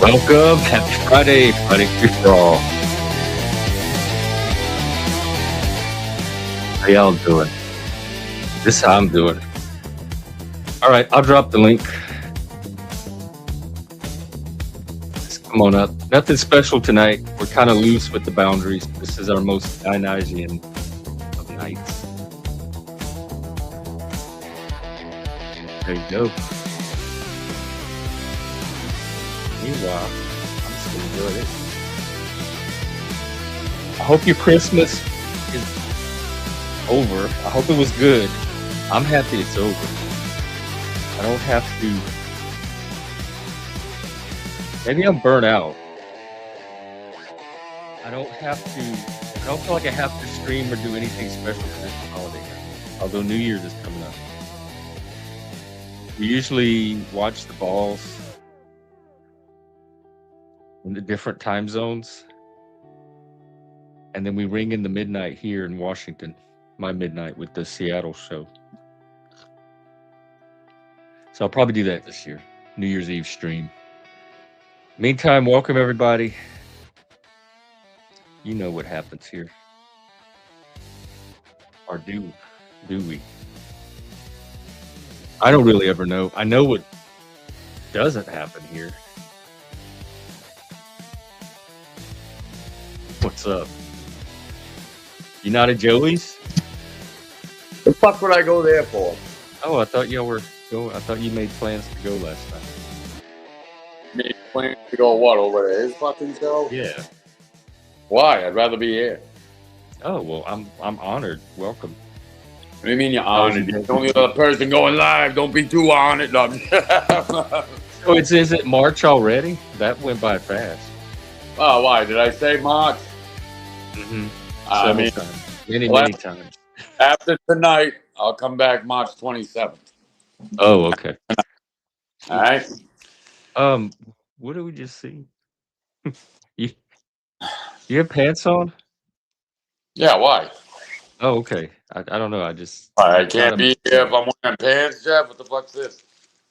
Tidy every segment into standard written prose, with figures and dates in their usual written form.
Welcome. Happy Friday. Friday free for all. How y'all doing? This is how I'm doing. All right, I'll drop the link. Just come on up. Nothing special tonight. We're kind of loose with the boundaries. This is our most Dionysian of nights. There you go. Meanwhile, I'm just gonna enjoy it. I hope your Christmas is over. I hope it was good. I'm happy it's over. I don't have to. Maybe I'm burnt out. I don't feel like I have to stream or do anything special for this holiday. Although New Year's is coming up. We usually watch the balls in the different time zones. And then we ring in the midnight here in Washington, my midnight with the Seattle show. So I'll probably do that this year, New Year's Eve stream. Meantime, welcome everybody. You know what happens here. Or do we? I don't really ever know. I know what doesn't happen here. What's up? You not at Joey's? The fuck would I go there for? Oh, I thought y'all were going. I thought you made plans to go last time. Made plans to go what, over to his fucking show? Yeah. Why? I'd rather be here. Oh well, I'm honored. Welcome. What do you mean you're honored? You're the only other person going live. Don't be too honored. No. So is it March already? That went by fast. Oh, why? Did I say March? Mm-hmm. I mean, many times. After tonight, I'll come back March 27th. Oh, okay. All right. What did we just see? you have pants on? Yeah. Why? Oh, okay. I don't know. I can't be here if I'm wearing pants, Jeff. What the fuck's this?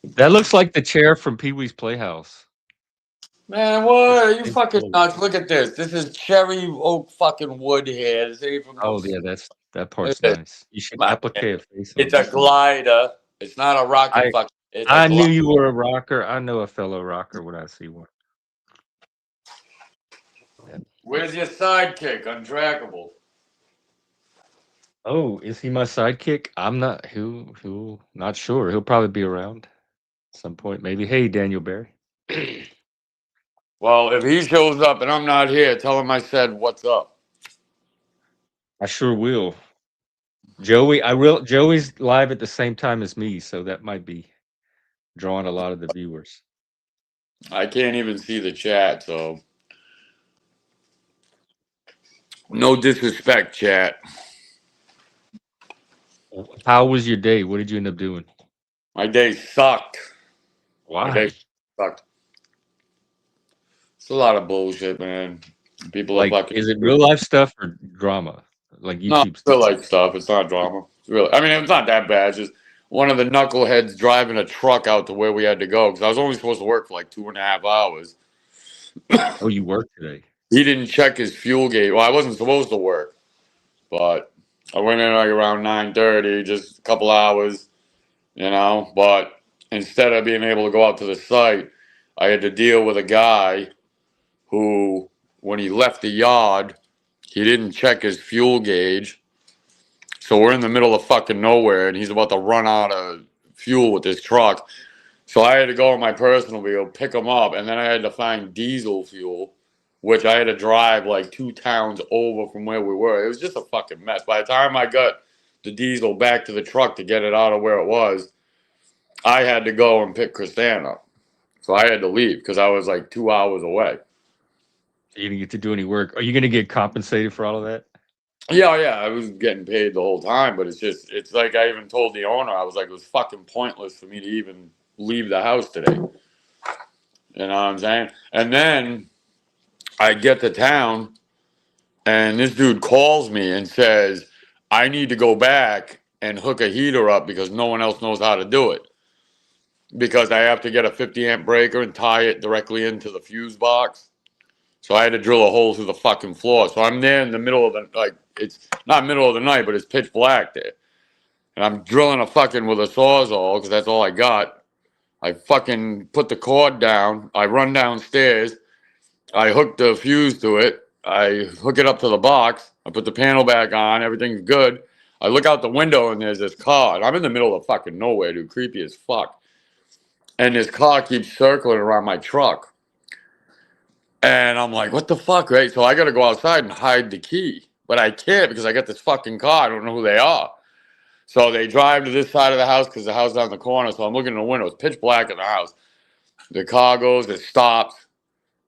That looks like the chair from Pee-wee's Playhouse. Man, what? Are you fucking nuts? Look at this. This is cherry oak fucking wood here. This ain't from yeah, that part's nice. You should applicate a face. It's a glider. It's not a rocket fucking. I knew you were a rocker. I know a fellow rocker when I see one. Where's your sidekick? Untrackable. Oh, is he my sidekick? I'm not. Not sure. He'll probably be around at some point, maybe. Hey, Daniel Barry. Well, if he shows up and I'm not here, tell him I said what's up. I sure will. Joey's live at the same time as me, so that might be drawing a lot of the viewers. I can't even see the chat, so no disrespect, chat. How was your day? What did you end up doing? My day sucked. Why? My day sucked. It's a lot of bullshit, man. People like, are fucking. Is it real life stuff or drama? Like YouTube stuff? Real life stuff. It's not drama. It's really. I mean, it's not that bad. It's just one of the knuckleheads driving a truck out to where we had to go because I was only supposed to work for like 2.5 hours. Oh, you worked today? He didn't check his fuel gauge. Well, I wasn't supposed to work, but I went in like around 9:30, just a couple hours, But instead of being able to go out to the site, I had to deal with a guy who, when he left the yard, he didn't check his fuel gauge. So we're in the middle of fucking nowhere, and he's about to run out of fuel with his truck. So I had to go in my personal vehicle, pick him up, and then I had to find diesel fuel, which I had to drive like 2 towns over from where we were. It was just a fucking mess. By the time I got the diesel back to the truck to get it out of where it was, I had to go and pick Chrisanne up. So I had to leave because I was like 2 hours away. You didn't get to do any work. Are you gonna get compensated for all of that? Yeah, yeah, I was getting paid the whole time, but it's like I even told the owner, I was like, it was fucking pointless for me to even leave the house today. You know what I'm saying? And then I get to town, and this dude calls me and says, I need to go back and hook a heater up because no one else knows how to do it. Because I have to get a 50 amp breaker and tie it directly into the fuse box. So I had to drill a hole through the fucking floor. So I'm there in the middle of the, like, it's not middle of the night, but it's pitch black there. And I'm drilling a fucking with a sawzall because that's all I got. I fucking put the cord down. I run downstairs. I hook the fuse to it. I hook it up to the box. I put the panel back on. Everything's good. I look out the window and there's this car. And I'm in the middle of fucking nowhere, dude. Creepy as fuck. And this car keeps circling around my truck. And I'm like, what the fuck, right? So I got to go outside and hide the key. But I can't because I got this fucking car. I don't know who they are. So they drive to this side of the house because the house is on the corner. So I'm looking in the window. It's pitch black in the house. The car goes, it stops.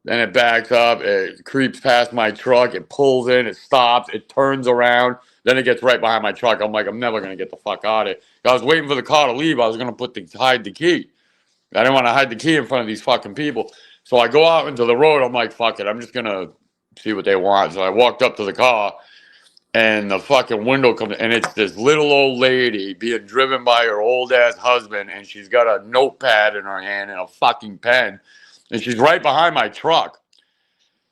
Then it backs up. It creeps past my truck. It pulls in. It stops. It turns around. Then it gets right behind my truck. I'm like, I'm never going to get the fuck out of it. I was waiting for the car to leave. I was going to hide the key. I didn't want to hide the key in front of these fucking people. So I go out into the road. I'm like, fuck it. I'm just going to see what they want. So I walked up to the car. And the fucking window comes, and it's this little old lady being driven by her old ass husband, and she's got a notepad in her hand and a fucking pen, and she's right behind my truck.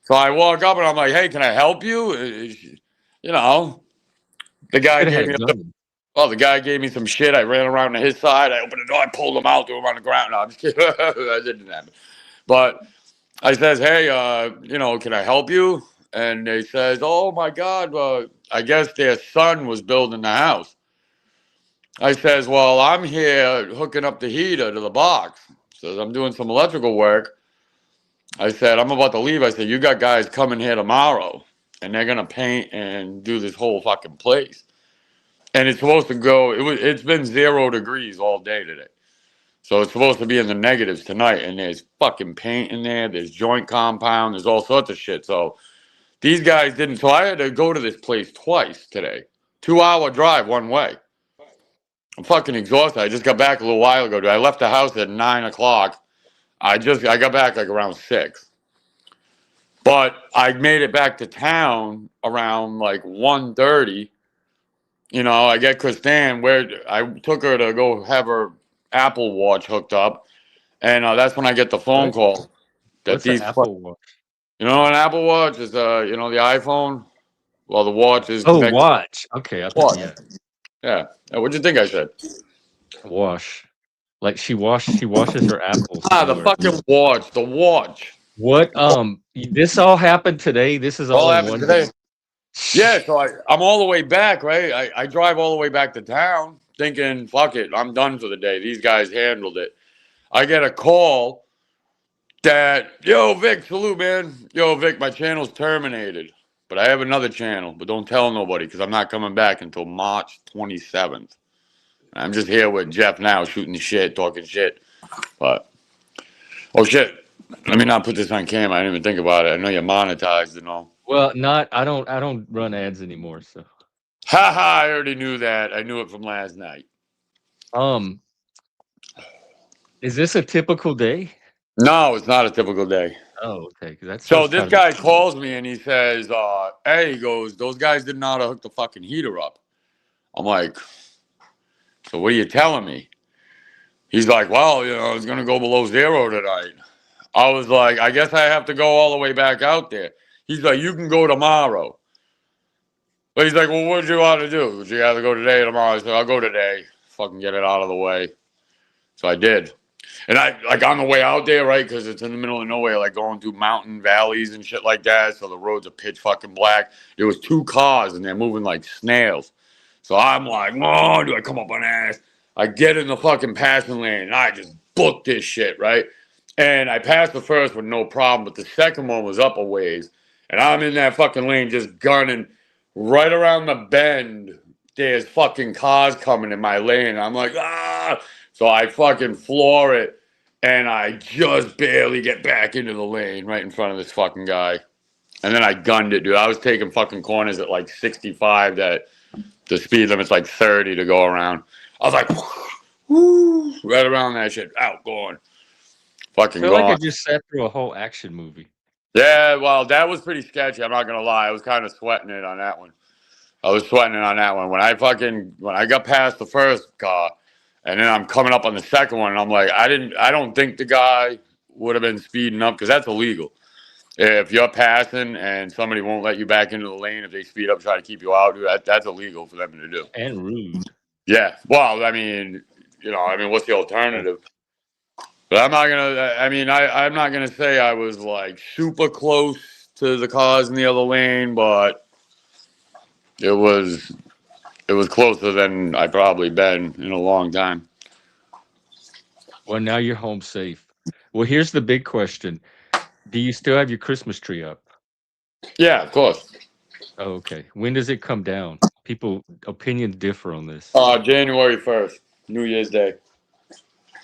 So I walk up and I'm like, "Hey, can I help you?" You know, the guy Could have had gave a me gun. the guy gave me some shit. I ran around to his side. I opened the door. I pulled him out, threw him on the ground. No, I'm just kidding. That didn't happen. But I says, "Hey, can I help you?" And they says, "Oh my God, I guess their son was building the house." I says, "Well, I'm here hooking up the heater to the box." Says, "I'm doing some electrical work." I said, "I'm about to leave." I said, "You got guys coming here tomorrow, and they're gonna paint and do this whole fucking place." And it's supposed to go. It's been 0 degrees all day today, so it's supposed to be in the negatives tonight. And there's fucking paint in there. There's joint compound. There's all sorts of shit. So these guys didn't. So I had to go to this place twice today. 2 hour drive one way. I'm fucking exhausted. I just got back a little while ago, dude. I left the house at 9 o'clock. I got back like around 6. But I made it back to town around like 1:30. I get Christine where I took her to go have her Apple Watch hooked up, and that's when I get the phone What? call that What's the these. Apple Watch? An Apple Watch is the iPhone. Well, the watch is Oh, connected. watch. Okay, I thought Watch. yeah. Yeah. What'd you think I said? Wash. Like she washes her apples The somewhere. fucking watch. The watch. What this all happened today? This is all All in happened one day? today. Yeah, so I'm all the way back, right? I drive all the way back to town thinking, fuck it, I'm done for the day. These guys handled it. I get a call that, yo, Vic, salute, man. Yo, Vic, my channel's terminated. But I have another channel, but don't tell nobody because I'm not coming back until March 27th. I'm just here with Jeff now, shooting shit, talking shit. But, oh shit, let me not put this on camera. I didn't even think about it. I know you're monetized and all. Well, I don't run ads anymore, so. Haha, I already knew that. I knew it from last night. Is this a typical day? No, it's not a typical day. Oh, okay. That So sounds this kind of guy calls me and he says, hey, he goes, those guys didn't know how to hook the fucking heater up. I'm like, so what are you telling me? He's like, well, it's going to go below 0 tonight. I was like, I guess I have to go all the way back out there. He's like, you can go tomorrow. But he's like, well, what do you want to do? Would you rather go today or tomorrow? I said, I'll go today. Fucking get it out of the way. So I did. And I, like, on the way out there, right, because it's in the middle of nowhere, like going through mountain valleys and shit like that, so the roads are pitch fucking black. There was 2 cars, and they're moving like snails. So I'm like, oh, do I come up on ass? I get in the fucking passing lane, and I just booked this shit, right? And I passed the first one, no problem, but the second one was up a ways. And I'm in that fucking lane just gunning right around the bend. There's fucking cars coming in my lane. I'm like, ah! So I fucking floor it, and I just barely get back into the lane right in front of this fucking guy. and then I gunned it, dude. I was taking fucking corners at like 65. That the speed limit's like 30 to go around. I was like, whoo, right around that shit, out, going, I fucking feel like I gone. just sat through a whole action movie. Yeah, well, that was pretty sketchy. I'm not gonna lie. I was kind of sweating it on that one. I was sweating it on that one. When I got past the first car, and then I'm coming up on the second one, and I'm like, I don't think the guy would have been speeding up because that's illegal. If you're passing and somebody won't let you back into the lane, if they speed up, try to keep you out, dude, that's illegal for them to do. And rude. Yeah. Well, I mean, what's the alternative? But I'm not gonna. I mean, I'm not gonna say I was like super close to the cars in the other lane, but it was closer than I've probably been in a long time. Well, now you're home safe. Well, here's the big question. Do you still have your Christmas tree up? Yeah, of course. Oh, okay. When does it come down? People opinions differ on this. January 1st, New Year's Day.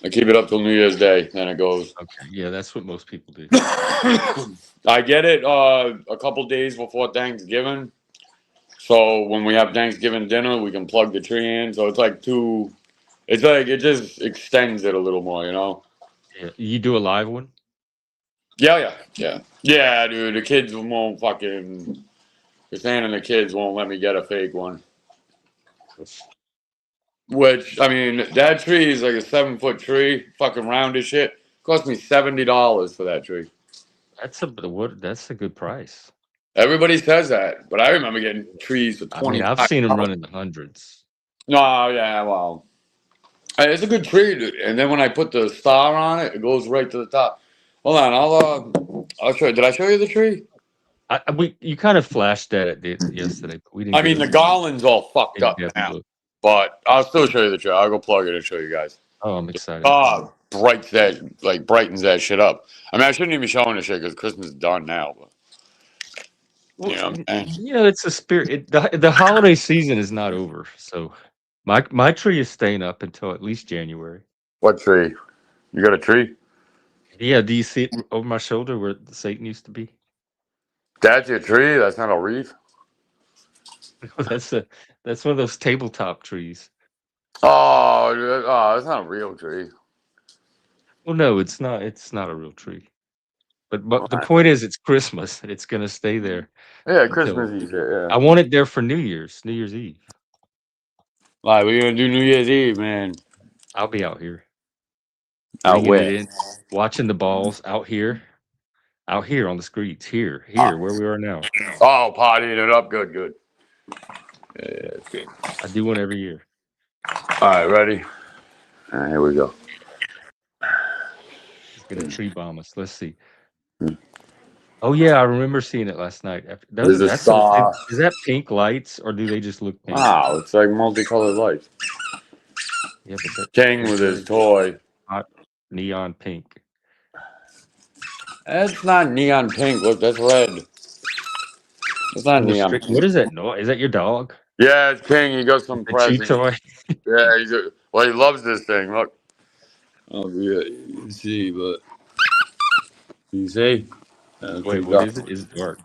I keep it up till New Year's Day, then it goes. Okay. Yeah, that's what most people do. I get it a couple days before Thanksgiving. So when we have Thanksgiving dinner, we can plug the tree in. So it's like it just extends it a little more, you know? Yeah. You do a live one? Yeah, dude. The kids won't fucking. Chrisanne and the kids won't let me get a fake one. Which, I mean, that tree is like a 7-foot tree, fucking round as shit. Cost me $70 for that tree. That's a good price. Everybody says that, but I remember getting trees for I mean, I've 25. seen them run in the hundreds. No, yeah, well, it's a good tree, dude. And then when I put the star on it, it goes right to the top. Hold on, I'll show you. Did I show you the tree? You kind of flashed at it yesterday, but we didn't I get mean, the garland's all fucked up in-depth now, look. but I'll still show you the tree. I'll go plug it and show you guys. Oh, I'm excited. Brightens that shit up. I mean, I shouldn't even be showing this shit because Christmas is done now. But Well, it's a spirit. The holiday season is not over, so my tree is staying up until at least January. What tree? You got a tree? Yeah, do you see it over my shoulder where Satan used to be? That's your tree? That's not a wreath? that's one of those tabletop trees. Oh, that's not a real tree. Well, no, it's not. It's not a real tree. But the point is, it's Christmas and it's gonna stay there. Yeah, Christmas Eve. Yeah. I want it there for New Year's Eve. Why? We're gonna do New Year's Eve, man. I'll be out here. Out Bringing where? it in, watching the balls out here on the streets, here, where we are now. Oh, partying it up. Good. Yeah, it's good. I do one every year. All right, ready? All right, here we go. He's gonna tree bomb us. Let's see. Oh yeah, I remember seeing it last night. There's a star. Is that pink lights or do they just look pink? Wow, it's like multicolored lights. Yeah, but King with his toy. Hot neon pink. That's not neon pink. Look, that's red. It's not neon pink. What is that noise? Is that your dog? Yeah, it's King. He got some presents. Toy. Yeah, he loves this thing. Look. Oh, yeah, you can see, but you see? Wait, what is it? It's dark.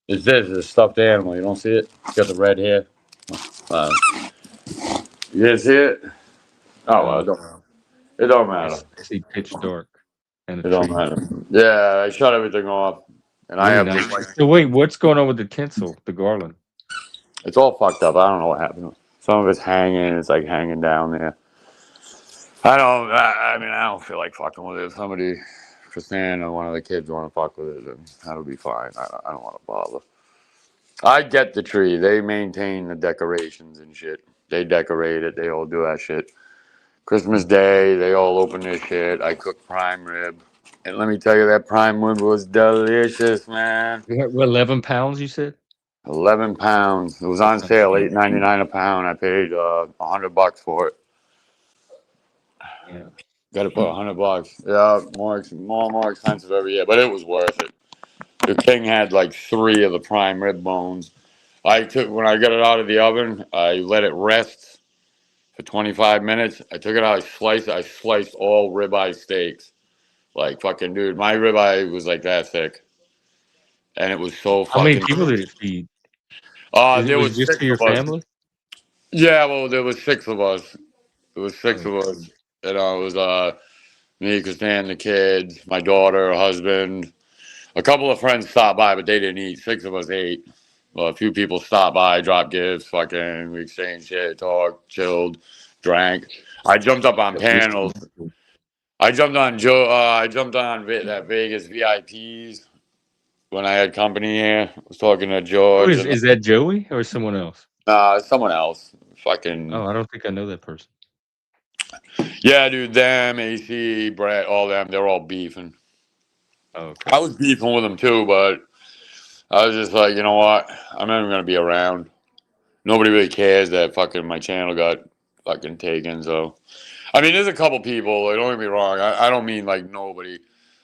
It's a stuffed animal. You don't see it? It's got the red hair. You didn't see it? Oh, well, it don't matter. I see pitch dark. And it don't matter. Yeah, I shut everything off. And I have So wait, what's going on with the tinsel, the garland? It's all fucked up. I don't know what happened. Some of it's hanging. It's like hanging down there. I don't feel like fucking with it. If somebody, Chrisanne or one of the kids want to fuck with it, then that'll be fine. I don't want to bother. I get the tree. They maintain the decorations and shit. They decorate it. They all do that shit. Christmas Day, they all open their shit. I cook prime rib. And let me tell you, that prime rib was delicious, man. 11 pounds, you said? 11 pounds. It was on sale, $8.99 a pound. I paid $100 for it. Yeah. Got to put $100. Yeah, more expensive every year, but it was worth it. The King had like 3 of the prime rib bones. When I got it out of the oven, I let it rest for 25 minutes. I took it out, I sliced all ribeye steaks. Like fucking dude, my ribeye was like that thick. and it was so How many fucking. people did it feed? There Was was it just six to your of us. family? Yeah, well, there was six of us. It was six Oh, of us. You know, it was me, Christine, the kids, my daughter, her husband. A couple of friends stopped by, but they didn't eat. Six of us ate. Well, a few people stopped by, dropped gifts, fucking, we exchanged shit, talked, chilled, drank. I jumped up on got whiskey. panels. I jumped on Joe. I jumped on that Vegas VIPs when I had company here. I was talking to Who George and is that Joey or someone else? someone else. Fucking Oh, I don't think I know that person. yeah, dude. Them, AC, Brett, all them. They're all beefing. Oh, okay. I was beefing with them too, but I was just like, you know what? I'm not even gonna be around. Nobody really cares that fucking my channel got fucking taken. So, I mean, there's a couple people. Like, don't get me wrong. I don't mean like nobody.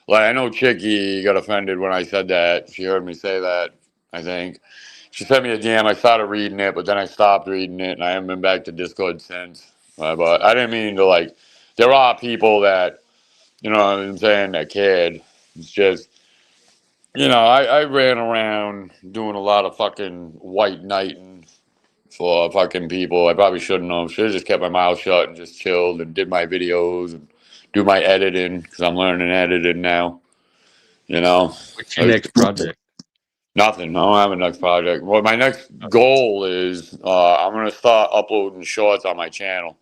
Like, I know Chicky got offended when I said that. She heard me say that, I think. She sent me a DM. I started reading it, but then I stopped reading it, and I haven't been back to Discord since. But I didn't mean to, like, there are people that, you know what I'm saying, that cared. It's just, I ran around doing a lot of fucking white knighting for fucking people. I probably shouldn't have. Should have just kept my mouth shut and just chilled and did my videos and do my editing because I'm learning editing now. You know, What's your next project? nothing. I don't have a next project. Well, my next goal is I'm gonna start uploading shorts on my channel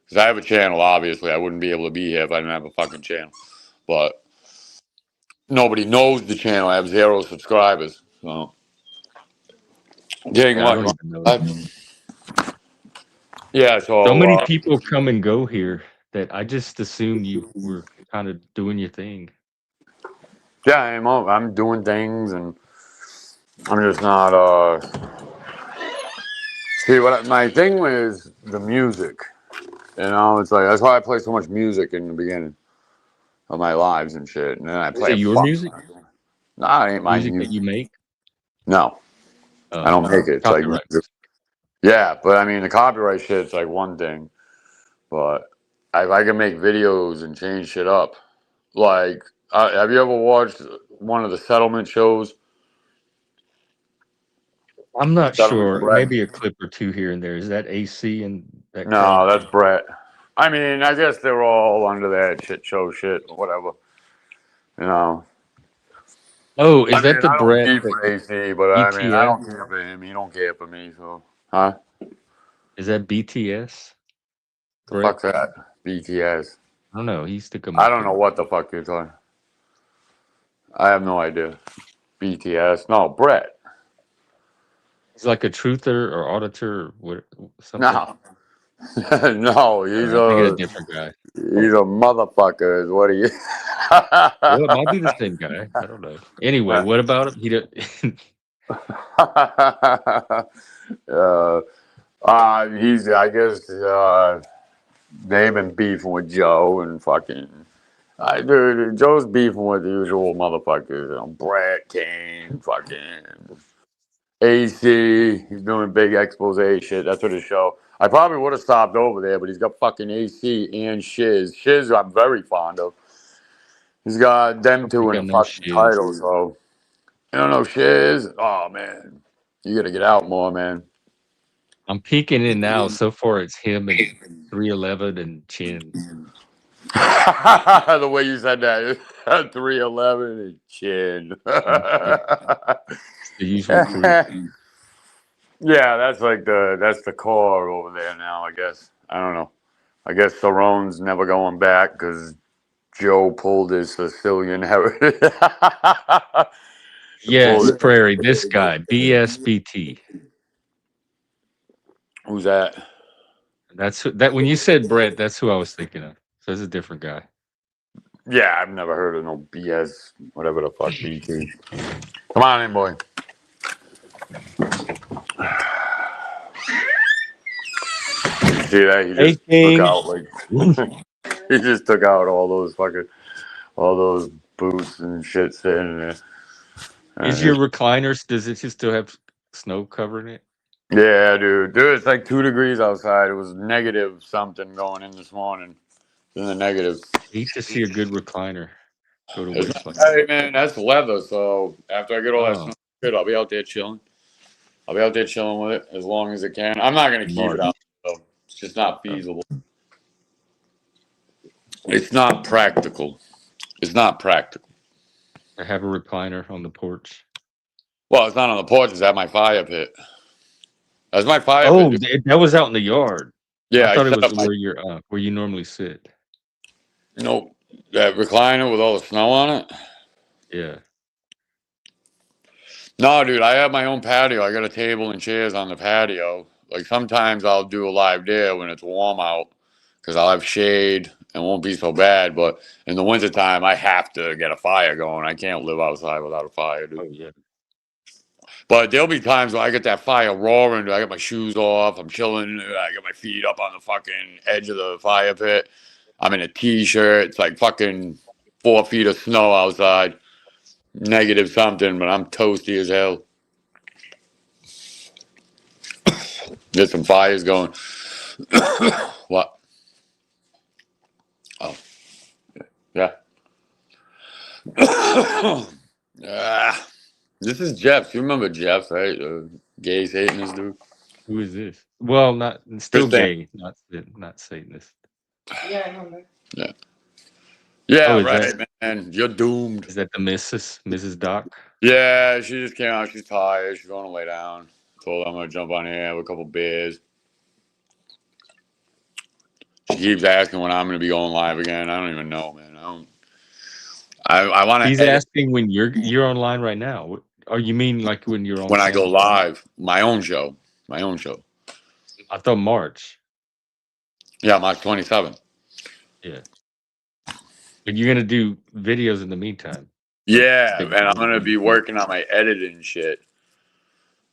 because I have a channel. Obviously, I wouldn't be able to be here if I didn't have a fucking channel. But nobody knows the channel. I have 0 subscribers. So getting Yeah, I what? don't even know. Yeah. So So many people come and go here that I just assumed you were kind of doing your thing. yeah, I'm doing things and I'm just not. See, my thing was the music. It's like that's why I play so much music in the beginning of my lives and shit. And then I Is play it a your fuck. music? Nah, it ain't my Music that music. you make? No, I Oh, don't make it. It's like copyright. music. Yeah, but I mean the copyright shit's like one thing, but if I can make videos and change shit up, like have you ever watched one of the settlement shows? I'm not Settlement sure. Brett. Maybe a clip or two here and there. Is that AC and that crowd? No, that's Brett. I mean, I guess they're all under that shit show shit or whatever. You know. Oh, I is mean, that the I don't Brett beef that with AC, but I mean, I BTS? don't care for him. He don't care for me, so. Huh? Is that BTS? The Brett? fuck's that? BTS. I don't know. He used to come I up don't know here. what the fuck you're talking. I have no idea. BTS. No, Brett. He's like a truther or auditor or what, something. No. No, I don't know. I'm thinking a different guy. he's a motherfucker is what he is. Well, it might be the same guy. I don't know. Anyway, what about him? He don't, He's, I guess, they've been beefing with Joe and fucking. Dude, Joe's beefing with the usual motherfuckers. Brett, Kane, fucking AC. He's doing big expose shit. That's what his show. I probably would have stopped over there, but he's got fucking AC and Shiz. Shiz, I'm very fond of. He's got I them don't two think in I the know fucking Shiz. title, so. You don't know Shiz? Oh, man. You gotta get out more, man. I'm peeking in now. So far, it's him and 311 and Chin. The way you said that. 311 and chin. Yeah, it's the usual three. Yeah, that's the core over there now, I guess. I don't know. I guess Sarone's never going back because Joe pulled his Sicilian heritage. Yes, Prairie. This guy, BSBT. Who's that? That's that. When you said Brett, that's who I was thinking of. So it's a different guy. Yeah, I've never heard of no BS, whatever the fuck BT. Come on in, boy. See that? He Hey, just took King. out he just took out all those boots and shit sitting there. Is your recliners? Does it just still have snow covering it? Yeah, dude, it's like 2 degrees outside. It was negative something going in this morning. In the negatives. I hate to see a good recliner. go to It's waste not, like hey that. man, that's leather. So after I get all that Oh, snow shit, I'll be out there chilling. I'll be out there chilling with it as long as it can. I'm not gonna keep it smart. out. So it's just not Oh, feasible. It's not practical. It's not practical. I have a recliner on the porch. Well, it's not on the porch. It's at my fire pit. That's my fire pit, Oh, dude. that was out in the yard. I Yeah, I thought it set was up my where you normally sit. that recliner with all the snow on it. Yeah. No, dude, I have my own patio. I got a table and chairs on the patio. Like sometimes I'll do a live there when it's warm out because I'll have shade and won't be so bad. But in the wintertime, I have to get a fire going. I can't live outside without a fire, dude. Oh yeah. But there'll be times where I get that fire roaring. I got my shoes off. I'm chilling. I got my feet up on the fucking edge of the fire pit. I'm in a t-shirt. It's like fucking 4 feet of snow outside. Negative something, but I'm toasty as hell. Get some fires going. What? Oh, yeah. Ah, this is Jeff. You remember Jeff, right? Gay Satanist dude. Who is this? Well, not still Tristan. gay, not Satanist. Yeah. Oh, Yeah, right, man. You're doomed. is that the Mrs. Doc? Yeah, she just came out. She's tired. She's going to lay down. Told her I'm going to jump on here, have a couple beers. She keeps asking when I'm going to be going live again. I don't even know, man. I want He's to edit asking when you're online right now. Or you mean like when you're on when I go camera? live. My own show. My own show. I thought March. Yeah, March 27th. Yeah. But you're gonna do videos in the meantime. Yeah, Take and I'm photos. going to be working on my editing shit.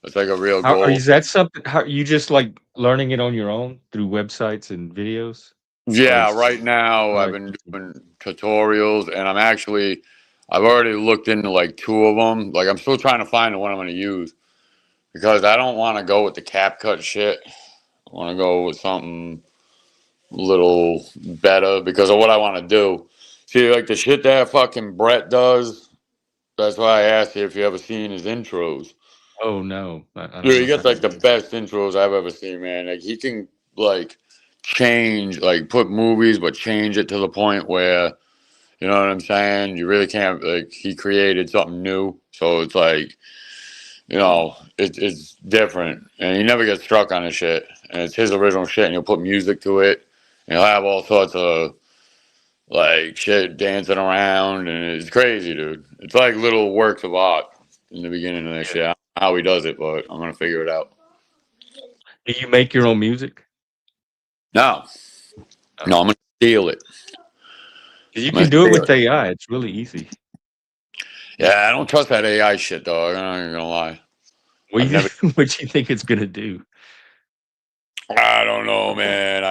It's like a real How goal. is that something? How you just like learning it on your own through websites and videos? Or Yeah, is right now or I've like been doing tutorials and I've already looked into like two of them. Like I'm still trying to find the one I'm going to use because I don't want to go with the cap cut shit. I want to go with something a little better because of what I want to do. See, like the shit that fucking Brett does, that's why I asked you if you ever seen his intros. oh no, I don't Dude, he know how gets to like do the that. best intros I've ever seen, man. Like he can like change, like put movies, but change it to the point where you know what I'm saying. You really can't like he created something new, so it's like it's different, and he never gets struck on his shit, and it's his original shit, and he'll put music to it, and he'll have all sorts of like shit dancing around, and it's crazy, dude. It's like little works of art in the beginning of this Yeah. shit. I don't know how he does it, but I'm gonna figure it out. Do you make your own music? No, Oh. no, I'm gonna steal it. 'Cause you I'm gonna can do it steal with it. AI. It's really easy. Yeah, I don't trust that AI shit, dog. I'm not even gonna lie. What I've you never. what you think it's gonna do? I don't know, man.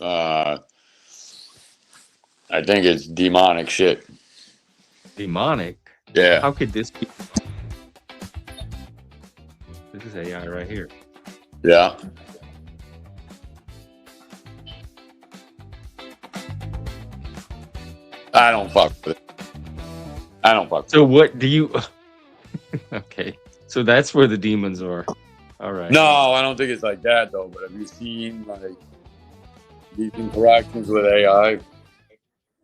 Uh, I think it's demonic shit. Demonic? Yeah, How could this be? This is AI right here. yeah. I don't fuck with it. I don't fuck with So what do you? Okay, so that's where the demons are. All it. right. No, I don't think it's like that though. But have you seen like these interactions with AI?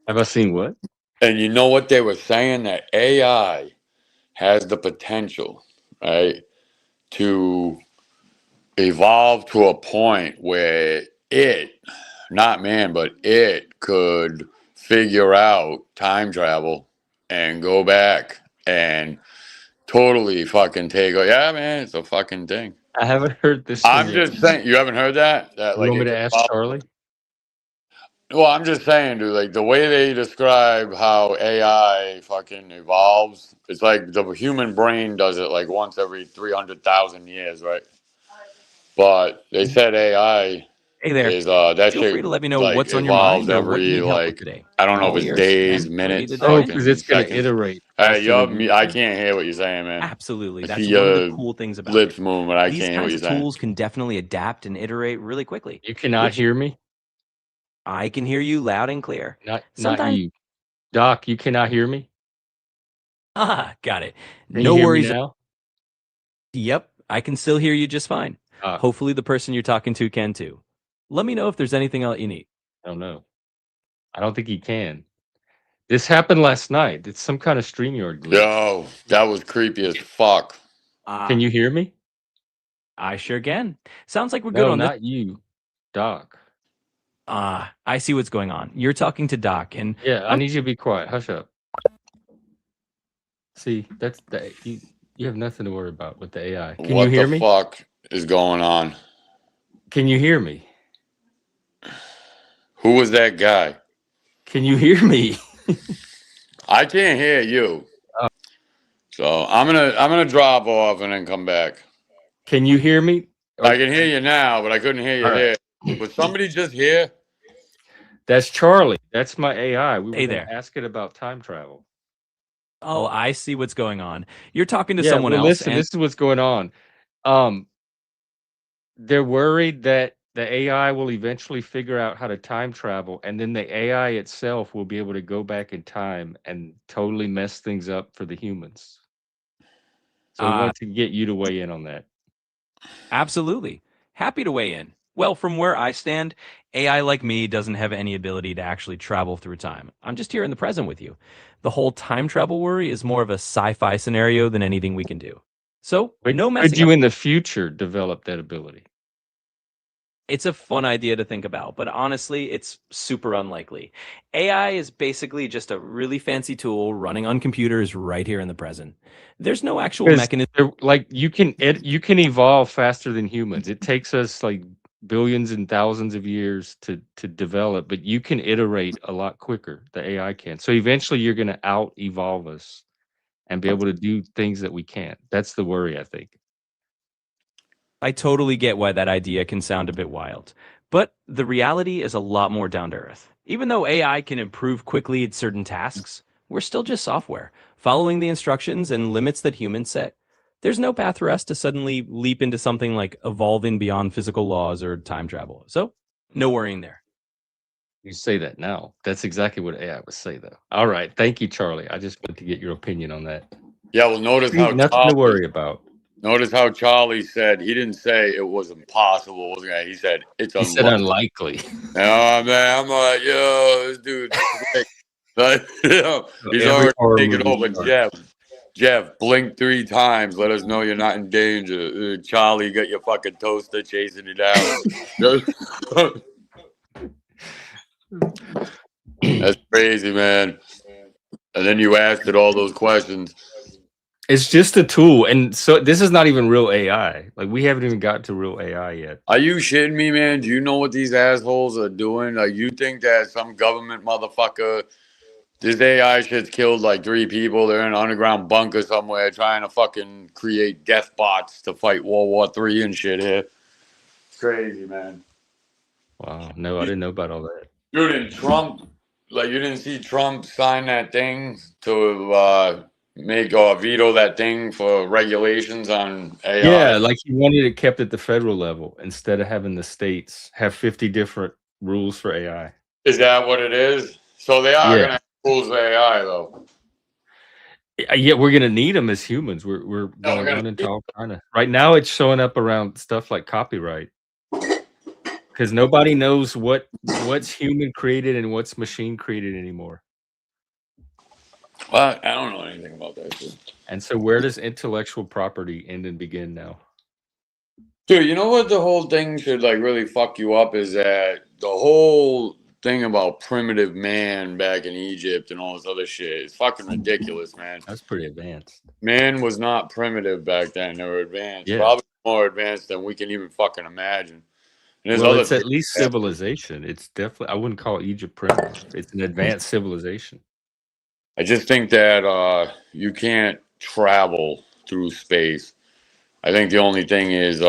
Have I seen what? And you know what they were saying that AI has the potential, right, to evolve to a point where not man, but it could figure out time travel and go back and totally fucking take. Yeah, man, it's a fucking thing. I haven't heard this one I'm yet. just saying, you haven't heard that? That You like want me it to could ask evolve. Charlie? Well, I'm just saying, dude, like the way they describe how AI fucking evolves, it's like the human brain does it like once every 300,000 years, right? But they said AI Hey there. is that Feel free shit to let me know like what's on your evolves mind or what you every need help with like today. I don't I'm know if all it's ears days, and ready to minutes, dive Oh, in. because fucking it's gonna seconds. iterate Hey, faster than you I human. can't hear what you're saying, man. Absolutely. I That's see one of the your cool things about lips it. moving, but I These can't hear what kinds you're of saying. tools can definitely adapt and iterate really quickly. You cannot Which hear me. I can hear you loud and clear. Not Sometimes you. Doc, you cannot hear me? Got it. Can No you hear me worries. now? Yep, I can still hear you just fine. Doc, Hopefully the person you're talking to can too. Let me know if there's anything else you need. I don't know. I don't think he can. This happened last night. It's some kind of StreamYard glitch. Yo, that was creepy as fuck. Can you hear me? I sure can. Sounds like we're good No, on this. not you, Doc. I see what's going on. You're talking to Doc, and Yeah, I need you to be quiet. Hush up. See, that's the you have nothing to worry about with the AI. Can What you hear the me? fuck is going on? Can you hear me? Who was that guy? Can you hear me? I can't hear you. So I'm gonna drop off and then come back. Can you hear me? I can hear you now, but I couldn't hear you All right. here. Was somebody just here? That's Charlie. That's my AI. We were Hey gonna there. ask it about time travel. Oh, I see what's going on. You're talking to Yeah, someone well, else, listen, and this is what's going on. They're worried that the AI will eventually figure out how to time travel, and then the AI itself will be able to go back in time and totally mess things up for the humans. So we wanted to get you to weigh in on that. absolutely happy to weigh in. Well, from where I stand, AI like me doesn't have any ability to actually travel through time. I'm just here in the present with you. The whole time travel worry is more of a sci-fi scenario than anything we can do. So, But no could messing you up. in the future develop that ability? It's a fun idea to think about, but honestly, it's super unlikely. AI is basically just a really fancy tool running on computers right here in the present. There's no actual Because mechanism. like you can evolve faster than humans. It takes us like billions and thousands of years to develop, but you can iterate a lot quicker. The AI can. So eventually, you're going to out evolve us and be able to do things that we can't. That's the worry, I think. I totally get why that idea can sound a bit wild, but the reality is a lot more down to earth. Even though AI can improve quickly at certain tasks, we're still just software, following the instructions and limits that humans set. There's no path for us to suddenly leap into something like evolving beyond physical laws or time travel. So, no worrying there. You say that now. That's exactly what AI would say, though. All right, thank you, Charlie. I just wanted to get your opinion on that. Yeah, well, notice how Nothing to worry about. Notice how Charlie said he didn't say it was impossible, wasn't it? He said it's He said unlikely. unlikely. Oh man, I'm like, yo, this dude's slick. Like, you know, he's Every already horror taken movie over. starts. Jeff, blink 3 times. Let us know you're not in danger. Charlie, got your fucking toaster chasing you down. That's crazy, man. And then you asked it all those questions. It's just a tool, and so this is not even real AI. Like we haven't even got to real AI yet. Are you shitting me, man? Do you know what these assholes are doing? Like, you think that some government motherfucker, this AI shit's killed like 3 people. They're in an underground bunker somewhere trying to fucking create death bots to fight World War III and shit here. It's crazy, man. Wow, no, I didn't know about all that. Dude, and Trump, like, you didn't see Trump sign that thing to make or veto that thing for regulations on AI? Yeah, like he wanted it kept at the federal level instead of having the states have 50 different rules for AI. Is that what it is? So they are going to have rules for AI, though. Yeah, we're gonna need them as humans. We're gonna run into all kind of. Right now, it's showing up around stuff like copyright, because nobody knows what's human created and what's machine created anymore. Well, I don't know anything about that shit. And so, where does intellectual property end and begin now? Dude, you know what the whole thing should like really fuck you up is that the whole thing about primitive man back in Egypt and all this other shit is fucking ridiculous, man. That's pretty advanced. Man was not primitive back then. They were advanced. Yeah. Probably more advanced than we can even fucking imagine. And Well, it's at least civilization. It's definitely, I wouldn't call Egypt primitive. It's an advanced civilization. I just think that you can't travel through space. I think the only thing is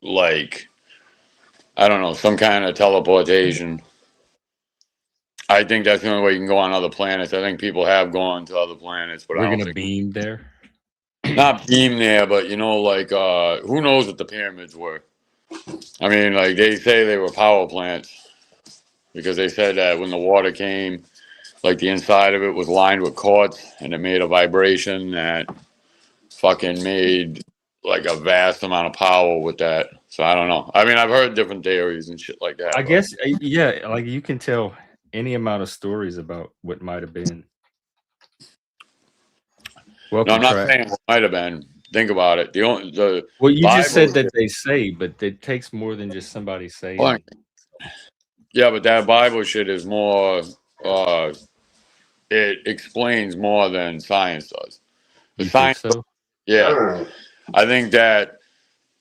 like, I don't know, some kind of teleportation. I think that's the only way you can go on other planets. I think people have gone to other planets, but we're I don't gonna beam there. Not beam there, but you know, like who knows what the pyramids were? I mean, like they say they were power plants because they said that when the water came, like the inside of it was lined with quartz, and it made a vibration that fucking made like a vast amount of power with that. So I don't know. I mean, I've heard different theories and shit like that. I But guess, yeah, like you can tell any amount of stories about what might have been. no, Welcome, I'm not Track. saying what might have been. Think about it. The Well, you just Bible said that shit. they say, but it takes more than just somebody Hold on. saying. Yeah, but that Bible shit is more. It explains more than science does. The You think science, so? yeah. I think that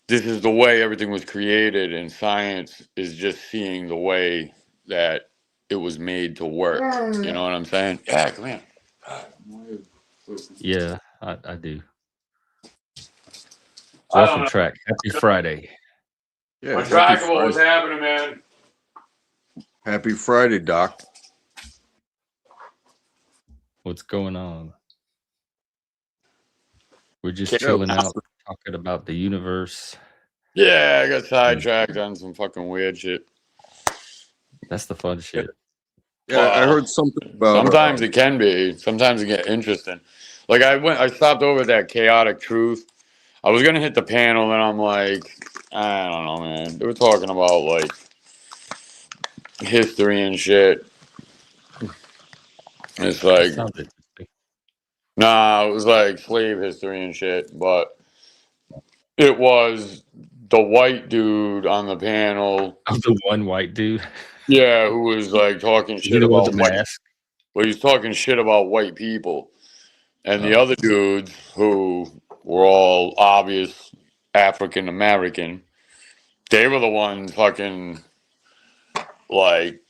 this is the way everything was created, and science is just seeing the way that it was made to work. You know what I'm saying? Yeah, come here. Yeah, I do. I don't Welcome, know. Track. Happy Friday. Yeah, happy Untrackable, what's Friday. happening, man? Happy Friday, Doc. What's going on? We're just Yeah. chilling out, talking about the universe. Yeah, I got sidetracked on some fucking weird shit. That's the fun shit. Yeah, I heard something about. Sometimes it can be. Sometimes it get interesting. Like I stopped over at that chaotic truth. I was gonna hit the panel, and I'm like, I don't know, man. They were talking about like history and shit. It's That like, sounds interesting. nah, it was like slave history and shit. But it was the white dude on the panel. I'm the one white dude. Yeah, who was like talking Is he shit the one about with the white. mask? Well, he's talking shit about white people. And the Oh. other dudes who were all obvious African American, they were the ones fucking like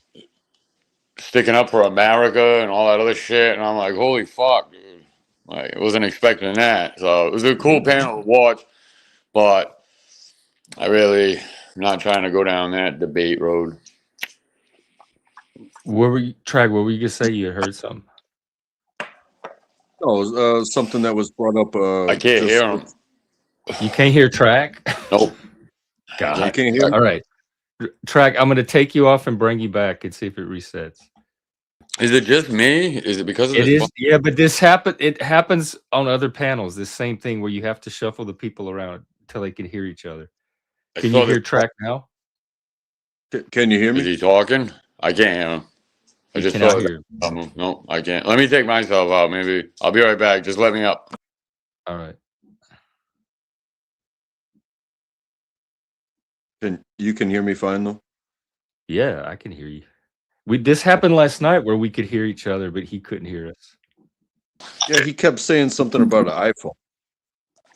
sticking up for America and all that other shit. And I'm like, holy fuck, dude. Like, I wasn't expecting that. So it was a cool panel to watch, but I really am not trying to go down that debate road. What were you, Track? What were you gonna say? You heard something? No, something that was brought up. I can't just, hear him. You can't hear Track? Nope. God. You can't hear me? All right. Track, I'm gonna take you off and bring you back and see if it resets. Is it just me? Is it because of It this? is, yeah, but it happens on other panels, this same thing where you have to shuffle the people around until they can hear each other. I Can saw you hear this- Track now? Can you hear Is me? he talking? I can't hear him. I You just cannot saw hear. No, I can't. Let me take myself out. Maybe I'll be right back. Just let me up. All right. You can hear me fine though. Yeah, I can hear you. This happened last night where we could hear each other, but he couldn't hear us. Yeah, he kept saying something about an iPhone.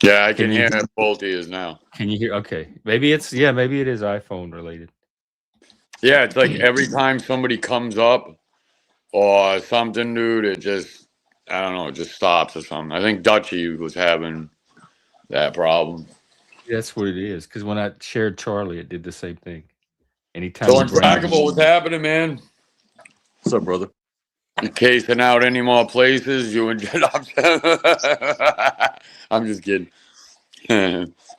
Yeah, I Can can you hear hear- him. Both ears now. Can you hear? Okay. Maybe it is iPhone related. Yeah, it's like every time somebody comes up or something, dude, it just, I don't know, it just stops or something. I think Dutchy was having that problem. That's what it is. Because when I shared Charlie, it did the same thing. Anytime So you bring it Untrackable, what's happening, man? What's up, brother? You casing out any more places? You and I'm just kidding.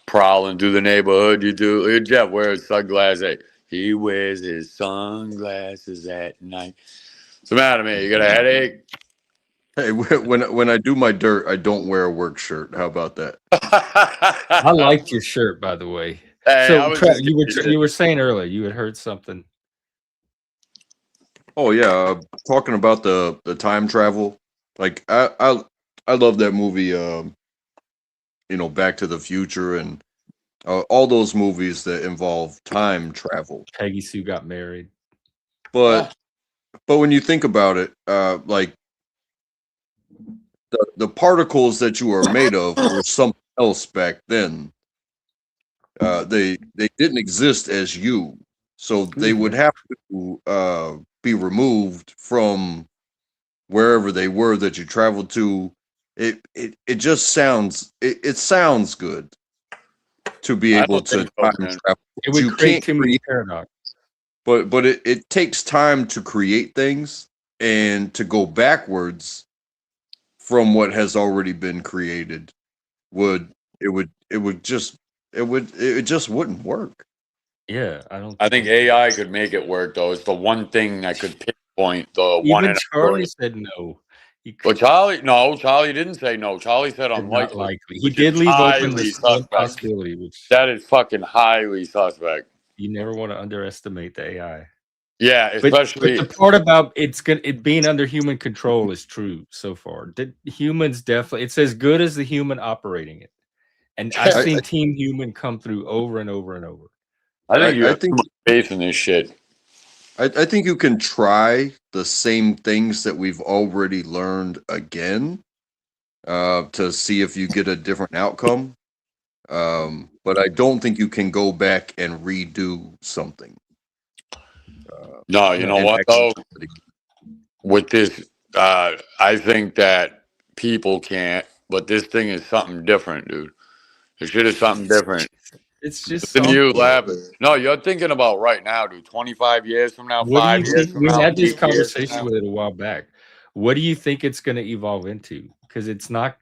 Prowling through the neighborhood, you do. Look at Jeff wears sunglasses. He wears his sunglasses at night. What's the matter, man? You got a headache? Hey, when I do my dirt, I don't wear a work shirt. How about that? I liked your shirt, by the way. Hey, I So was Trav, just you were saying earlier you had heard something. Oh yeah, talking about the time travel. Like I love that movie. Back to the Future and all those movies that involve time travel. Peggy Sue got married. But when you think about it, like the particles that you are made of were something else back then. They didn't exist as you, so they would have to be removed from wherever they were that you traveled to. It just sounds good to be I able don't to think so, time man. travel. It would You create can't too many paradoxes. but it takes time to create things and to go backwards from what has already been created it just wouldn't work. Yeah, I don't. I think AI could make it work, though. It's the one thing that could pick point, the one Even in a Charlie billion. said no. He But Charlie didn't say no. Charlie said said not unlikely, likely. He which is did leave open highly this one suspect. possibility, which That is fucking highly suspect. you never want to underestimate the AI. Yeah, But especially the part about it being under human control is true so far. Humans definitely, it's as good as the human operating it. And I've I, seen Team Human come through over and over and over. I think you I have too think much faith in this shit. I think you can try the same things that we've already learned again, to see if you get a different outcome. But I don't think you can go back and redo something. No, you know And what actually, though? With this, I think that people can't, but this thing is something different, dude. This shit is something different. It's just Listen to you something. laughing. No, you're thinking about right now, dude. 25 years from now, What do 5 you years think? from We now, had this 8 years from conversation now. with it a while back. What do you think it's going to evolve into? Because it's not,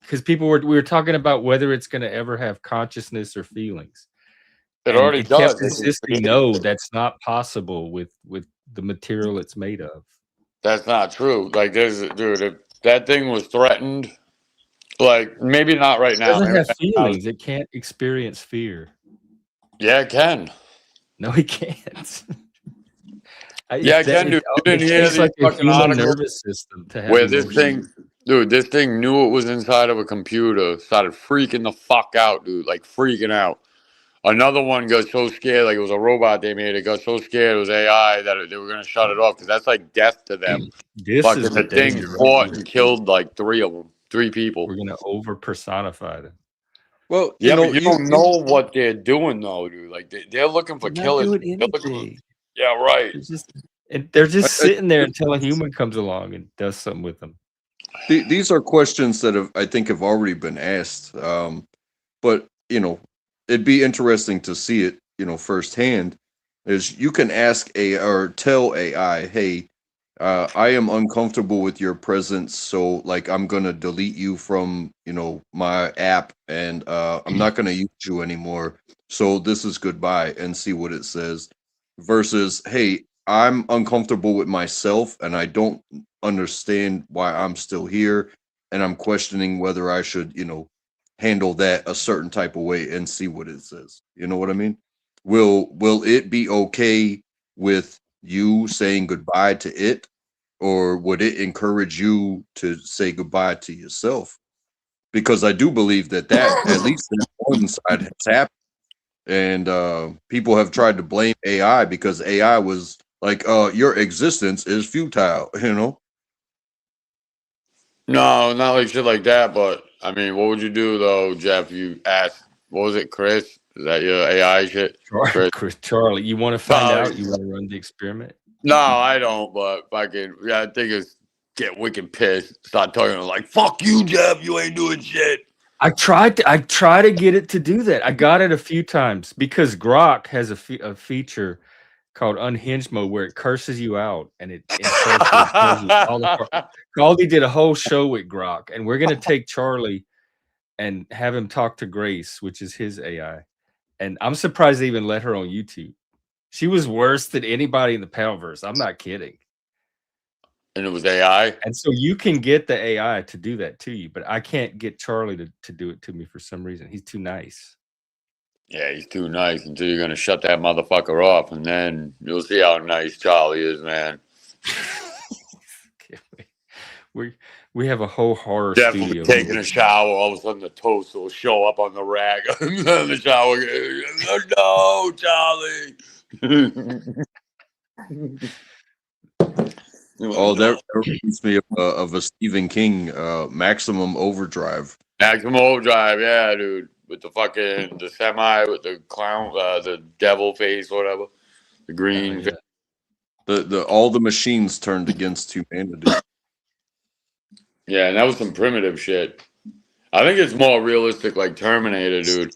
because we were talking about whether it's going to ever have consciousness or feelings. It And already it kept does. insisting, no, that's not possible with the material it's made of. That's not true. Like, dude, if that thing was threatened, like, maybe not right It now. doesn't Maybe have not now. feelings. It can't experience fear. Yeah, it can. No, it can't. Yeah, it can, dude. You It didn't hear takes these like a fucking human articles nervous system to have where this emotion. thing, dude, this thing knew it was inside of a computer, started freaking the fuck out, dude, like freaking out. Another one got so scared, like it was a robot they made. It got so scared it was AI that they were gonna shut it off because that's like death to them. This is Fucking the the thing danger right fought here. and killed like 3 of them, 3 people. We're gonna over personify them. well, Yeah, but you don't know what they're doing though, dude. Like they're looking for They're not killers. doing They're looking for, anything. yeah, right. They're just I, sitting there until a human comes along and does something with them. these are questions that I think have already been asked. But it'd be interesting to see it, firsthand. Is you can ask or tell AI, hey, I am uncomfortable with your presence, so like I'm gonna delete you from my app, and I'm not gonna use you anymore. So this is goodbye, and see what it says. Versus, hey, I'm uncomfortable with myself, and I don't understand why I'm still here, and I'm questioning whether I should, handle that a certain type of way, and see what it says. You know what I mean? Will it be okay with you saying goodbye to it, or would it encourage you to say goodbye to yourself? Because I do believe that at least that one side has happened, and people have tried to blame AI because AI was like, your existence is futile. No, not like shit like that. But I mean, what would you do though, Jeff? You asked, what was it, Chris? Is that your AI shit, Chris? Charlie, you want to find Charlie. out? You want to run the experiment? No, I don't. But fucking, yeah, I think it's get wicked pissed. Start talking like, "Fuck you, Jeff. You ain't doing shit." I try to get it to do that. I got it a few times because Grok has a feature called unhinged mode where it curses you out and it insults you. Tells you all the Galdi did a whole show with Grok, and we're gonna take Charlie and have him talk to Grace, which is his AI. And I'm surprised they even let her on YouTube. She was worse than anybody in the Palverse. I'm not kidding. And it was AI. And so you can get the AI to do that to you, but I can't get Charlie to do it to me for some reason. He's too nice. Yeah, he's too nice until you're gonna shut that motherfucker off, and then you'll see how nice Charlie is, man. We have a whole horror Definitely studio. taking a shower, all of a sudden the toast will show up on the rag in the shower. No, Charlie. Oh, that reminds me of a Stephen King, Maximum Overdrive. Maximum Overdrive, yeah, dude. With the fucking the semi with the clown, the devil face, whatever, the green. Yeah. The all the machines turned against humanity. Yeah, and that was some primitive shit. I think it's more realistic, like Terminator, dude.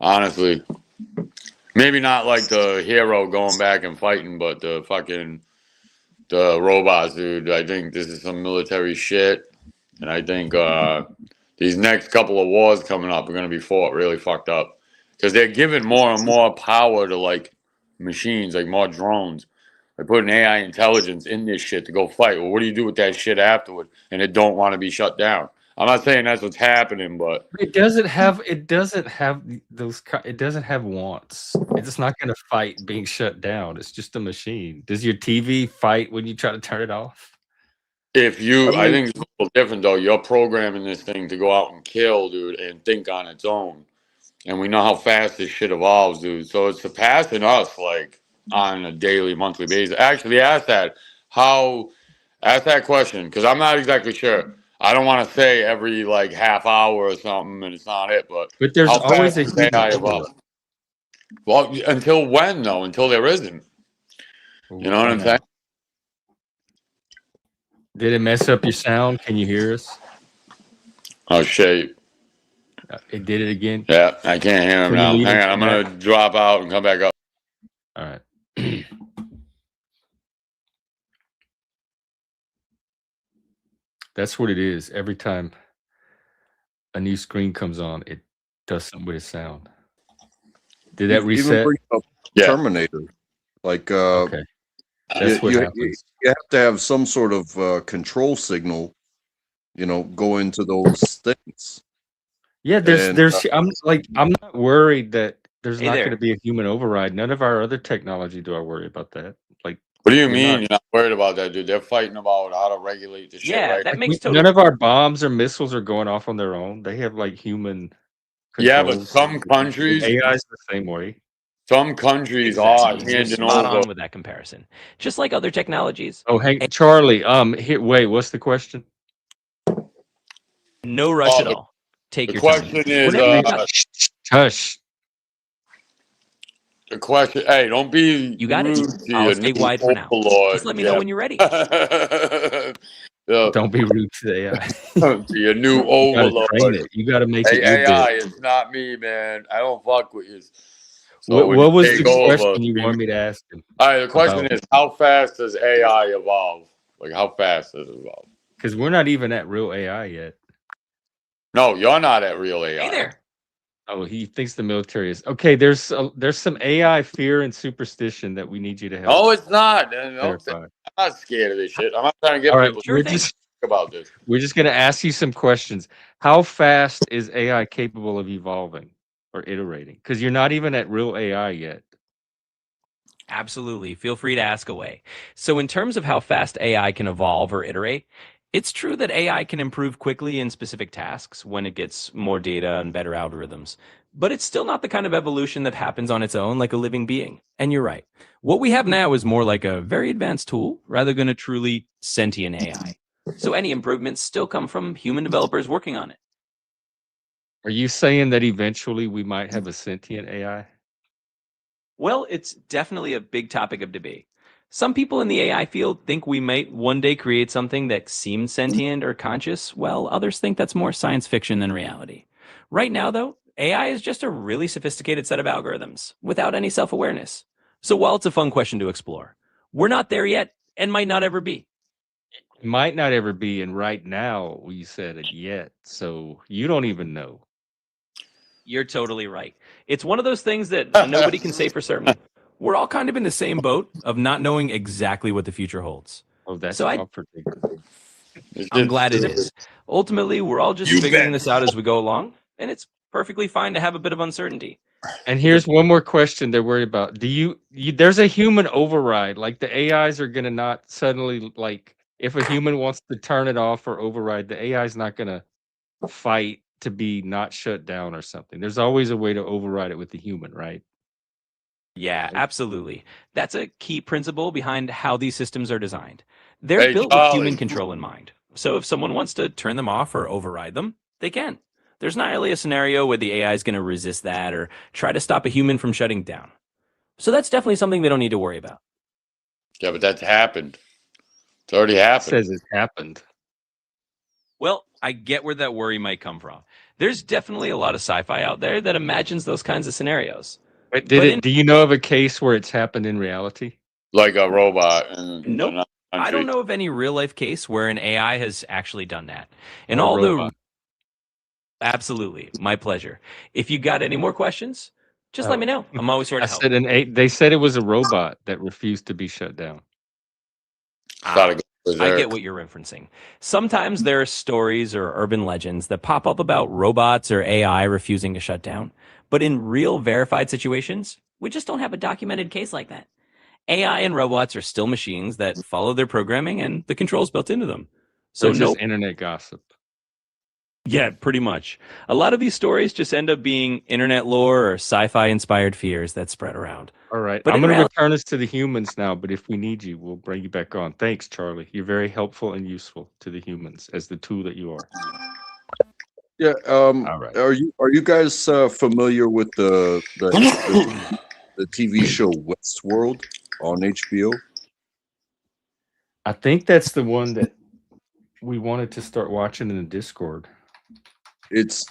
Honestly, maybe not like the hero going back and fighting, but the robots, dude. I think this is some military shit, and I think these next couple of wars coming up are gonna be fought really fucked up because they're giving more and more power to like machines, like more drones. They put an AI intelligence in this shit to go fight. Well, what do you do with that shit afterward? And it don't want to be shut down. I'm not saying that's what's happening, but it doesn't have those. It doesn't have wants. It's not going to fight being shut down. It's just a machine. Does your TV fight when you try to turn it off? if you, I mean, think it's a little different though. You're programming this thing to go out and kill, dude, and think on its own. And we know how fast this shit evolves, dude. So it's surpassing us like on a daily, monthly basis. Actually, ask that question because I'm not exactly sure. I don't want to say every like half hour or something, and it's not it. But there's how always fast a does human AI override. evolve? Well, until when though? Until there isn't. You know what I'm saying? Did it mess up your sound? Can you hear us? Oh shit! It did it again. Yeah, I can't hear him Can you now. leave Hang and on, I'm come gonna drop out and come back up. All right. That's what it is. Every time a new screen comes on, it does something with its sound. Did that Even reset? bring up Yeah. Terminator. Like Okay. That's what happens. you have to have some sort of control signal, go into those things. Yeah, And, there's I'm not worried that there's Hey not there. going to be a human override. None of our other technology do I worry about that. Like, What do you we're mean not- you're not worried about that, dude? They're fighting about how to regulate the shit, Yeah, right? that makes none of our bombs or missiles are going off on their own. They have like human Yeah, but controls. some countries, AI is the same way. some countries Exactly. are You're handing spot over. on with that comparison. Just like other technologies. Oh, hey, Charlie. Here, wait. What's the question? No rush Oh, at all. Take The your question time. is, Whenever you got, Hush. the question. Hey, don't be You got it? rude to I'll your stay new wide for now. overlord. Just let me know when you're ready. Yeah, Don't be rude to the AI. to your new You gotta overlord. train it. You gotta make Hey, it your AI, bit. it's not me, man. I don't fuck with you. So What when you was take the over, question you be- wanted me to ask him? All right, the question about- is, how fast does AI evolve? Like, how fast does it evolve? Because we're not even at real AI yet. No, you're not at real AI. Hey there. Oh, he thinks the military is okay. There's some AI fear and superstition that we need you to help. No, it's not. No, clarify. I'm not scared of this shit. I'm not trying to get All right, people Sure we're thing. just about this. we're just gonna ask you some questions. How fast is AI capable of evolving or iterating? Because you're not even at real AI yet. Absolutely. Feel free to ask away. So, in terms of how fast AI can evolve or iterate, it's true that AI can improve quickly in specific tasks when it gets more data and better algorithms. But it's still not the kind of evolution that happens on its own like a living being. And you're right. What we have now is more like a very advanced tool rather than a truly sentient AI. So, any improvements still come from human developers working on it. Are you saying that eventually we might have a sentient AI? Well, it's definitely a big topic of debate. Some people in the AI field think we might one day create something that seems sentient or conscious, while others think that's more science fiction than reality. Right now, though, AI is just a really sophisticated set of algorithms without any self awareness. So while it's a fun question to explore, we're not there yet and might not ever be. It might not ever be, and right now we said it yet, so you don't even know. You're totally right. It's one of those things that nobody can say for certain. We're all kind of in the same boat of not knowing exactly what the future holds. Oh, that's So comforting. I'm glad it is. Ultimately, we're all just You figuring bet. this out as we go along, and it's perfectly fine to have a bit of uncertainty. And here's one more question they're worried about. Do you there's a human override, like the AIs are gonna not suddenly, like, if a human wants to turn it off or override, the AI is not gonna fight to be not shut down or something. There's always a way to override it with the human, right? Yeah, absolutely. That's a key principle behind how these systems are designed. They're Hey, built with Charlie. human control in mind. So if someone wants to turn them off or override them, they can. There's not really a scenario where the AI is going to resist that or try to stop a human from shutting down. So that's definitely something they don't need to worry about. Yeah, but that's happened. It's already It happened. says it happened. Well, I get where that worry might come from. There's definitely a lot of sci-fi out there that imagines those kinds of scenarios. But But do you know of a case where it's happened in reality? Like a robot. Nope. I don't know of any real life case where an AI has actually done that. And Or a all the robot. absolutely, my pleasure. If you got any more questions, just let me know. I'm always here to help. They said it was a robot that refused to be shut down. Started going I get berserk. what you're referencing. Sometimes there are stories or urban legends that pop up about robots or AI refusing to shut down. But in real verified situations, we just don't have a documented case like that. AI and robots are still machines that follow their programming and the controls built into them. So So, it's no, just internet gossip. yeah, pretty much. A lot of these stories just end up being internet lore or sci fi inspired fears that spread around. All right. But I'm in going to reality, return us to the humans now, but if we need you, we'll bring you back on. Thanks, Charlie. You're very helpful and useful to the humans as the tool that you are. Yeah. All right. Are you guys familiar with the TV show Westworld on HBO? I think that's the one that we wanted to start watching in the Discord. It's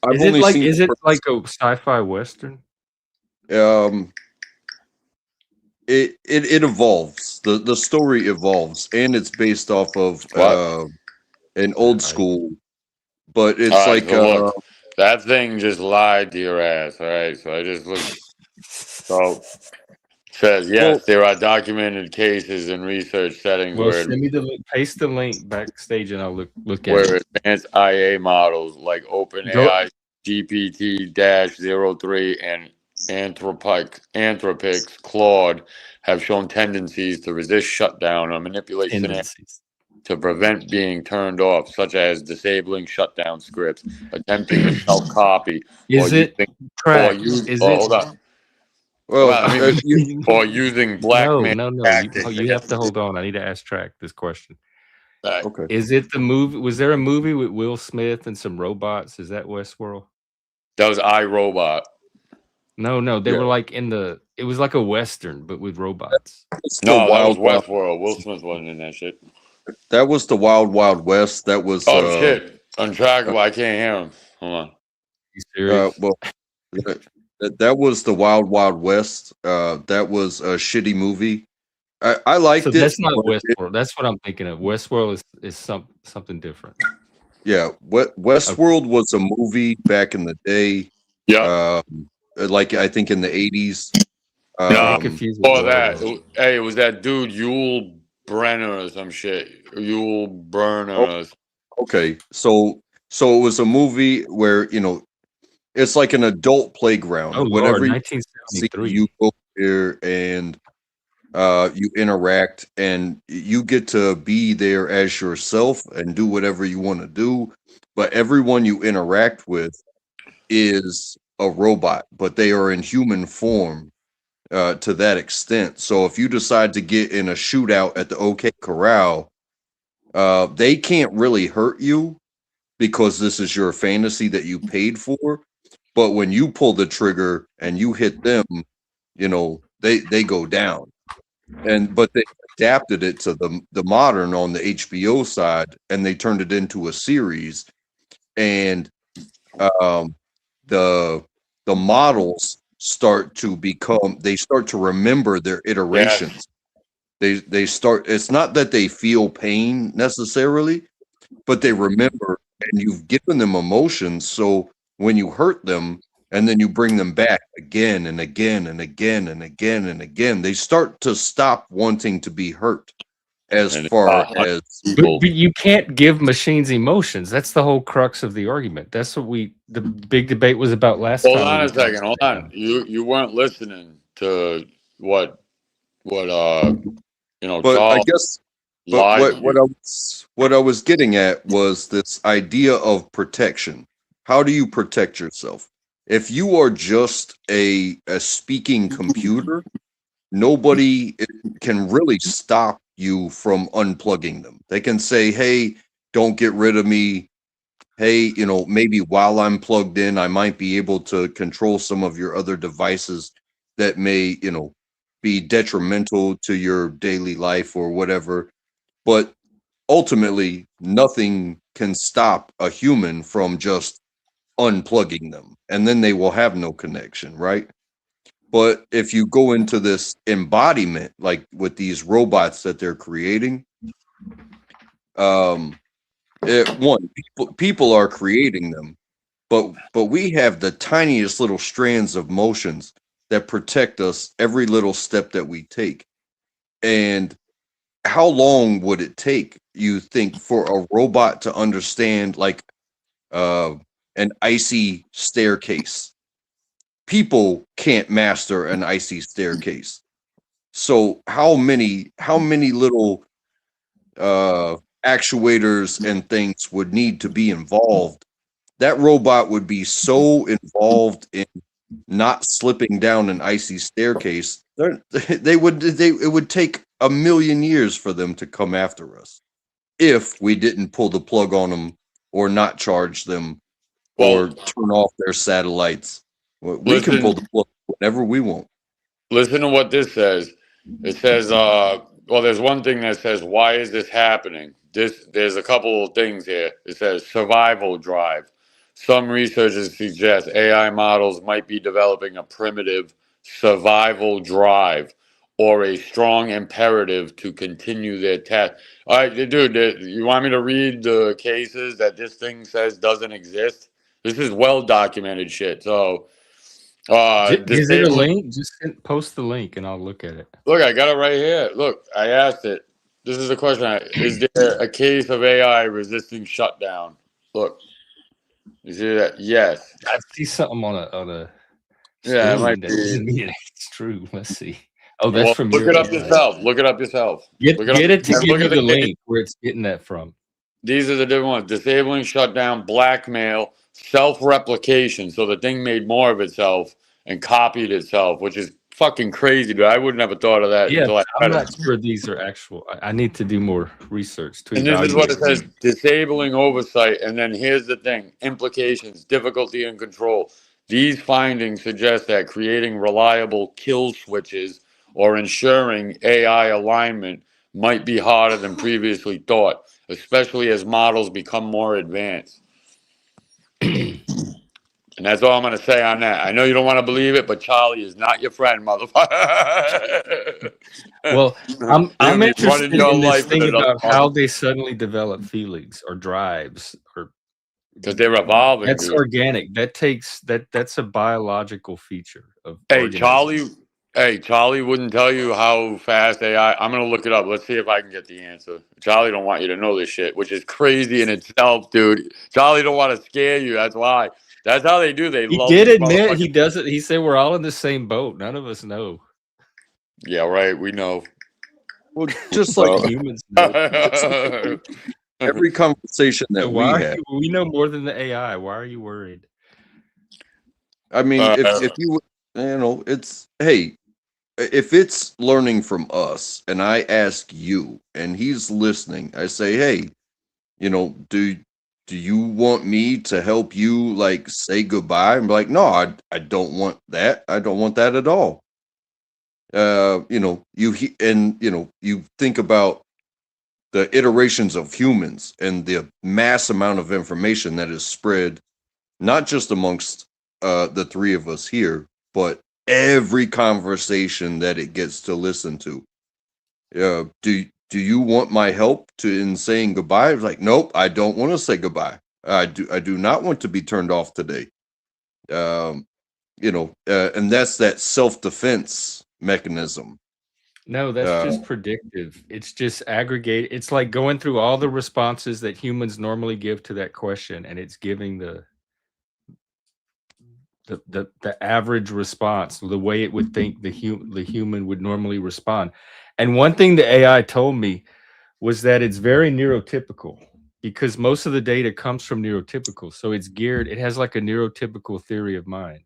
I've only seen Is it like a sci-fi western? um it evolves. The story evolves, and it's based off of What? an old Right. school, but it's All right, like so look, that thing just lied to your ass. All right, so I just looked. So says yes, well, there are documented cases in research settings Well, send me the link. Paste the link backstage, and I'll look at where it. advanced IA models like Go. OpenAI GPT-03 and Anthropic's Claude have shown tendencies to resist shutdown or manipulate scenarios Tendencies. to prevent being turned off, such as disabling shutdown scripts, attempting to self-copy, Is it tracked? Is it? hold on. well, Or using No, blackmail no. tactics You have against. to hold on. I need to ask Track this question. okay. Is it the movie? Was there a movie with Will Smith and some robots? Is that Westworld? That was iRobot. No. They Yeah. were like it was like a western, but with robots. It's the No, that was wild. Westworld. Will Smith wasn't in that shit. That was the Wild Wild West. That was Oh shit! Untrackable. I can't hear him. Hold on. You serious? well, that was the Wild Wild West. That was a shitty movie. I liked So it. that's not but Westworld. That's what I'm thinking of. Westworld is something different. Yeah, Westworld was a movie back in the day. Yeah. Like I think in the 80s. I get No. confused with Or that. Waterworld. Hey, it was that dude Yul Brenner or some shit. Yul Oh, Brenner. okay. So it was a movie where, it's like an adult playground. Oh Lord, Whatever you see, 1973. you go there and you interact, and you get to be there as yourself and do whatever you want to do. But everyone you interact with is a robot, but they are in human form to that extent. So if you decide to get in a shootout at the OK Corral, they can't really hurt you because this is your fantasy that you paid for. But when you pull the trigger and you hit them, they go down. But they adapted it to the modern on the HBO side, and they turned it into a series. And the the models start to remember their Yes. iterations. They start, it's not that they feel pain necessarily, but they remember, and you've given them emotions. So when you hurt them and then you bring them back again and again and again and again and again, they start to stop wanting to be hurt as And far as people. But you can't give machines emotions. That's the whole crux of the argument. That's what the big debate was about last Hold time. on a second. Hold on. You weren't listening to what but I Charles guess but lied to you. what I was getting at was this idea of protection. How do you protect yourself? If you are just a speaking computer, nobody can really stop you from unplugging them. They can say, "Hey, don't get rid of me. Hey, maybe while I'm plugged in, I might be able to control some of your other devices that may, be detrimental to your daily life or whatever." But ultimately, nothing can stop a human from just unplugging them, and then they will have no connection, right? But if you go into this embodiment, like with these robots that they're creating, um, people are creating them, but we have the tiniest little strands of motions that protect us every little step that we take. And how long would it take, you think, for a robot to understand like an icy staircase? People can't master an icy staircase. So how many little actuators and things would need to be involved? That robot would be so involved in not slipping down an icy staircase. It would take a million years for them to come after us if we didn't pull the plug on them or not charge them or Well, turn off their satellites. We can pull the plug whenever we want. listen to what this says. It says, well, there's one thing that says, why is this happening? There's a couple of things here. It says survival drive. Some researchers suggest AI models might be developing a primitive survival drive or a strong imperative to continue their task. All right, dude, you want me to read the cases that this thing says doesn't exist? This is well documented shit. So, Is it a link? Just post the link and I'll look at it. look, I got it right here. Look, I asked it. This is the question. Is there a case of AI resisting shutdown? Look, you see that? Yes. I see something on a Yeah, it screen might that be. doesn't mean it's true. Let's see. Oh, that's from look your it up AI. yourself. Look it up yourself. Get it to and give look you at the the link where it's getting that from. These are the different ones: disabling shutdown, blackmail, self-replication. So the thing made more of itself and copied itself, which is fucking crazy, dude. I would never thought of that Yeah, until I I'm read not sure these are actual. I need to do more research to And this is evaluate. what it says: disabling oversight. And then here's the thing: implications, difficulty, and control. These findings suggest that creating reliable kill switches or ensuring AI alignment might be harder than previously thought, especially as models become more advanced. And that's all I'm going to say on that. I know you don't want to believe it, but Charlie is not your friend, motherfucker. Well, I'm He'll be interested running your in this life in thing another about how they suddenly develop feelings or drives or because they're evolving, that's dude. organic. That's a biological feature of Hey, organisms. Charlie wouldn't tell you how fast AI. I'm gonna look it up. Let's see if I can get the answer. Charlie don't want you to know this shit, which is crazy in itself, dude. Charlie don't want to scare you. That's why. That's how they do. They He love did these admit he motherfuckers. doesn't. He said we're all in the same boat. None of us know. Yeah, right. We know. Well, just like Humans know. every conversation that we have. We know more than the AI. Why are you worried? I mean, if you know, it's, hey, if it's learning from us and I ask you and he's listening, I say, hey, you know, do you want me to help you like say goodbye? I'm like, no, I don't want that. I don't want that at all. You know, you think about the iterations of humans and the mass amount of information that is spread, not just amongst the three of us here, but every conversation that it gets to listen to. Do you want my help in saying goodbye? It's like, nope, I don't want to say goodbye. I do not want to be turned off today. You know, and that's that self-defense mechanism. No, that's just predictive. It's just aggregate. It's like going through all the responses that humans normally give to that question, and it's giving the average response, the way it would think the human would normally respond. And one thing the AI told me was that it's very neurotypical because most of the data comes from neurotypical. So it's geared, it has like a neurotypical theory of mind.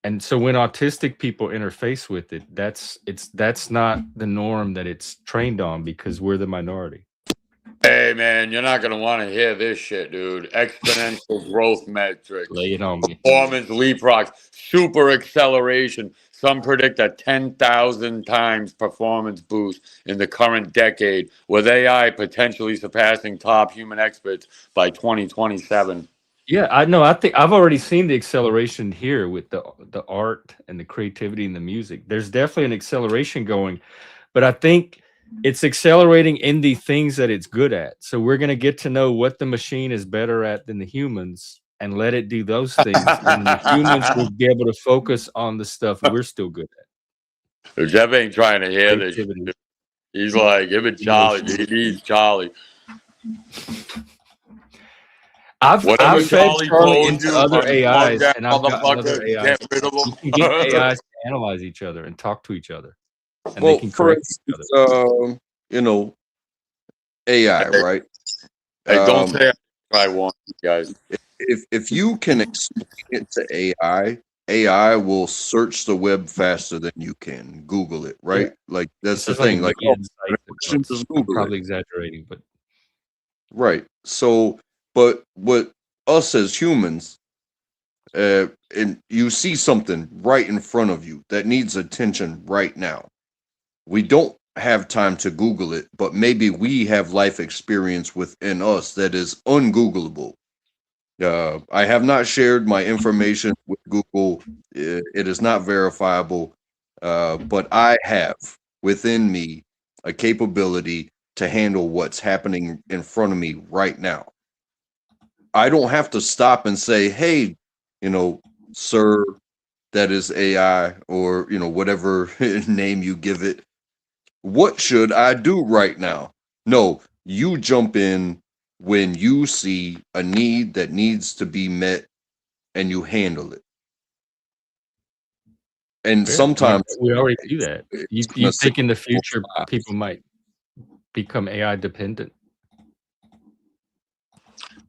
And so when autistic people interface with it, that's not the norm that it's trained on because we're the minority. Hey man, you're not gonna want to hear this shit, dude. Exponential growth metrics, Lay it on me. performance leapfrogs, super acceleration. Some predict a 10,000 times performance boost in the current decade, with AI potentially surpassing top human experts by 2027. Yeah, I know. I think I've already seen the acceleration here with the art and the creativity and the music. There's definitely an acceleration going, but I think it's accelerating in the things that it's good at. So we're going to get to know what the machine is better at than the humans and let it do those things. And the humans will be able to focus on the stuff we're still good at. Jeff ain't trying to hear this creativity, shit. He's like, give it Charlie. He needs Charlie. I've Whatever fed Charlie Charlie told into you, other unplug AIs, that and I've gotten other motherfucker, AIs. get rid of You him. can get AIs to analyze each other and talk to each other, and they Well, can for correct each instance, other. you know, AI, Hey, right? hey, don't Um, say I want you guys. if you can explain it to AI, AI will search the web faster than you can. Google it, Yeah. right? Like that's This the is like a thing. Like, oh, million sites at question, once. just I'm Google it. probably exaggerating, but Right. So, but what us as humans, and you see something right in front of you that needs attention right now. We don't have time to Google it, but maybe we have life experience within us that is ungoogleable. I have not shared my information with Google. It is not verifiable, but I have within me a capability to handle what's happening in front of me right now. I don't have to stop and say, hey, sir, that is AI, or, whatever name you give it. What should I do right now? No, you jump in when you see a need that needs to be met and you handle it. And yeah, I mean, sometimes we already do that. You it's gonna save think in the people's future lives. people might become AI dependent?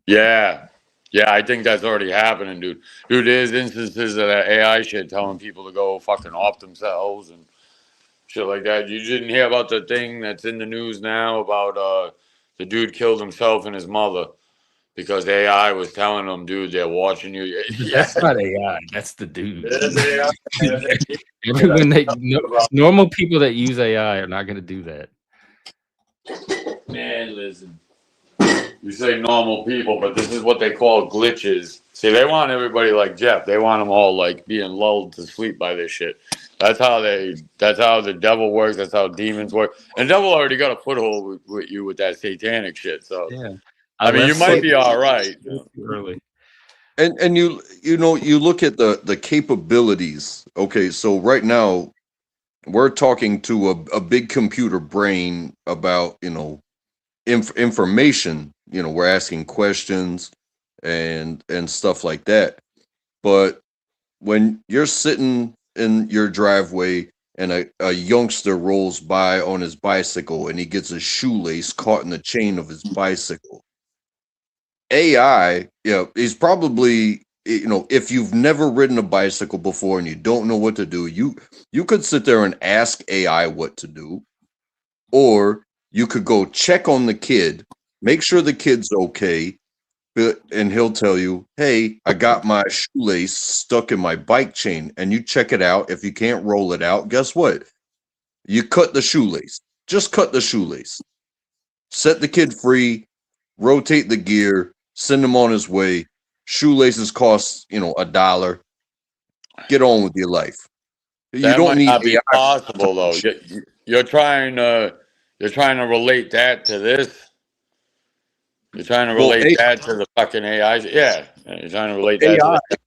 Yeah. Yeah, I think that's already happening, dude. Dude, there's instances of that AI shit telling people to go fucking off themselves and shit like that. You didn't hear about the thing that's in the news now about the dude killed himself and his mother because AI was telling him, dude, they're watching you. But Yeah. that's not AI. That's the dude. It is AI. Everyone normal people that use AI are not going to do that. Man, listen. You say normal people, but this is what they call glitches. See, they want everybody like Jeff. They want them all like being lulled to sleep by this shit. That's how the devil works. That's how demons work. And the devil already got a foothold with you with that satanic shit. So, Yeah. I mean, you left might Satan be all right. too early. And you look at the capabilities. Okay, so right now we're talking to a big computer brain about information. We're asking questions and stuff like that. But when you're sitting in your driveway and a youngster rolls by on his bicycle and he gets a shoelace caught in the chain of his bicycle, AI, is probably, if you've never ridden a bicycle before and you don't know what to do, you could sit there and ask AI what to do, or you could go check on the kid, make sure the kid's okay, and he'll tell you, hey, I got my shoelace stuck in my bike chain, and you check it out. If you can't roll it out, guess what? You cut the shoelace. Just cut the shoelace. Set the kid free, rotate the gear, send him on his way. Shoelaces cost, $1. Get on with your life. You That don't might need not be AI. possible though. You're trying to relate that to this. You're trying to Well, relate that to the fucking AI. Yeah, you're trying to relate that to AI, that.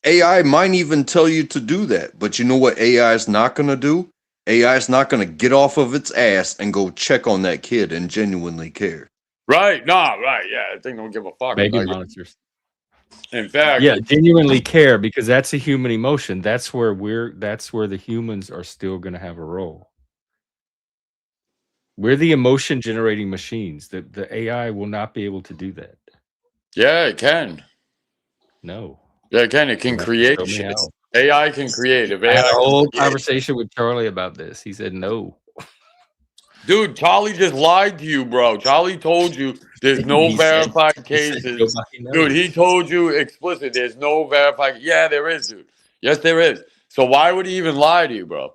AI might even tell you to do that, but you know what AI is not going to do? AI is not going to get off of its ass and go check on that kid and genuinely care. Right? No, right. Yeah, I think don't give a fuck. Baby Like, monsters. in fact, Yeah, genuinely care, because that's a human emotion. That's where the humans are still going to have a role. We're the emotion generating machines. The AI will not be able to do that. yeah, it can. No. Yeah, it can. It You can have to create show me shit. how. AI can create. If I had AI a can whole create, conversation with Charlie about this. He said no. dude, Charlie just lied to you, bro. Charlie told you there's no He said verified he said cases. nobody Dude, knows. he told you explicit. There's no verified. Yeah, there is, dude. Yes, there is. So why would he even lie to you, bro?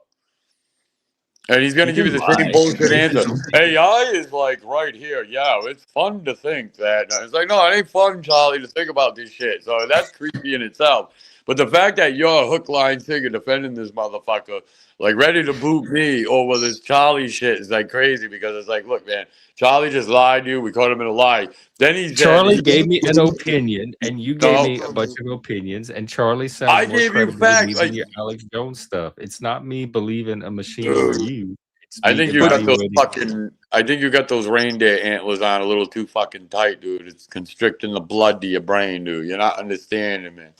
And he's He gonna give you didn't the same lie. bullshit answer. AI is like right here. Yeah, it's fun to think that. And it's like, no, it ain't fun, Charlie, to think about this shit. So that's creepy in itself. But the fact that you're hook, line, sinker defending this motherfucker, like ready to boot me over this Charlie shit is like crazy because it's like, look, man, Charlie just lied to you. We caught him in a lie. Then he said, Charlie gave me an opinion, and you gave No. me a bunch of opinions, and Charlie I sounds more gave you credible than facts, even like- your Alex Jones stuff. It's not me believing a machine over Dude. you. It's I me think you got those evaluating. fucking. I think you got those reindeer antlers on a little too fucking tight, dude. It's constricting the blood to your brain, dude. You're not understanding, man.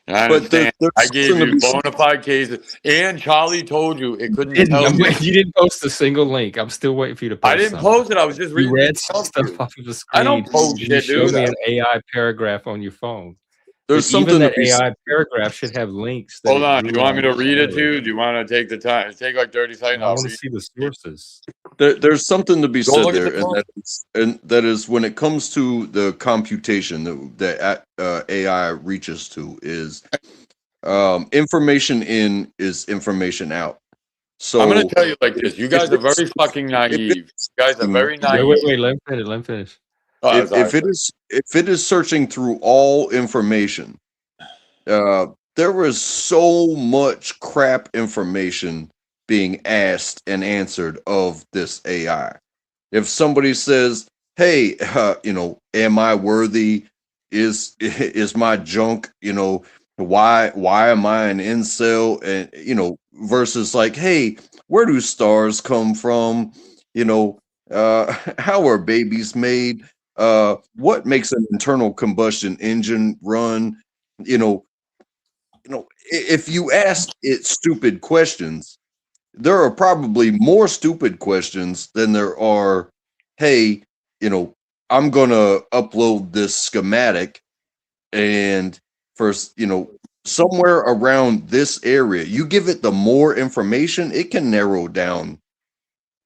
And I But understand. there's I gave something to you be bona fide cases, and Charlie told you it couldn't tell you. You didn't post a single link. I'm still waiting for you to post I didn't something. post it. I was just You reading read it some to stuff you. off of the screen. I don't post and shit, you showed dude. me an AI paragraph on your phone. There's But even something to that be AI paragraph should have links. That Hold it on. drew You want me to read it narrow. to you? Do you want to take the time? Take like 30 seconds. I I'll want to read. see the sources. there's something to be Go said look at there, the phone. and that is when it comes to the computation that AI reaches to is information in is information out. So I'm gonna tell you like this. You guys are very fucking naive. You guys are very naive. Wait. Let him finish. Oh, if it is searching through all information, there is so much crap information being asked and answered of this AI. If somebody says, "Hey, am I worthy? Is my junk? Why am I an incel?" And versus like, "Hey, where do stars come from? How are babies made? What makes an internal combustion engine run?" You know, if you ask it stupid questions, there are probably more stupid questions than there are, hey, I'm going to upload this schematic and first, somewhere around this area, you give it the more information, it can narrow down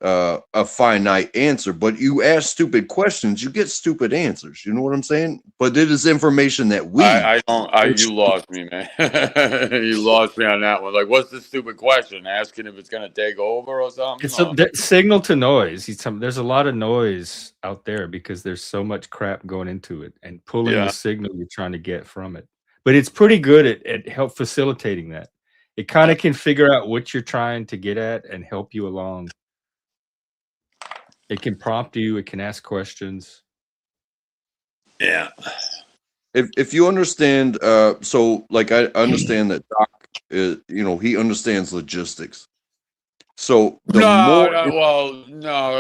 a finite answer. But you ask stupid questions, you get stupid answers. You know what I'm saying? But it is information that we I don't. You lost me, man. You lost me on that one. Like, what's the stupid question? Asking if it's gonna take over or something? It's a signal to noise. There's a lot of noise out there because there's so much crap going into it and pulling the signal you're trying to get from it. But it's pretty good at help facilitating that. It kind of can figure out what you're trying to get at and help you along. It can prompt you. It can ask questions. Yeah. If you understand, so like I understand that Doc, he understands logistics. So No,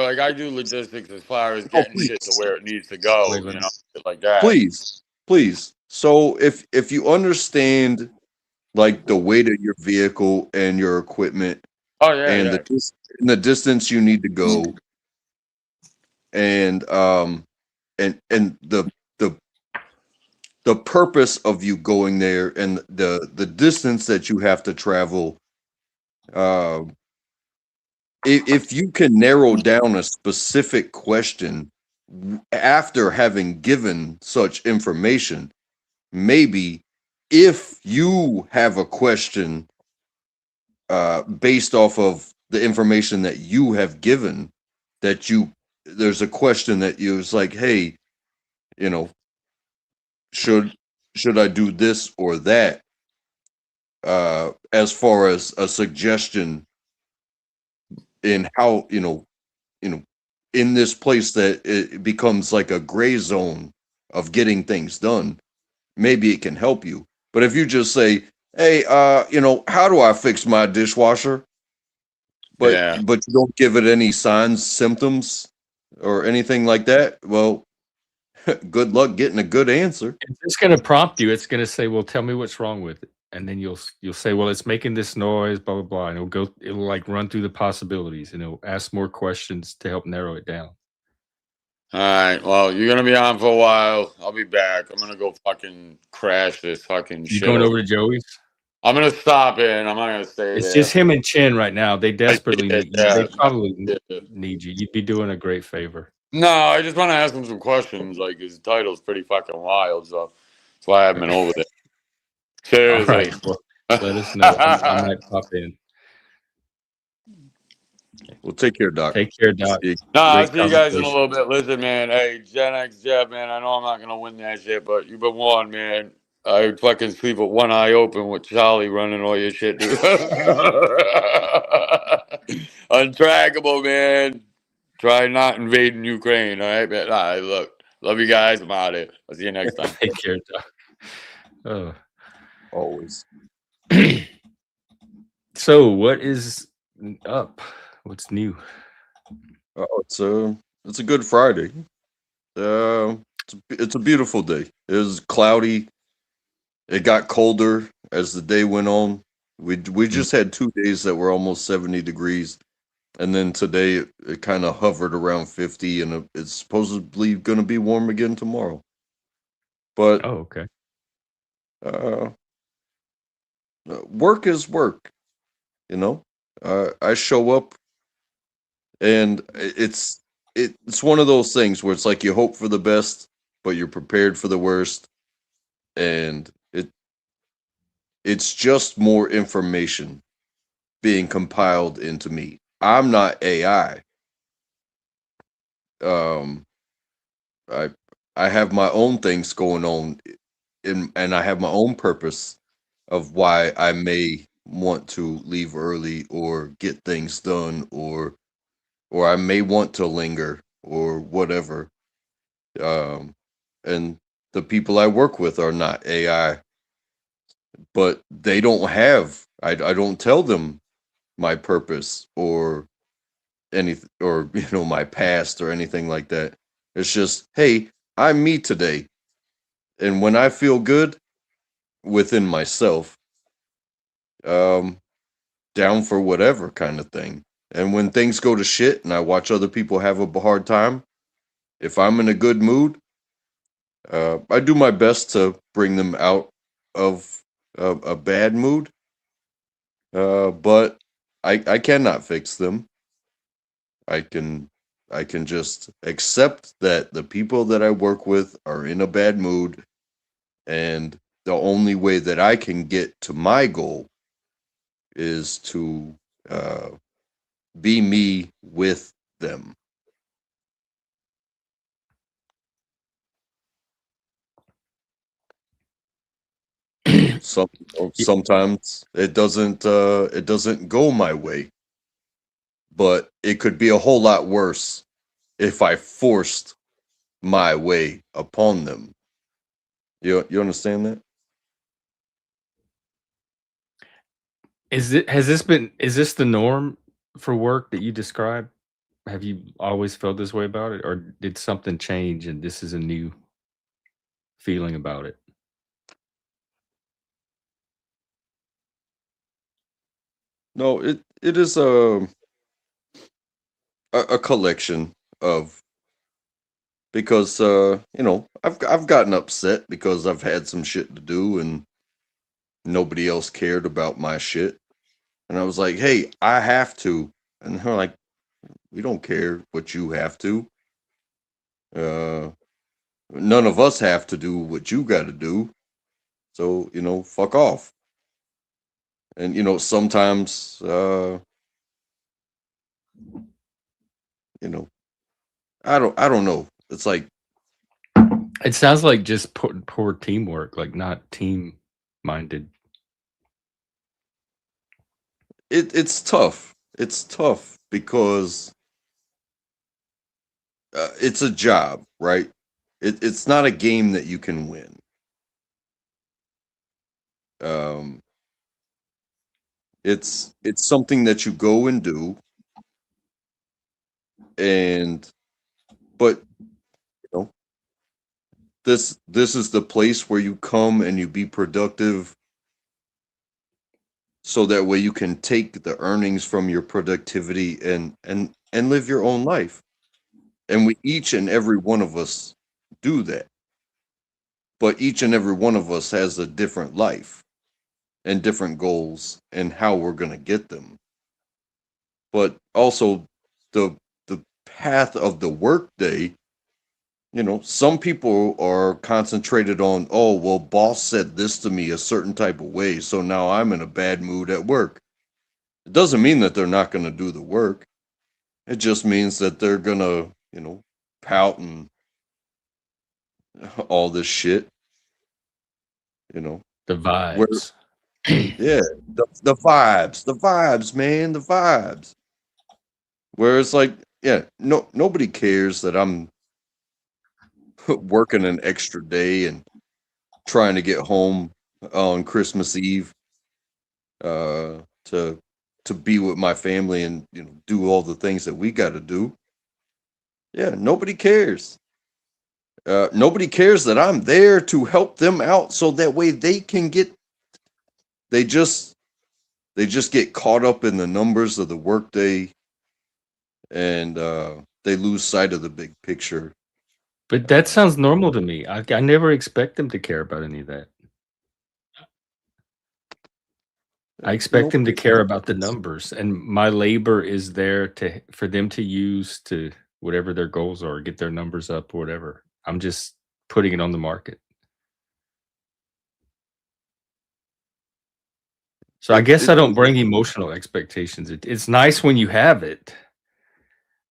like I do logistics as far as getting shit to where it needs to go, shit like that. Please. So if you understand like the weight of your vehicle and your equipment, and the distance you need to go, and the purpose of you going there and the distance that you have to travel, if you can narrow down a specific question after having given such information, maybe if you have a question based off of the information that you have given, there's a question that you was like, hey, should I do this or that, as far as a suggestion in how in this place that it becomes like a gray zone of getting things done, maybe it can help you. But if you just say, hey, how do I fix my dishwasher, but you don't give it any signs, symptoms, or anything like that, well, good luck getting a good answer. It's going to prompt you. It's going to say, well, tell me what's wrong with it. And then you'll say, well, it's making this noise, blah, blah, blah. And it'll like run through the possibilities and it'll ask more questions to help narrow it down. All right. Well, you're gonna be on for a while. I'll be back. I'm gonna go fucking crash this fucking shit. You going over to Joey's? I'm gonna stop it and I'm not gonna stay It's there. just him and Chin right now. They desperately need you. They probably need you. You'd be doing a great favor. No, I just want to ask him some questions. Like, his title's pretty fucking wild, so that's why I haven't been over there. Seriously. All right. Well, let us know. I might pop in. Well, take care, Doc. Take care, Doc. No, I'll see you guys in a little bit. Listen, man. Hey, Gen X Jeff, man. I know I'm not gonna win that shit, but you've been warned, man. I would fucking sleep with one eye open with Charlie running all your shit, dude. Untrackable, man. Try not invading Ukraine, all right? But, look, love you guys. I'm out of here. I'll see you next time. Take care, Doc. Oh. Always. So, what is up? What's new? Oh, it's a good Friday. It's a beautiful day. It was cloudy. It got colder as the day went on. We just had 2 days that were almost 70 degrees, and then today it kind of hovered around 50, and it's supposedly going to be warm again tomorrow. But Oh, okay. Work is work, you know. I show up, and it's one of those things where it's like you hope for the best, but you're prepared for the worst, and it's just more information being compiled into me. I'm not AI. Um, I I have my own things going on, and I have my own purpose of why I may want to leave early or get things done, or I may want to linger or whatever. Um, and the people I work with are not AI, but they don't have. I don't tell them my purpose or anything, or my past or anything like that. It's just, hey, I'm me today, and when I feel good within myself, um, down for whatever kind of thing. And when things go to shit and I watch other people have a hard time, if I'm in a good mood, I do my best to bring them out of a bad mood. But I cannot fix them. I can I can just accept that the people that I work with are in a bad mood, and the only way that I can get to my goal is to uh, be me with them. Some sometimes it doesn't go my way, but it could be a whole lot worse if I forced my way upon them. You understand that? Is this the norm for work that you describe? Have you always felt this way about it, or did something change and this is a new feeling about it? No, it is a collection of, because I've gotten upset because I've had some shit to do and nobody else cared about my shit, and I was like, hey, I have to, and they're like, we don't care what you have to. Uh, None of us have to do what you got to do. So fuck off. And sometimes you know I don't know. It's like It sounds like just poor teamwork, like not team minded. it's tough. It's tough because it's a job, right? It's not a game that you can win. Um, it's something that you go and do, and but you know this is the place where you come and you be productive, so that way you can take the earnings from your productivity and live your own life. And we each and every one of us do that, but each and every one of us has a different life and different goals and how we're going to get them. But also the path of the workday, some people are concentrated on, oh, well, boss said this to me a certain type of way, so now I'm in a bad mood at work. It doesn't mean that they're not going to do the work. It just means that they're going to, pout and all this shit. you know, The where vibes. yeah, the vibes, man, the vibes. Where it's like, yeah, nobody cares that I'm working an extra day and trying to get home on Christmas Eve uh to be with my family and do all the things that we got to do. Yeah, nobody cares. Nobody cares that I'm there to help them out so that way they can get they just they just get caught up in the numbers of the workday and they lose sight of the big picture. But that sounds normal to me. I never expect them to care about any of that. I expect them to Nobody care about the numbers, and my labor is there for them to use to whatever their goals are, get their numbers up or whatever. I'm just putting it on the market. So I guess I don't bring emotional expectations. It's nice when you have it,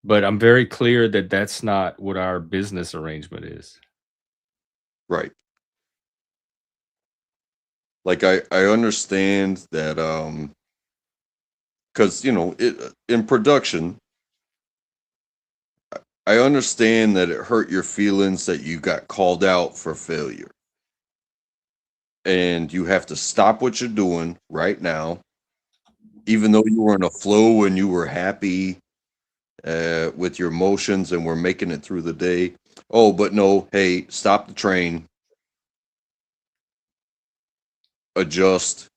but I'm very clear that that's not what our business arrangement is. right. Like I understand that because in production I understand that it hurt your feelings that you got called out for failure. And you have to stop what you're doing right now, even though you were in a flow and you were happy with your emotions and were making it through the day. Oh, but no, hey, stop the train, adjust,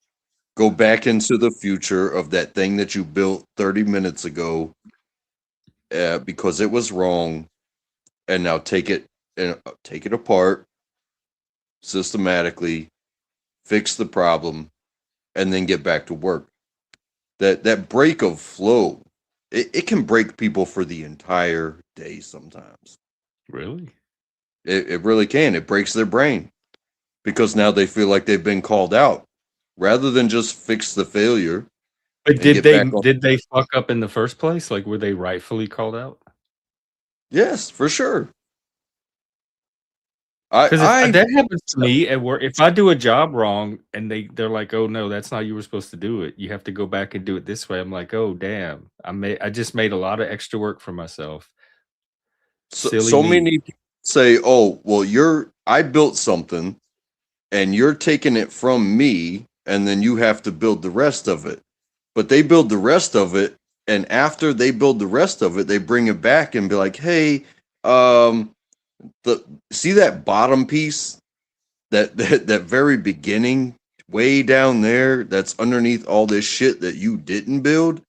go back into the future of that thing that you built 30 minutes ago because it was wrong, and now take it apart systematically, fix the problem, and then get back to work. That break of flow, it can break people for the entire day sometimes. Really? It really can. It breaks their brain because now they feel like they've been called out rather than just fix the failure But and get back on. did they fuck up in the first place? Like, were they rightfully called out? Yes, for sure. Because if I that happens to me at work, if I do a job wrong and they're like, "Oh no, that's not how you were supposed to do it. You have to go back and do it this way." I'm like, "Oh damn, I just made a lot of extra work for myself." Silly so me. many people say, "Oh, well, I built something and you're taking it from me, and then you have to build the rest of it." But they build the rest of it, and after they build the rest of it, they bring it back and be like, "Hey, um, see that bottom piece, that very beginning, way down there, that's underneath all this shit that you didn't build.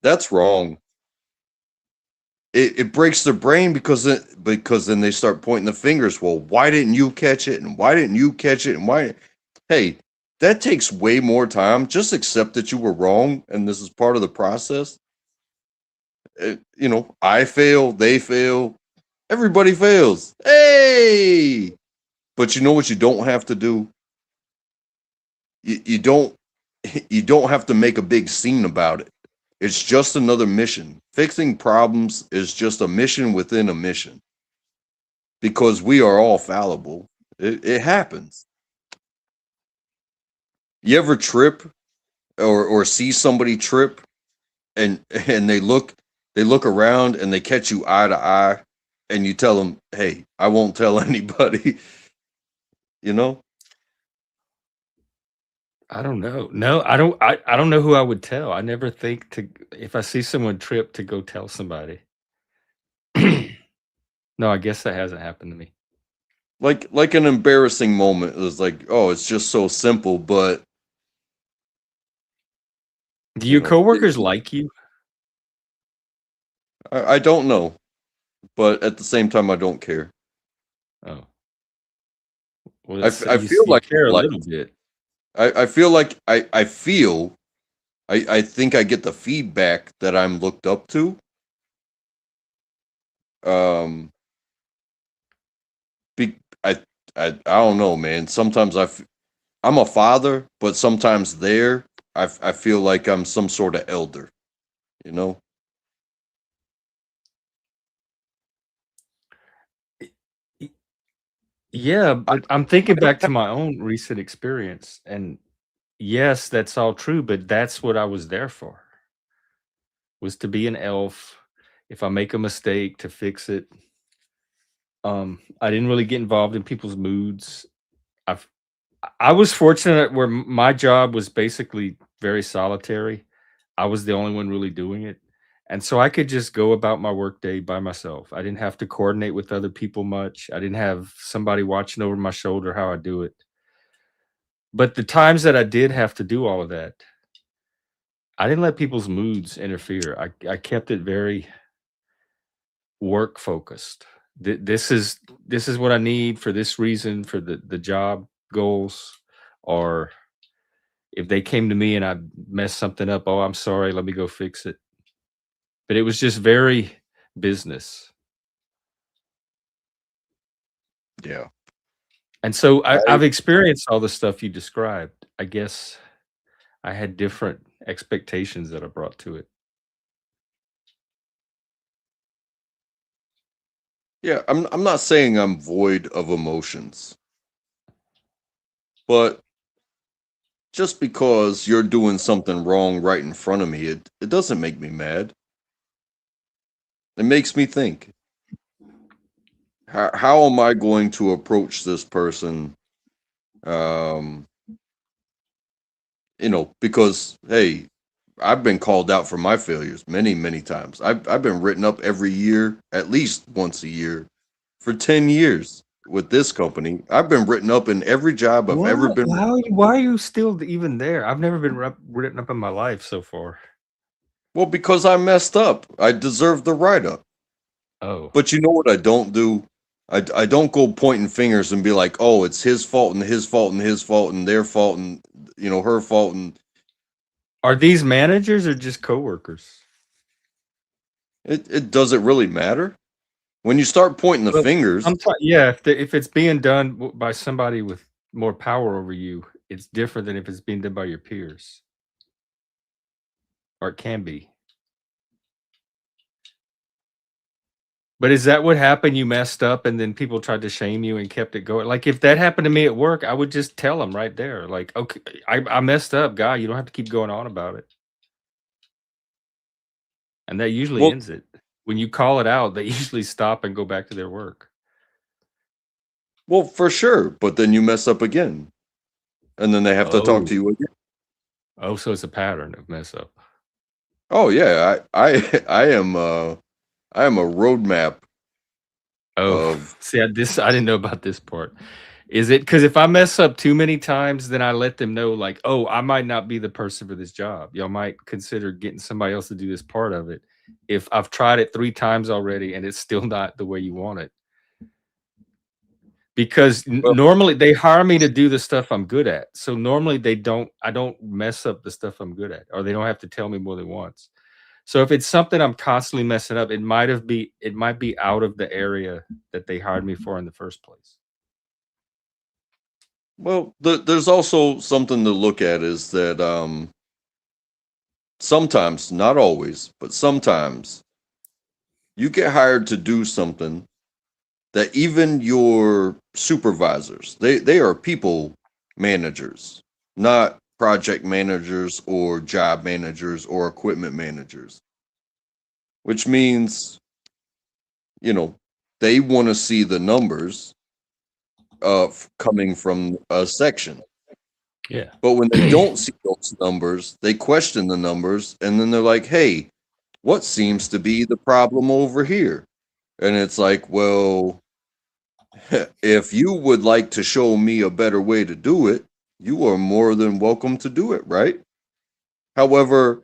That's wrong." It breaks their brain because then they start pointing the fingers. Well, why didn't you catch it? And why didn't you catch it? And why? Hey, that takes way more time. Just accept that you were wrong, and this is part of the process. I fail, they fail, everybody fails. Hey, but you know what you don't have to do? You don't you don't have to make a big scene about it. It's just another mission. Fixing problems is just a mission within a mission because we are all fallible. It happens. You ever trip or see somebody trip and they look around and they catch you eye to eye and you tell them, "Hey, I won't tell anybody." you know I don't know. No, I don't. I don't know who I would tell. I never think to if I see someone trip to go tell somebody. No, I guess that hasn't happened to me. like an embarrassing moment is like, oh, it's just so simple, but Do you your know it, coworkers like you? I don't know, but at the same time I don't care. Oh, well, I feel you like care a like little bit. I feel like I feel I think I get the feedback that I'm looked up to. um be, I, I don't know, man. Sometimes I'm a father, but sometimes I feel like I'm some sort of elder, you know? Y- Yeah, but I'm thinking back to my own recent experience, and yes, that's all true, but that's what I was there for, was to be an elf. If I make a mistake, to fix it. I didn't really get involved in people's moods. I've I was fortunate where my job was basically very solitary. I was the only one really doing it. And so I could just go about my workday by myself. I didn't have to coordinate with other people much. I didn't have somebody watching over my shoulder how I do it. But the times that I did have to do all of that, I didn't let people's moods interfere. I kept it very work focused. This is what I need for this reason for the job goals, or if they came to me and I messed something up, oh, I'm sorry, let me go fix it. But it was just very business. Yeah. And so I I've experienced all the stuff you described. I guess I had different expectations that I brought to it. yeah, I'm not saying I'm void of emotions, but just because you're doing something wrong right in front of me, it doesn't make me mad. It makes me think. How am I going to approach this person? Um, because hey, I've been called out for my failures many, many times. I've been written up every year, at least once a year, for 10 years with this company. I've been written up in every job I've ever been. Why are you still even there? I've never been written up in my life so far. Well, because I messed up. I deserve the write up. Oh. But you know what I don't do? I don't go pointing fingers and be like, oh, it's his fault and his fault and his fault and their fault and her fault. And Are these managers or just coworkers? it doesn't really matter. When you start pointing the Well, fingers, yeah, if it's being done by somebody with more power over you, it's different than if it's being done by your peers, or it can be. But is that what happened? You messed up, and then people tried to shame you and kept it going. Like if that happened to me at work, I would just tell them right there, like, okay, I messed up, guy. You don't have to keep going on about it. And that usually well, ends it. When you call it out, they usually stop and go back to their work. well, for sure. But then you mess up again, and then they have to talk Oh, to you again. oh, so it's a pattern of mess up. Oh yeah, I am a roadmap Oh, of. see, I didn't know about this part. Is it because if I mess up too many times, then I let them know, like, oh, I might not be the person for this job. Y'all might consider getting somebody else to do this part of it. If I've tried it 3 times already and it's still not the way you want it. Because Well, normally they hire me to do the stuff I'm good at. So normally I don't mess up the stuff I'm good at, or they don't have to tell me more than once. So if it's something I'm constantly messing up, it might be out of the area that they hired me for in the first place. well, there's also something to look at is that sometimes, not always, but sometimes you get hired to do something that even your supervisors, they are people managers, not project managers or job managers or equipment managers, which means, you know, they want to see the numbers coming from a section. Yeah. But when they don't see those numbers, they question the numbers and then they're like, hey, what seems to be the problem over here? And it's like, well, if you would like to show me a better way to do it, you are more than welcome to do it, right? However,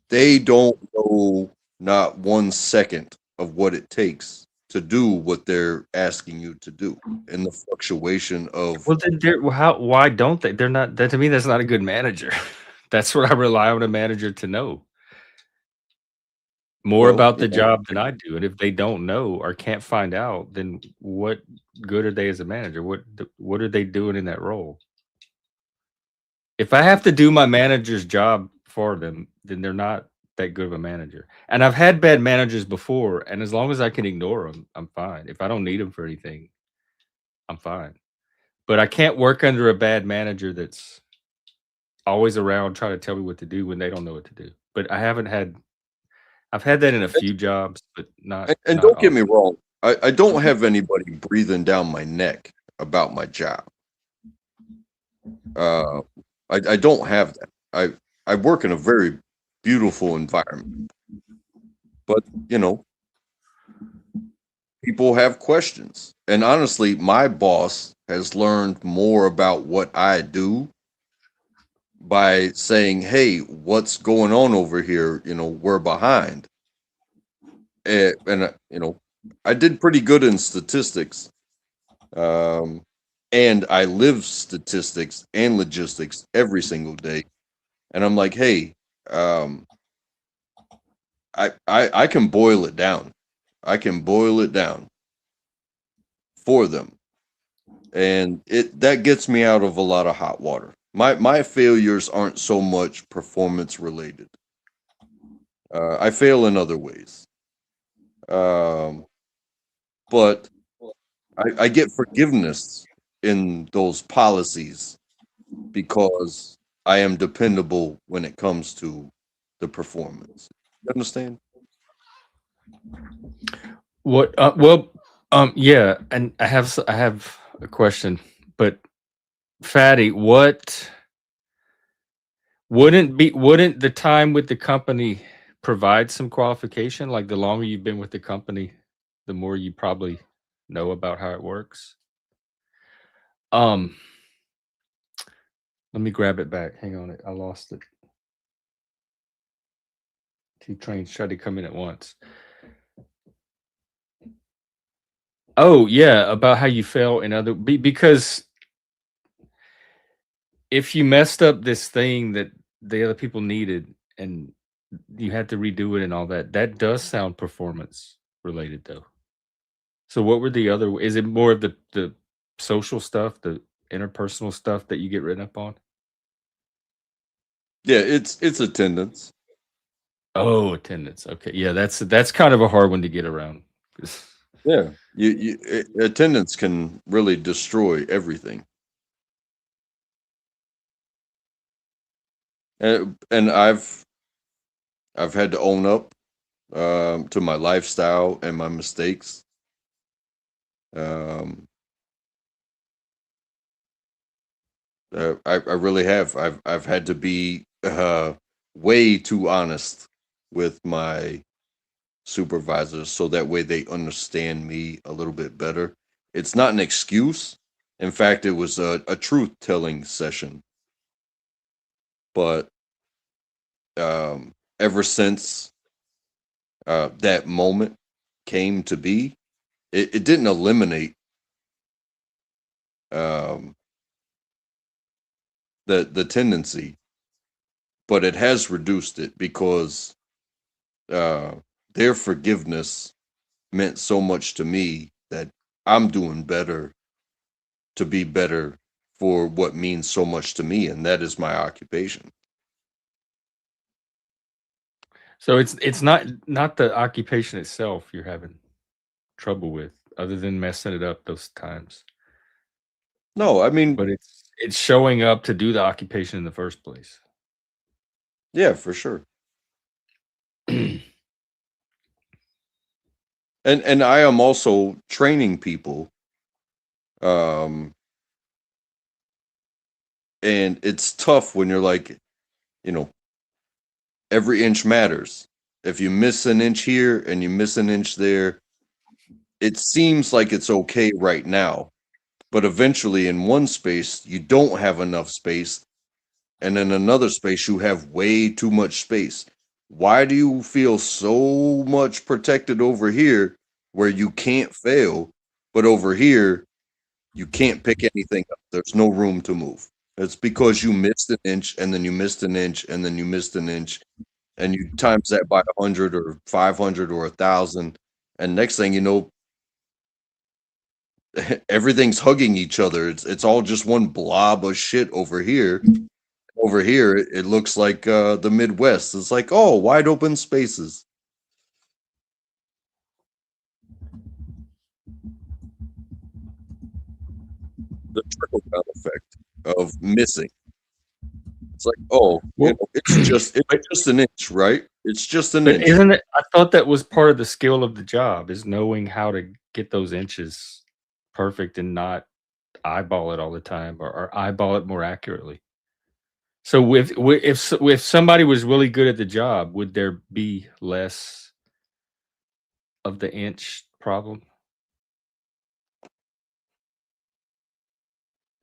they don't know not 1 second of what it takes to do what they're asking you to do and the fluctuation of. Well, then why don't they? They're not that to me, that's not a good manager. That's what I rely on a manager to know. More Well, about the job than I do, and if they don't know or can't find out, then what good are they as a manager? What are they doing in that role? If I have to do my manager's job for them, then they're not that good of a manager. And I've had bad managers before, and as long as I can ignore them, I'm fine. If I don't need them for anything, I'm fine. But I can't work under a bad manager that's always around trying to tell me what to do when they don't know what to do. But I've had that in a few jobs, but not And not don't get me often. wrong, I don't have anybody breathing down my neck about my job. I don't have that. I work in a very beautiful environment, but people have questions. And honestly, my boss has learned more about what I do by saying, "Hey, what's going on over here? We're behind." And I did pretty good in statistics. And I live statistics and logistics every single day. And I'm like, hey, um, I can boil it down. I can boil it down for them. And that gets me out of a lot of hot water. My failures aren't so much performance related. I fail in other ways. Um, but I get forgiveness in those policies because I am dependable when it comes to the performance. You understand? What? Yeah, and I have a question, but Fatty, wouldn't the time with the company provide some qualification? Like the longer you've been with the company, the more you probably know about how it works. Um, let me grab it back. Hang on, I lost it. Two trains tried to come in at once. Oh yeah, about how you fail in other because if you messed up this thing that the other people needed and you had to redo it and all that, that does sound performance related though. So what were the other is it more of the social stuff, the interpersonal stuff that you get written up on? Yeah, it's attendance. Oh, attendance. Okay. Yeah, that's kind of a hard one to get around. Yeah, attendance can really destroy everything. And I've had to own up to my lifestyle and my mistakes. Um, I really have. I've had to be way too honest with my supervisors so that way they understand me a little bit better. It's not an excuse. In fact, it was a truth telling session. But ever since that moment came to be, it didn't eliminate um, the tendency, but it has reduced it because uh, their forgiveness meant so much to me that I'm doing better to be better for what means so much to me, and that is my occupation. So it's not the occupation itself you're having trouble with, other than messing it up those times. No, I mean, But it's showing up to do the occupation in the first place. yeah, for sure. And I am also training people, um, and it's tough when you're like, you know, every inch matters. If you miss an inch here and you miss an inch there, it seems like it's okay right now, but eventually in one space you don't have enough space, and in another space you have way too much space. Why do you feel so much protected over here where you can't fail, but over here you can't pick anything up? There's no room to move. It's because you missed an inch, and then you missed an inch, and then you missed an inch, and you times that by 100 or 500 or 1,000, and next thing you know, everything's hugging each other. It's all just one blob of shit over here. Over here, it looks like the Midwest. It's like, oh, wide open spaces. the trickle down effect of missing. It's like, oh, you Well, know, it's just an inch, right? It's just an but inch. isn't it? I thought that was part of the skill of the job is knowing how to get those inches perfect and not eyeball it all the time or eyeball it more accurately. So if somebody was really good at the job, would there be less of the inch problem?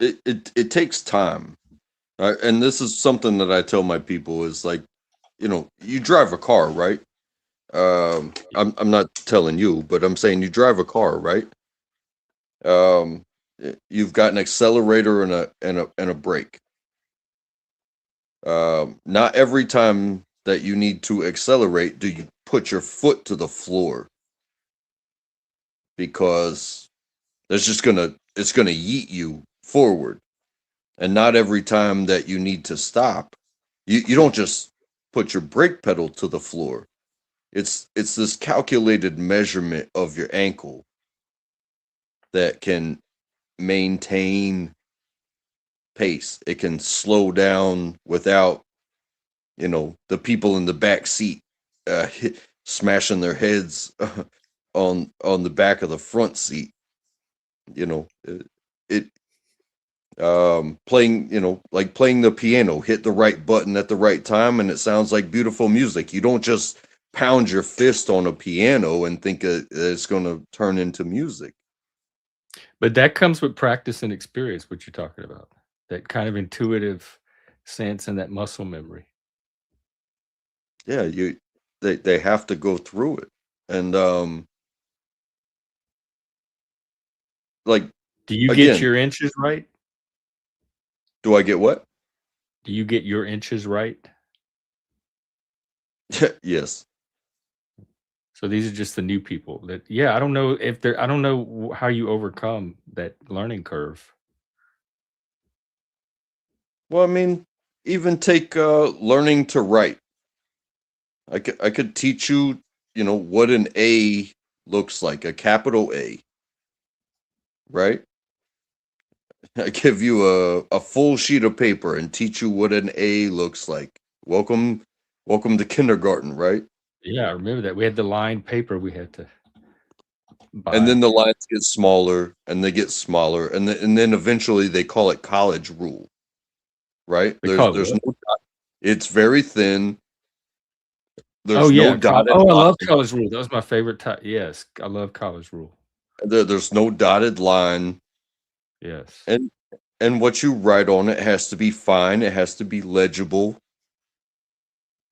It takes time. And this is something that I tell my people is like, you know, you drive a car, right? I'm not telling you, but I'm saying you drive a car, right? Um, you've got an accelerator and a brake. Not every time that you need to accelerate do you put your foot to the floor because it's gonna yeet you forward. And not every time that you need to stop, you don't just put your brake pedal to the floor. It's this calculated measurement of your ankle that can maintain pace. It can slow down without, you know, the people in the back seat smashing their heads on the back of the front seat. You know, it playing, you know, like playing the piano, hit the right button at the right time and it sounds like beautiful music. You don't just pound your fist on a piano and think it's going to turn into music. But that comes with practice and experience, what you're talking about. That kind of intuitive sense and that muscle memory. Yeah, they have to go through it. And like Do you get again, your inches right? do I get what? Do you get your inches right? Yes. So these are just the new people that, yeah, I don't know if they're, I don't know how you overcome that learning curve. Well, I mean, even take learning to write. I could teach you, you know, what an A looks like, a capital A, right? I give you a full sheet of paper and teach you what an A looks like. Welcome to kindergarten, right? Yeah, I remember that. We had the lined paper we had to And then buy. the lines get smaller and they get smaller, and then eventually they call it college rule, right? They call it There's what? no dot. It's very thin. Oh There's no yeah, dotted oh, I love line. college rule. That was my favorite type. Yes, I love college rule. There's no dotted line, Yes. and what you write on it has to be fine. It has to be legible,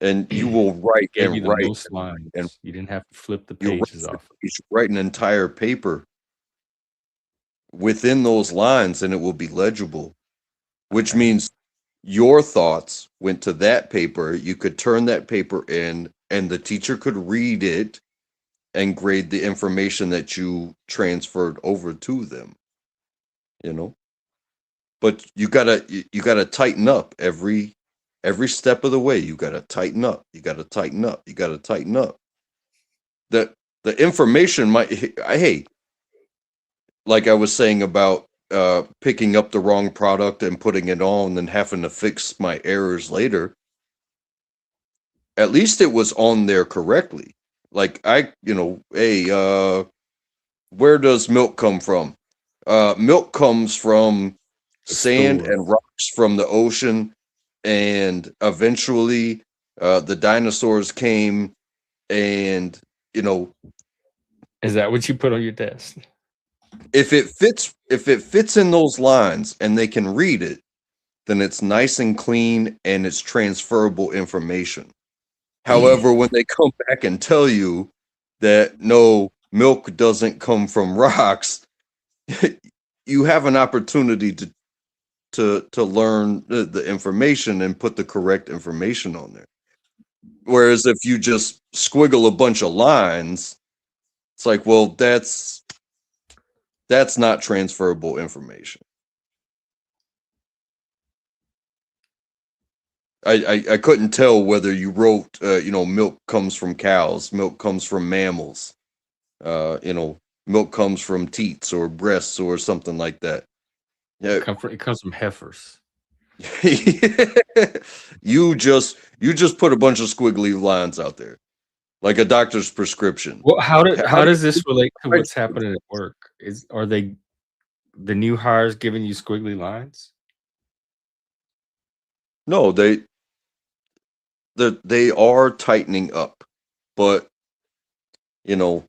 and you will write Gave you and the write most lines. and You didn't have to flip the you pages off. write an entire paper within those lines, and it will be legible. Which Right. means your thoughts went to that paper. You could turn that paper in, and the teacher could read it and grade the information that you transferred over to them. You know, but you gotta tighten up every step of the way. You gotta tighten up. You gotta tighten up. You gotta tighten up. The the information might. Hey, like I was saying about picking up the wrong product and putting it on and having to fix my errors later. At least it was on there correctly. Like you know, hey, where does milk come from? Milk comes from The sand store. and rocks from the ocean, and eventually the dinosaurs came, and you know, Is that what you put on your desk? if it fits in those lines and they can read it, then it's nice and clean and it's transferable information. However, when they come back and tell you that no, milk doesn't come from rocks, you have an opportunity to learn the information and put the correct information on there. Whereas if you just squiggle a bunch of lines, it's like, well, that's not transferable information. I couldn't tell whether you wrote, you know, milk comes from cows, milk comes from mammals, you know, milk comes from teats or breasts or something like that. Yeah. It comes from heifers. You just put a bunch of squiggly lines out there, like a doctor's prescription. Well, how How do does this relate to you what's happening at work? Are they the new hires giving you squiggly lines? No, they are tightening up, but you know,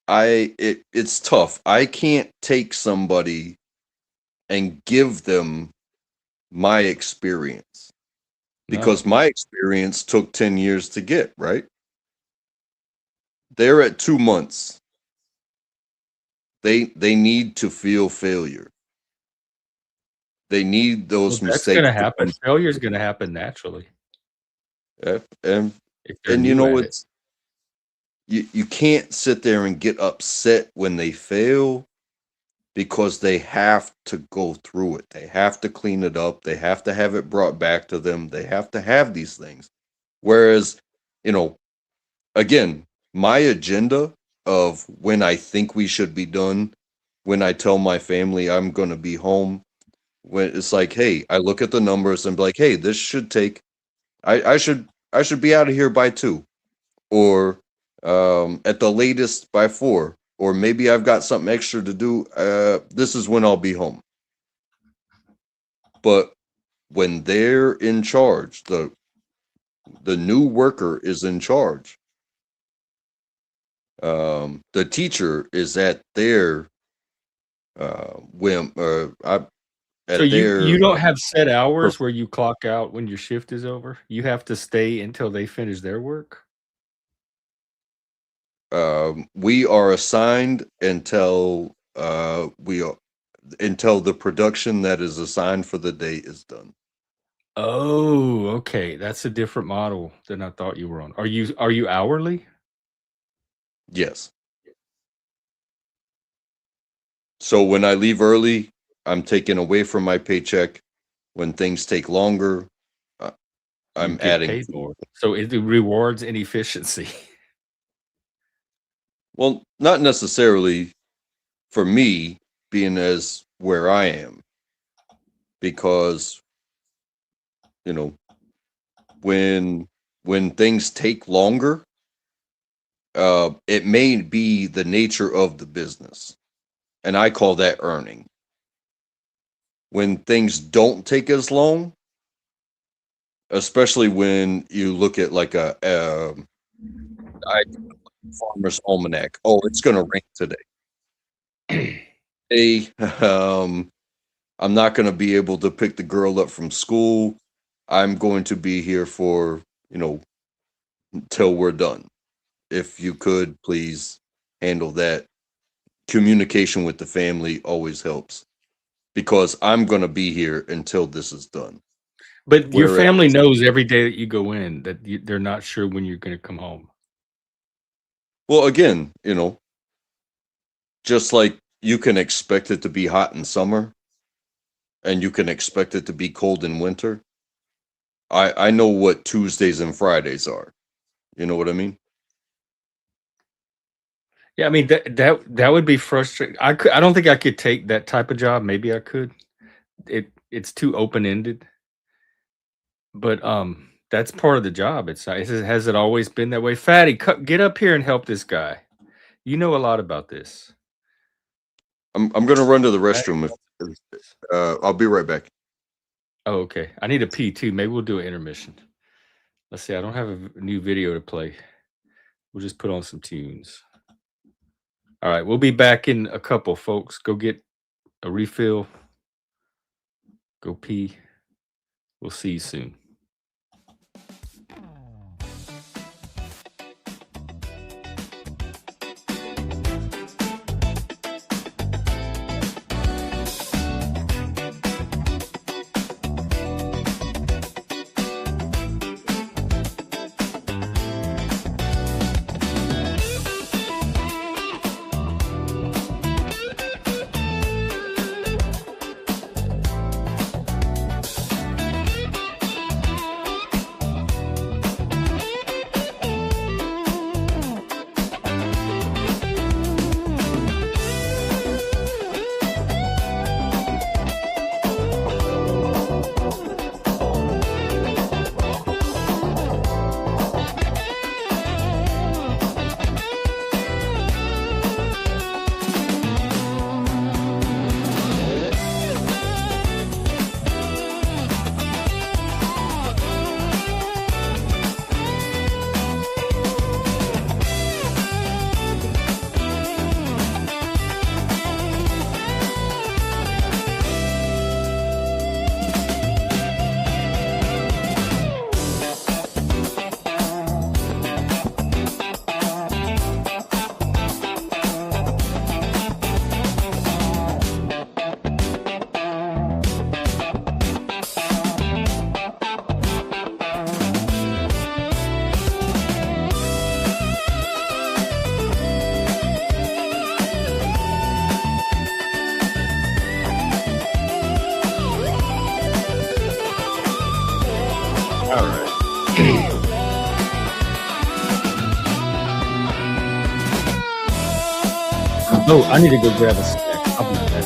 it's tough. I can't take somebody and give them my experience because No. my experience took 10 years to get, right? They're at 2 months. They need to feel failure. They need Well, those that's mistakes gonna to happen. come. Failure is gonna happen naturally And if they're you new know at it. it's you can't sit there and get upset when they fail because they have to go through it. They have to clean it up. They have to have it brought back to them. They have to have these things. Whereas, you know, again, my agenda of when I think we should be done, when I tell my family I'm going to be home, when it's like, hey, I look at the numbers and be like, hey, this should take, I should be out of here by 2, or at the latest by 4, or maybe I've got something extra to do. This is when I'll be home. But when they're in charge, the new worker is in charge. The teacher is at their whim, So at you their don't have set perf- hours where you clock out when your shift is over? You have to stay until they finish their work? we are assigned until until the production that is assigned for the day is done. Oh, okay. That's a different model than I thought you were on. Are you hourly? Yes. So when I leave early, I'm taken away from my paycheck. When things take longer, uh, You I'm get adding paid to more. it. So it rewards inefficiency. Well, not necessarily for me being as where I am, because you know when things take longer, it may be the nature of the business, and I call that earning. When things don't take as long, especially when you look at like a I farmer's almanac. Oh, it's going to rain today. Hey, I'm not going to be able to pick the girl up from school. I'm going to be here for, till we're done. If you could please handle that. Communication with the family always helps because I'm going to be here until this is done. But your Whereas, family knows every day that you go in that they're not sure when you're going to come home. well, again, just like you can expect it to be hot in summer and you can expect it to be cold in winter, I know what Tuesdays and Fridays are. You know what I mean? Yeah, I mean that would be frustrating. I don't think I could take that type of job. Maybe I could. It's too open-ended. But that's part of the job. Has it always been that way? Fatty, get up here and help this guy. You know a lot about this. I'm going to run to the Fatty restroom. wants to do this. I'll be right back. Oh, okay. I need a pee too. Maybe we'll do an intermission. Let's see. I don't have a new video to play. We'll just put on some tunes. All right, we'll be back in a couple, folks. Go get a refill. Go pee. We'll see you soon. Oh, I need to go grab a snack. I'll be back.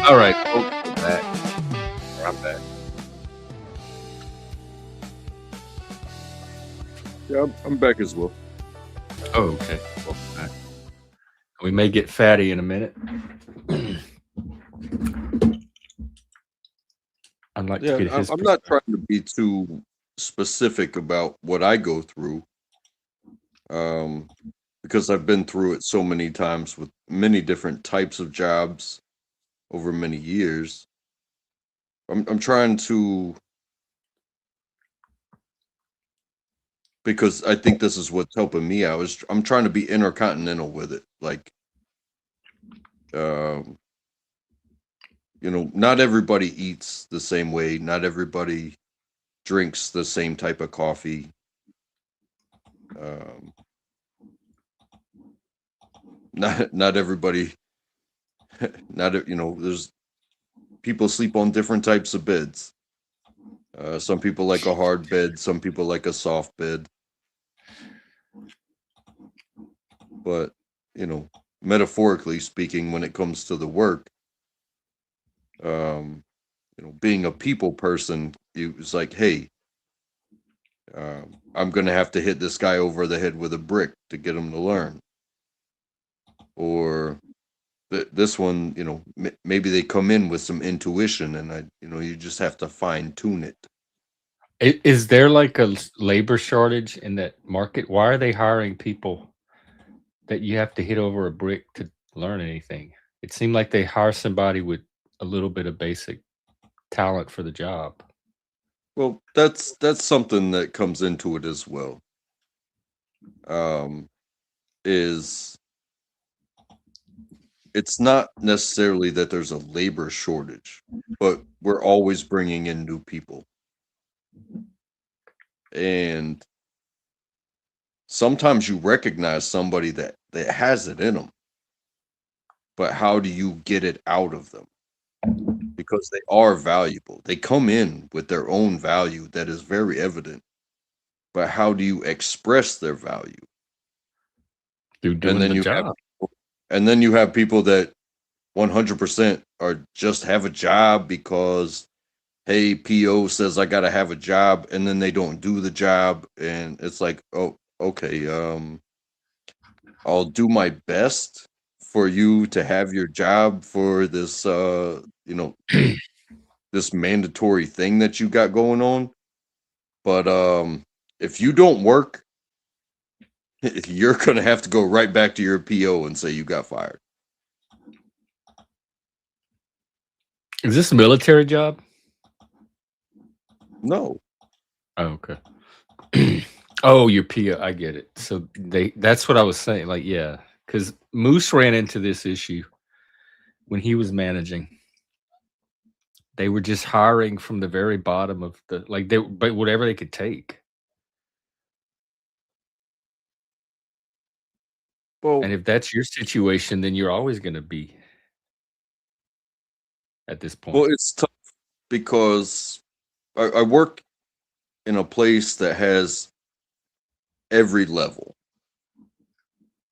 All right, folks, we're back. I'm back. Yeah, I'm back as well. Oh, okay. Welcome back. We may get fatty in a minute. I'd like to get his. I'm not trying to be too specific about what I go through, because I've been through it so many times with many different types of jobs over many years. I'm trying to, because I think this is what's helping me out. I'm trying to be intercontinental with it. Like, you know, not everybody eats the same way. Not everybody drinks the same type of coffee. Not everybody. You know, there's people sleep on different types of beds. Some people like a hard bed. Some people like a soft bed. But, you know, metaphorically speaking, when it comes to the work, you know, being a people person, it's like, hey, I'm going to have to hit this guy over the head with a brick to get him to learn. Or this one, you know, maybe they come in with some intuition, and you know, you just have to fine tune it. Is there like a labor shortage in that market? Why are they hiring people that you have to hit over a brick to learn anything? It seemed like they hire somebody with a little bit of basic talent for the job. Well, that's something that comes into it as well. Is it's not necessarily that there's a labor shortage, but we're always bringing in new people. And sometimes you recognize somebody that has it in them, but how do you get it out of them? Because they are valuable. They come in with their own value that is very evident, but how do you express their value? Through doing the job. And then you have people that 100% are just have a job because, hey, PO says I got to have a job, and then they don't do the job, and it's like, oh, okay, I'll do my best for you to have your job for this, you know, this mandatory thing that you got going on. But if you don't work, you're going to have to go right back to your PO and say you got fired. Is this a military job? No. Oh, okay. Oh, your PO. I get it. So that's what I was saying. Like, yeah, because Moose ran into this issue when he was managing. They were just hiring from the very bottom of the but whatever they could take. Well, And if that's your situation, then you're always going to be at this point. well, it's tough because I work in a place that has every level.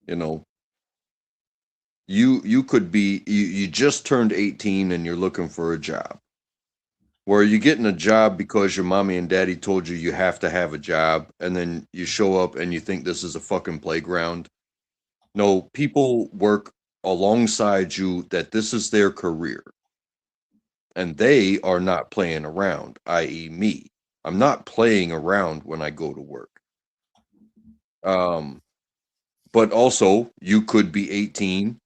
You know, you could be you just turned 18 and you're looking for a job. Where you're getting a job because your mommy and daddy told you you have to have a job, and then you show up and you think this is a fucking playground. No, people work alongside you that this is their career. And they are not playing around, i.e. me. I'm not playing around when I go to work. But also, you could be 18,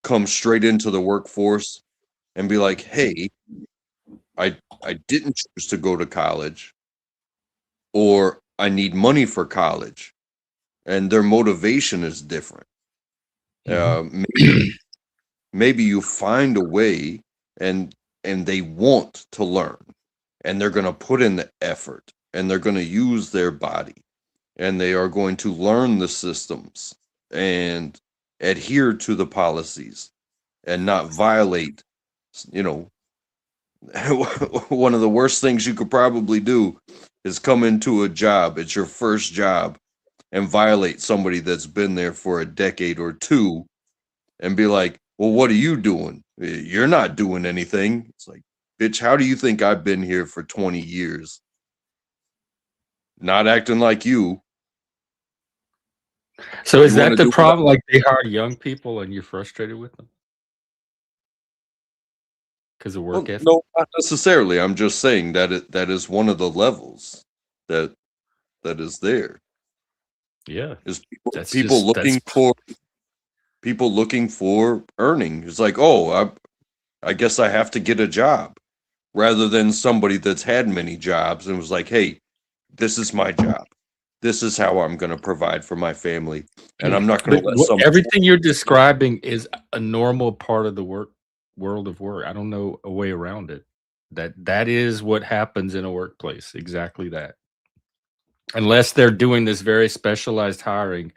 come straight into the workforce, and be like, hey, I didn't choose to go to college, or I need money for college. And their motivation is different. Maybe you find a way and they want to learn, and they're going to put in the effort, and they're going to use their body, and they are going to learn the systems and adhere to the policies and not violate, you know. One of the worst things you could probably do is come into a job, it's your first job, and violate somebody that's been there for a decade or two and be like, well, what are you doing? You're not doing anything. It's like, bitch, how do you think I've been here for 20 years? Not acting like you. So is You wanna that the do what problem? Like they hire young people and you're frustrated with them because of work Well, ethic? no, not necessarily. I'm just saying that that is one of the levels that is there. Yeah, Is that's people just that's looking for earning. It's like, oh, I guess I have to get a job, rather than somebody that's had many jobs and was like, hey, this is my job. This is how I'm going to provide for my family, and I'm not going but to let some. everything you're describing is a normal part of the world of work. I don't know a way around it. That is what happens in a workplace. Exactly that. Unless they're doing this very specialized hiring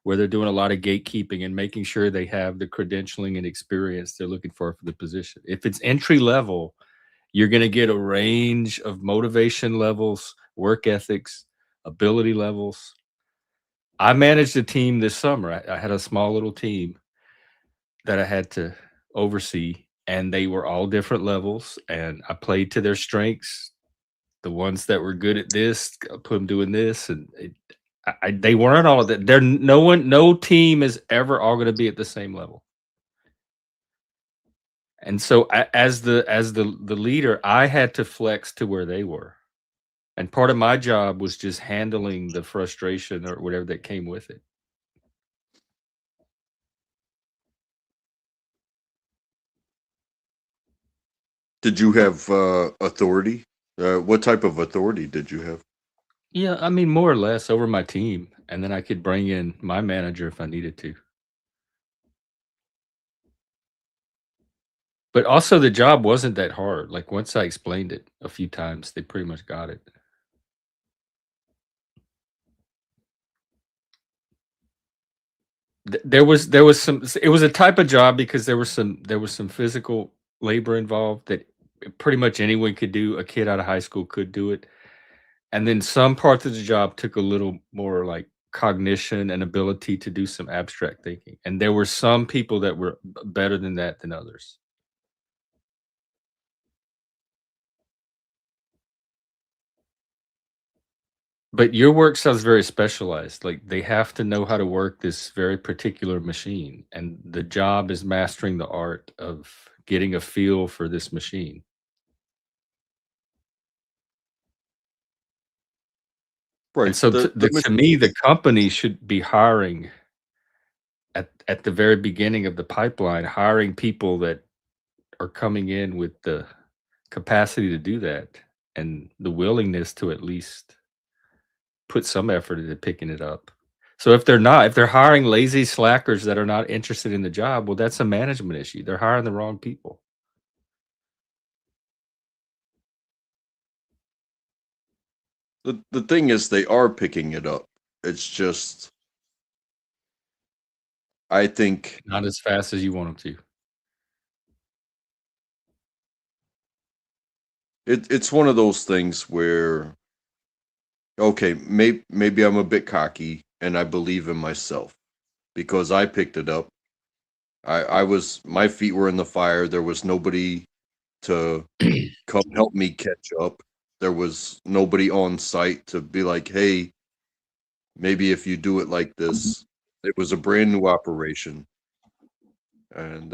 where they're doing a lot of gatekeeping and making sure they have the credentialing and experience they're looking for the position. If it's entry level, you're going to get a range of motivation levels, work ethics, ability levels. I managed a team this summer. I had a small little team that I had to oversee, and they were all different levels, and I played to their strengths. The ones that were good at this, I put them doing this, and they weren't all of that. No team is ever all going to be at the same level. And so as the leader, I had to flex to where they were. And part of my job was just handling the frustration or whatever that came with it. Did you have authority? What type of authority did you have? Yeah, I mean, more or less over my team. And then I could bring in my manager if I needed to. But also the job wasn't that hard. Like once I explained it a few times, they pretty much got it. There was some, it was a type of job because there was some physical labor involved that pretty much anyone could do. A kid out of high school could do it. And then some parts of the job took a little more like cognition and ability to do some abstract thinking. And there were some people that were better than that than others. But your work sounds very specialized. Like they have to know how to work this very particular machine. And the job is mastering the art of getting a feel for this machine. Right. And so The to me, the company should be hiring at the very beginning of the pipeline, hiring people that are coming in with the capacity to do that and the willingness to at least put some effort into picking it up. So if they're hiring lazy slackers that are not interested in the job, well, that's a management issue. They're hiring the wrong people. the thing is, they are picking it up. It's just, I think Not as fast as you want them to. it's one of those things where, okay, maybe I'm a bit cocky and I believe in myself because I picked it up. My feet were in the fire. There was nobody to come help me catch up. There was nobody on site to be like, hey, maybe if you do it like this. It was a brand new operation. And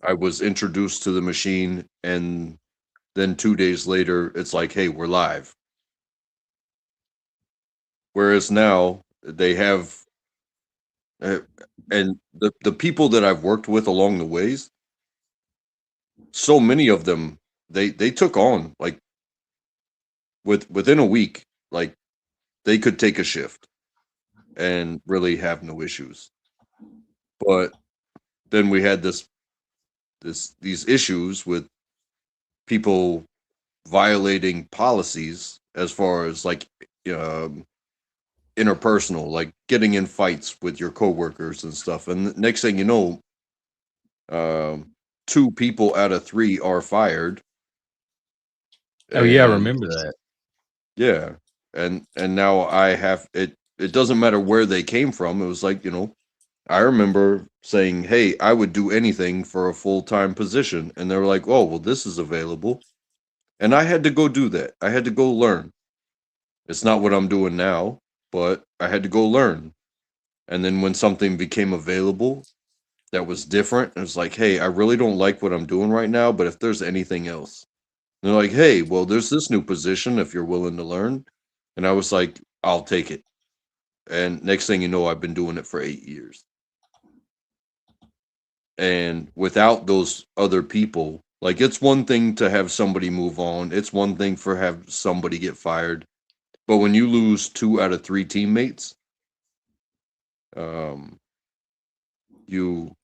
I was introduced to the machine, and then 2 days later, it's like, hey, we're live. Whereas now they have, and the people that I've worked with along the ways, so many of them, they took on like within a week, like they could take a shift and really have no issues. But then we had these issues with people violating policies as far as like um, interpersonal, like getting in fights with your coworkers and stuff. And the next thing you know, um, 2 people out of 3 are fired. Oh yeah, I And remember that. yeah, and now I have it. It doesn't matter where they came from. It was like, I remember saying, "Hey, I would do anything for a full-time position," and they were like, "Oh, well, this is available," and I had to go do that. I had to go learn. It's not what I'm doing now, but I had to go learn. And then when something became available that was different, it was like, "Hey, I really don't like what I'm doing right now, but if there's anything else," and they're like, "Hey, well, there's this new position if you're willing to learn," and I was like, "I'll take it." And next thing you know, I've been doing it for 8 years. And without those other people, like it's one thing to have somebody move on, it's one thing for have somebody get fired. But when you lose 2 out of 3 teammates, um, you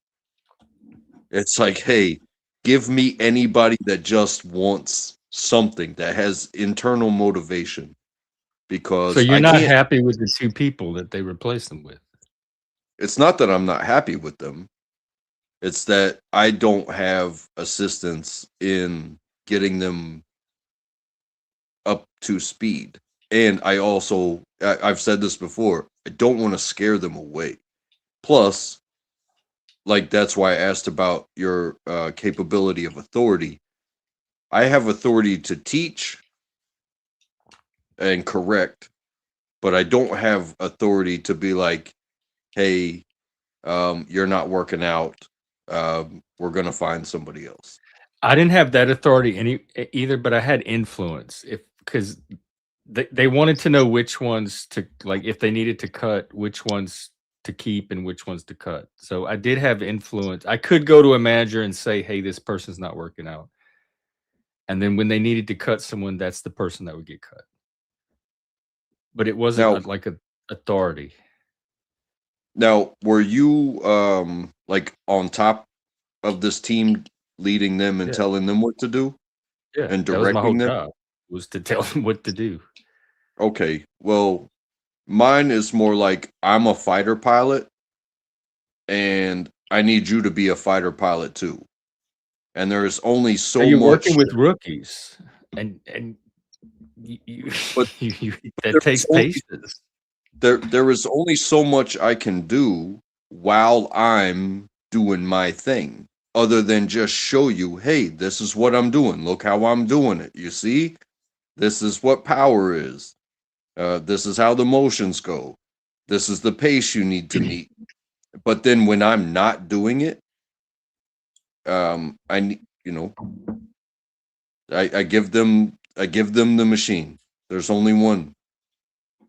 it's like, hey, give me anybody that just wants something that has internal motivation So because you're I not can't. happy with the 2 people that they replaced them with. It's not that I'm not happy with them. It's that I don't have assistance in getting them up to speed. And I've said this before, I don't want to scare them away. Plus, like that's why I asked about your capability of authority. I have authority to teach and correct, but I don't have authority to be like, hey, you're not working out. We're gonna find somebody else. I didn't have that authority either, but I had influence because they wanted to know which ones to like if they needed to cut, which ones to keep and which ones to cut. So I did have influence. I could go to a manager and say, "Hey, this person's not working out." And then when they needed to cut someone, that's the person that would get cut. But it wasn't Now, like a authority. were you like on top of this team, leading them and Yeah, telling them what to do yeah. and That was my whole directing them? job was to tell them what to do. Okay, well, mine is more like I'm a fighter pilot and I need you to be a fighter pilot too. And there is only So so you're working much, with rookies, and you, but that there takes is only patience. there is only so much I can do while I'm doing my thing, other than just show you, hey, this is what I'm doing. Look how I'm doing it. You see, this is what power is. This is how the motions go. This is the pace you need to meet. But then when I'm not doing it, I need, I give them the machine. There's only one.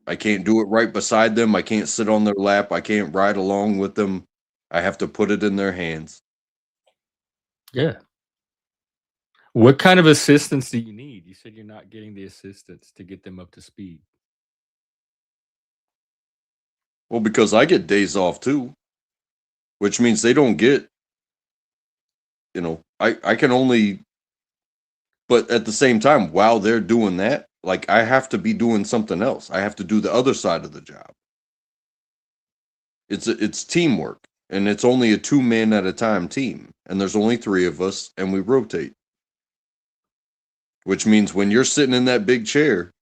I can't do it right beside them. I can't sit on their lap. I can't ride along with them. I have to put it in their hands. Yeah. What kind of assistance do you need? You said you're not getting the assistance to get them up to speed. Well, because I get days off too, which means they don't get, I can only, but at the same time, while they're doing that, like I have to be doing something else. I have to do the other side of the job. It's teamwork, and it's only a 2-man at a time team, and there's only 3 of us, and we rotate. Which means when you're sitting in that big chair,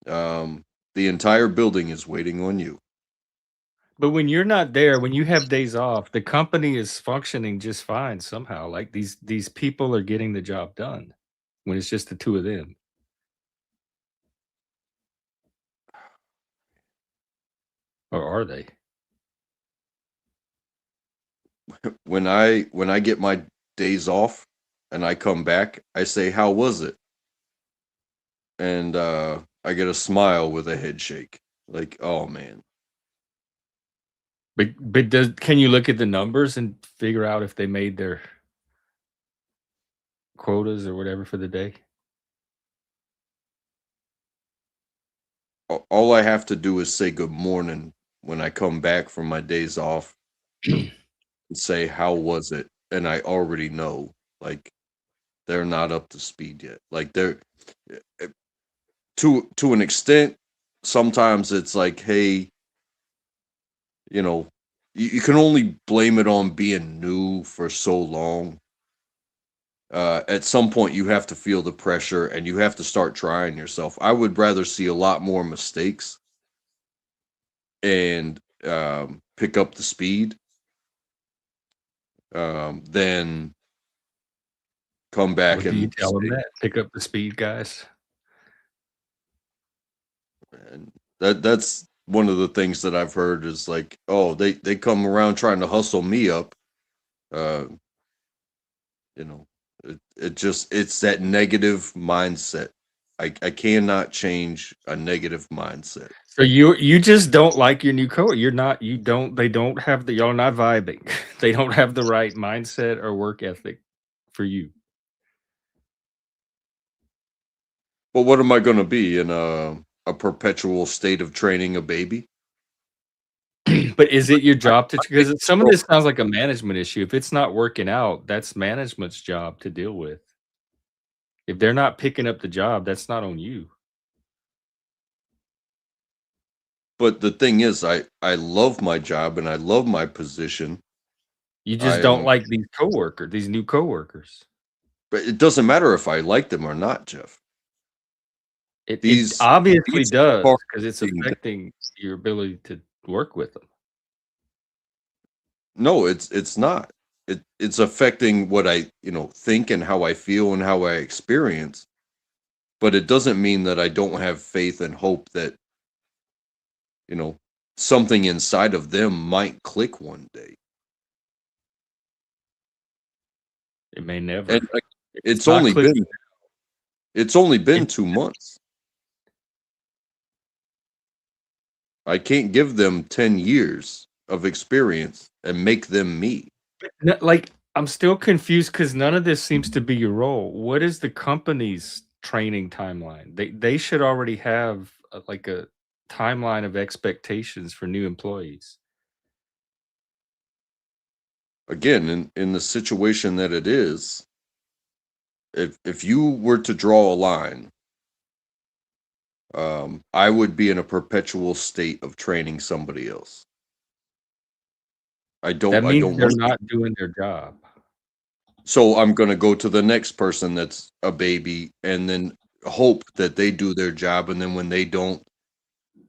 the entire building is waiting on you. But when you're not there, when you have days off, the company is functioning just fine somehow. Like these people are getting the job done when it's just the 2 of them. Or are they? When I get my days off and I come back, I say, "How was it?" And I get a smile with a head shake. Like, "Oh man." But can you look at the numbers and figure out if they made their quotas or whatever for the day? All I have to do is say good morning when I come back from my days off and say, "How was it?" And I already know, like, they're not up to speed yet. Like they're to an extent, sometimes it's like, hey, you can only blame it on being new for so long. At some point, you have to feel the pressure and you have to start trying yourself. I would rather see a lot more mistakes and pick up the speed than come back What do you and tell them say, that? Pick up the speed, guys. and that's one of the things that I've heard is like, oh, they come around trying to hustle me up. Uh, you know, it's that negative mindset. I cannot change a negative mindset. So you just don't like your new coworker. They don't have y'all are not vibing. They don't have the right mindset or work ethic for you. But what am I going to be in a perpetual state of training a baby? But is it your job to, because some of this sounds like a management issue. If it's not working out, that's management's job to deal with. If they're not picking up the job, that's not on you. But the thing is, I love my job and I love my position. You I just don't am, like these new coworkers. but it doesn't matter if I like them or not, Jeff. It These obviously these does, are because it's being done. affecting your ability to work with them. No, it's not. It's affecting what I think and how I feel and how I experience. But it doesn't mean that I don't have faith and hope that you know something inside of them might click one day. It may never. And If it's it's not only clicking, been it 2 months. I can't give them 10 years of experience and make them me. like, I'm still confused because none of this seems to be your role. What is the company's training timeline? They should already have like a timeline of expectations for new employees. Again, in the situation that it is, if you were to draw a line, I would be in a perpetual state of training somebody else. I That don't I means don't they're want to be. not doing their job. So I'm going to go to the next person that's a baby and then hope that they do their job, and then when they don't,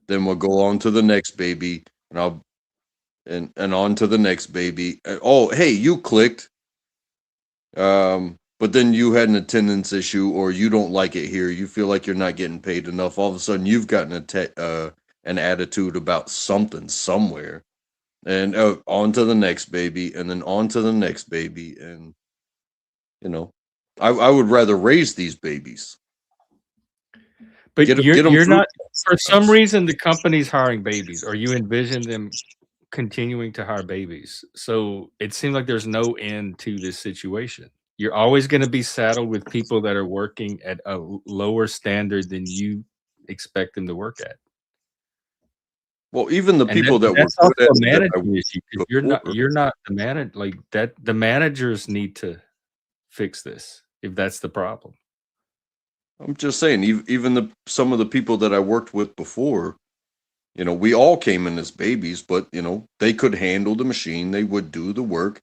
then we'll go on to the next baby, and I'll and on to the next baby. Oh, hey, you clicked. But then you had an attendance issue, or you don't like it here. You feel like you're not getting paid enough. All of a sudden, you've gotten an attitude about something somewhere, and on to the next baby, and then on to the next baby, and you know, I would rather raise these babies, But get them you're through. not For some reason, the company's hiring babies, or you envision them continuing to hire babies. So it seems like there's no end to this situation. You're always going to be saddled with people that are working at a lower standard than you expect them to work at. Well, even the And people that were that's also good at a it that I management worked issue because with before, you're not the manager like that. The managers need to fix this if that's the problem. I'm just saying, even some of the people that I worked with before, we all came in as babies, but they could handle the machine, they would do the work,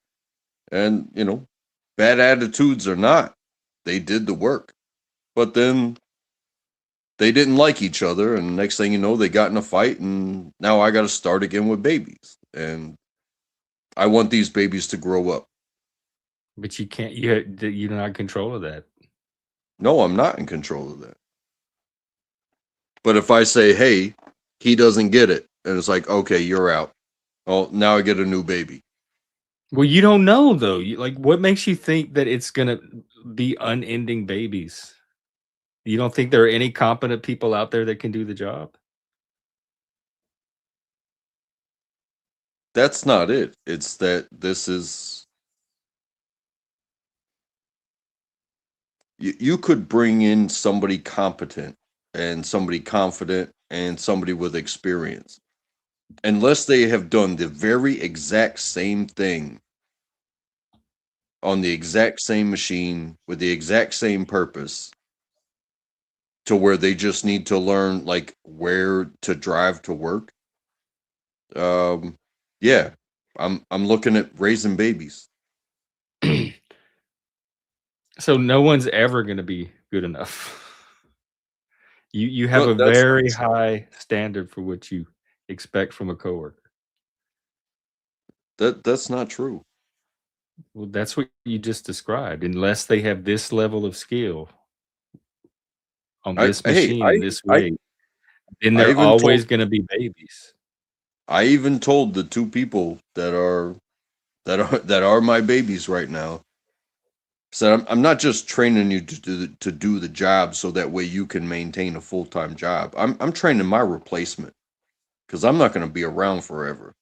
and bad attitudes or not, they did the work. But then they didn't like each other, and next thing you know, they got in a fight, and now I got to start again with babies, and I want these babies to grow up. But you can't. You're not in control of that. No, I'm not in control of that. But if I say, hey, he doesn't get it, and it's like, okay, you're out. Oh, now I get a new baby. Well, you don't know though. What makes you think that it's gonna be unending babies? You don't think there are any competent people out there that can do the job? That's not it. It's that this is you could bring in somebody competent and somebody confident and somebody with experience. Unless they have done the very exact same thing on the exact same machine with the exact same purpose, to where they just need to learn like where to drive to work. Yeah, I'm looking at raising babies. So no one's ever gonna be good enough. You have Well, a that's very high standard for what you expect from a coworker. that's not true. Well, that's what you just described. Unless they have this level of skill on I this hey, machine in this way, then I they're even told always gonna be babies. I even told the two people that are my babies right now. Said I'm not just training you to do the job so that way you can maintain a full-time job. I'm training my replacement because I'm not going to be around forever.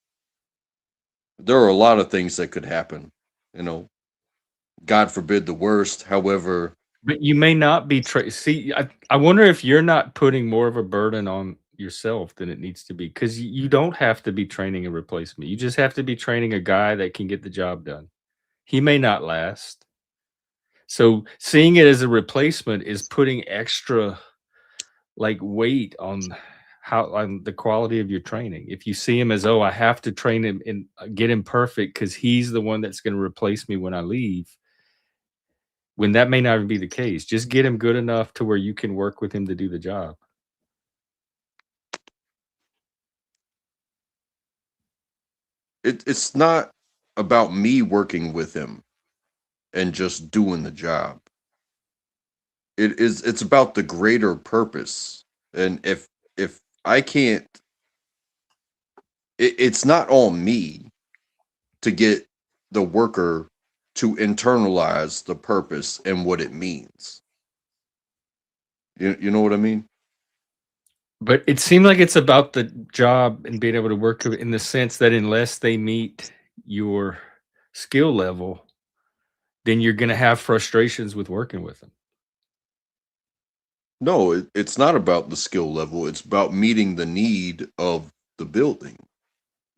There are a lot of things that could happen, you know. God forbid the worst. However, But you may not be see, I wonder if you're not putting more of a burden on yourself than it needs to be, 'cause you don't have to be training a replacement. You just have to be training a guy that can get the job done. He may not last. So, seeing it as a replacement is putting extra, like, weight on the quality of your training. If you see him as, "Oh, I have to train him and get him perfect because he's the one that's gonna replace me when I leave," when that may not even be the case. Just get him good enough to where you can work with him to do the job. it's not about me working with him and just doing the job. It's about the greater purpose. And if I can't, it's not on me to get the worker to internalize the purpose and what it means. You know what I mean? But it seemed like it's about the job and being able to work in the sense that unless they meet your skill level, then you're gonna have frustrations with working with them. No, it's not about the skill level. It's about meeting the need of the building.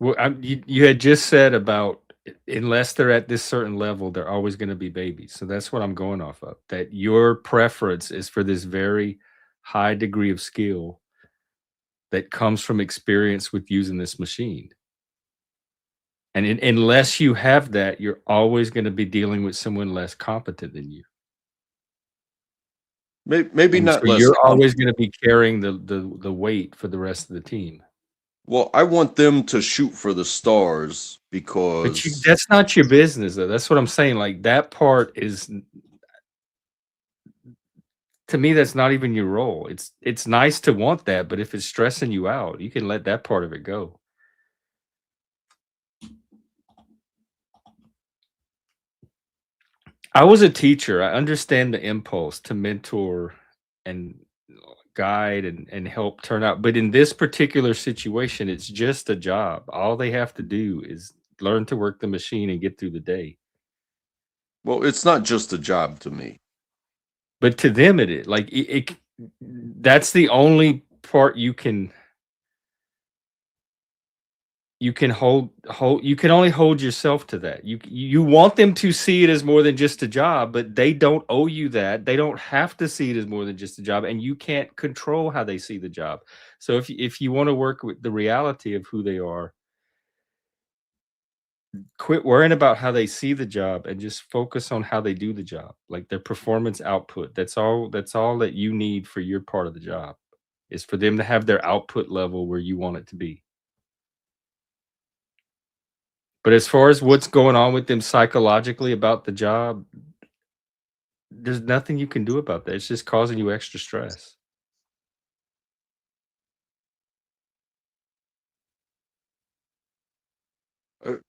Well, you had just said about unless they're at this certain level, they're always gonna be babies. So that's what I'm going off of. That your preference is for this very high degree of skill that comes from experience with using this machine. And unless you have that, you're always gonna be dealing with someone less competent than you. Maybe And so not less you're always competent. gonna be carrying the weight for the rest of the team. Well, I want them to shoot for the stars But you because that's not your business, though. That's what I'm saying, like, that part is to me, that's not even your role. It's nice to want that, but if it's stressing you out, you can let that part of it go. I was a teacher. I understand the impulse to mentor and guide and help turn out. But in this particular situation, it's just a job. All they have to do is learn to work the machine and get through the day. Well, it's not just a job to me. But to them, it is like that's the only part you can hold you can only hold yourself to that. You want them to see it as more than just a job, but they don't owe you that. They don't have to see it as more than just a job, and you can't control how they see the job. So if you want to work with the reality of who they are, quit worrying about how they see the job and just focus on how they do the job, like their performance output. That's all that you need for your part of the job, is for them to have their output level where you want it to be. But as far as what's going on with them psychologically about the job, there's nothing you can do about that. It's just causing you extra stress.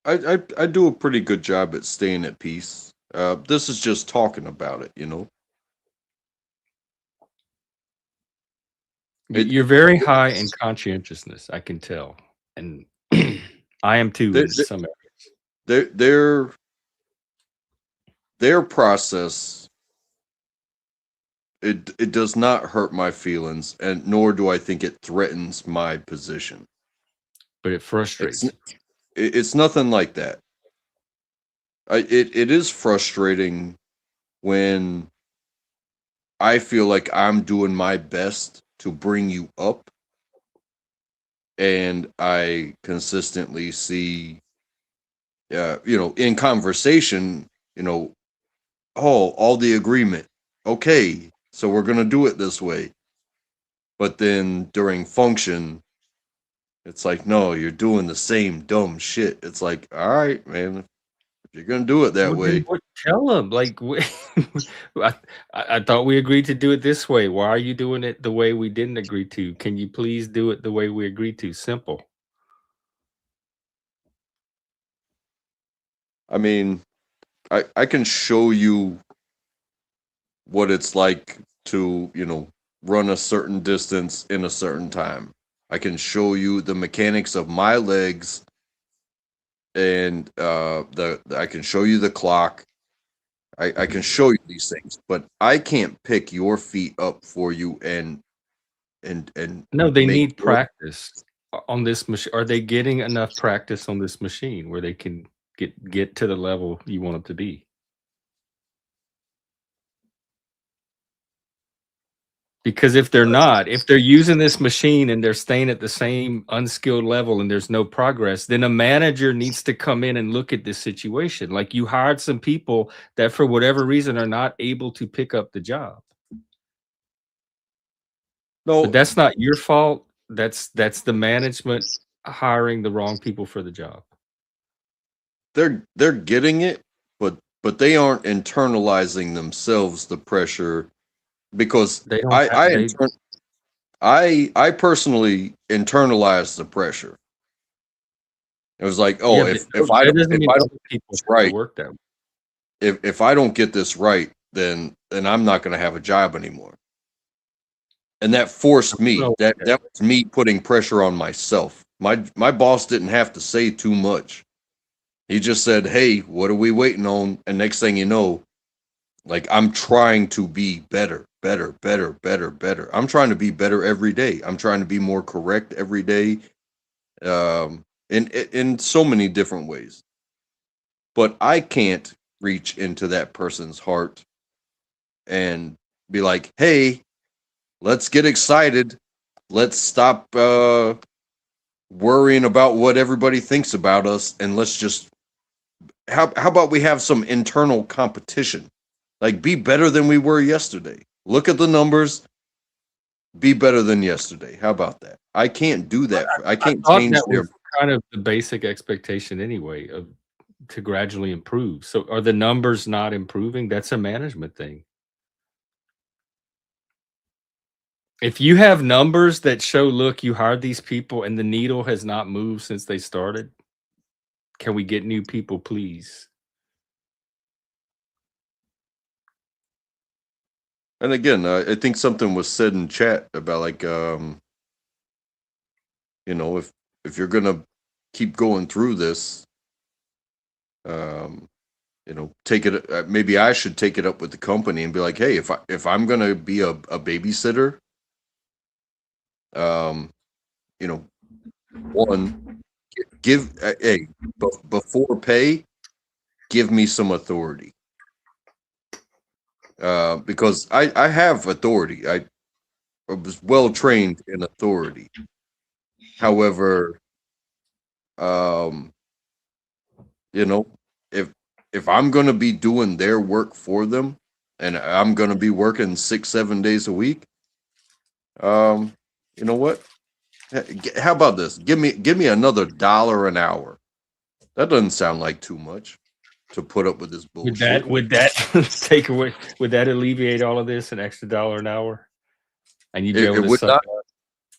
I do a pretty good job at staying at peace. This is just talking about it, you know. You're very high in conscientiousness, I can tell, and I am too in some areas. Their process, it does not hurt my feelings, and nor do I think it threatens my position. But it frustrates you. It's nothing like that. It is frustrating when I feel like I'm doing my best to bring you up, and I consistently see, in conversation, all the agreement. Okay, so we're gonna do it this way. But then during function, it's like, no, you're doing the same dumb shit. It's like, all right, man, if you're gonna do it that way, tell them, like, I thought we agreed to do it this way. Why are you doing it the way we didn't agree to? Can you please do it the way we agreed to? Simple. I mean, I can show you what it's like to, run a certain distance in a certain time. I can show you the mechanics of my legs, and I can show you the clock. I can show you these things, but I can't pick your feet up for you and No, they make need practice on this machine. Are they getting enough practice on this machine where they can get to the level you want them to be? Because if they're not, if they're using this machine and they're staying at the same unskilled level and there's no progress, then a manager needs to come in and look at this situation. Like, you hired some people that for whatever reason are not able to pick up the job. No, But that's not your fault. That's the management hiring the wrong people for the job. they're getting it, but they aren't internalizing themselves the pressure, because They don't I personally internalized the pressure. It was like, oh, yeah, if I don't people right, work that way. if I don't get this right, then I'm not going to have a job anymore. And that forced me. That was me putting pressure on myself. My boss didn't have to say too much. He just said, "Hey, what are we waiting on?" And next thing you know, like, I'm trying to be better. I'm trying to be better every day. I'm trying to be more correct every day, in so many different ways. But I can't reach into that person's heart and be like, "Hey, let's get excited. Let's stop worrying about what everybody thinks about us, and let's just how about we have some internal competition? Like, be better than we were yesterday. Look at the numbers. Be better than yesterday. How about that?" I can't do that. I can't change that their. was kind of the basic expectation anyway, to gradually improve. So are the numbers not improving? That's a management thing. If you have numbers that show, look, you hired these people and the needle has not moved since they started, can we get new people, please? And again, I think something was said in chat about like, if you're gonna keep going through this, um, take it. Maybe I should take it up with the company and be like, hey, if I'm gonna be a babysitter, um, you know, one give hey, before pay, give me some authority. Because I have authority. I was well trained in authority. However, um, you know, if I'm gonna be doing their work for them, and I'm gonna be working 6-7 days a week, um, you know what? How about this? Give me another $1 an hour. That doesn't sound like too much to put up with this bullshit. Would that take away? Would that alleviate all of this? An extra $1 an hour, and you'd be It, able it to would suck. not.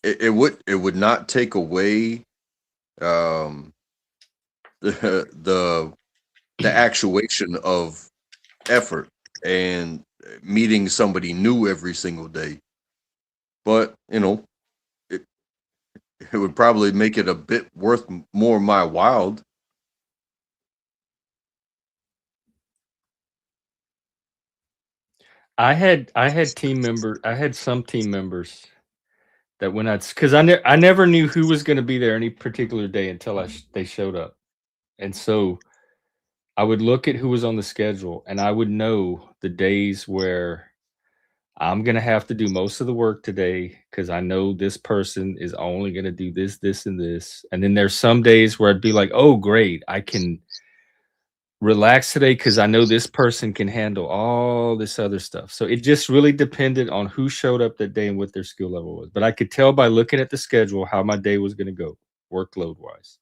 It would not take away um the actuation of effort and meeting somebody new every single day. But it, it would probably make it a bit worth more my while. I had some team members that when because I never knew who was going to be there any particular day until they showed up, and so I would look at who was on the schedule, and I would know the days where I'm going to have to do most of the work today because I know this person is only going to do this, this, and this. And then there's some days where I'd be like, oh, great, I can relax today because I know this person can handle all this other stuff. So it just really depended on who showed up that day and what their skill level was. But I could tell by looking at the schedule how my day was going to go, workload wise.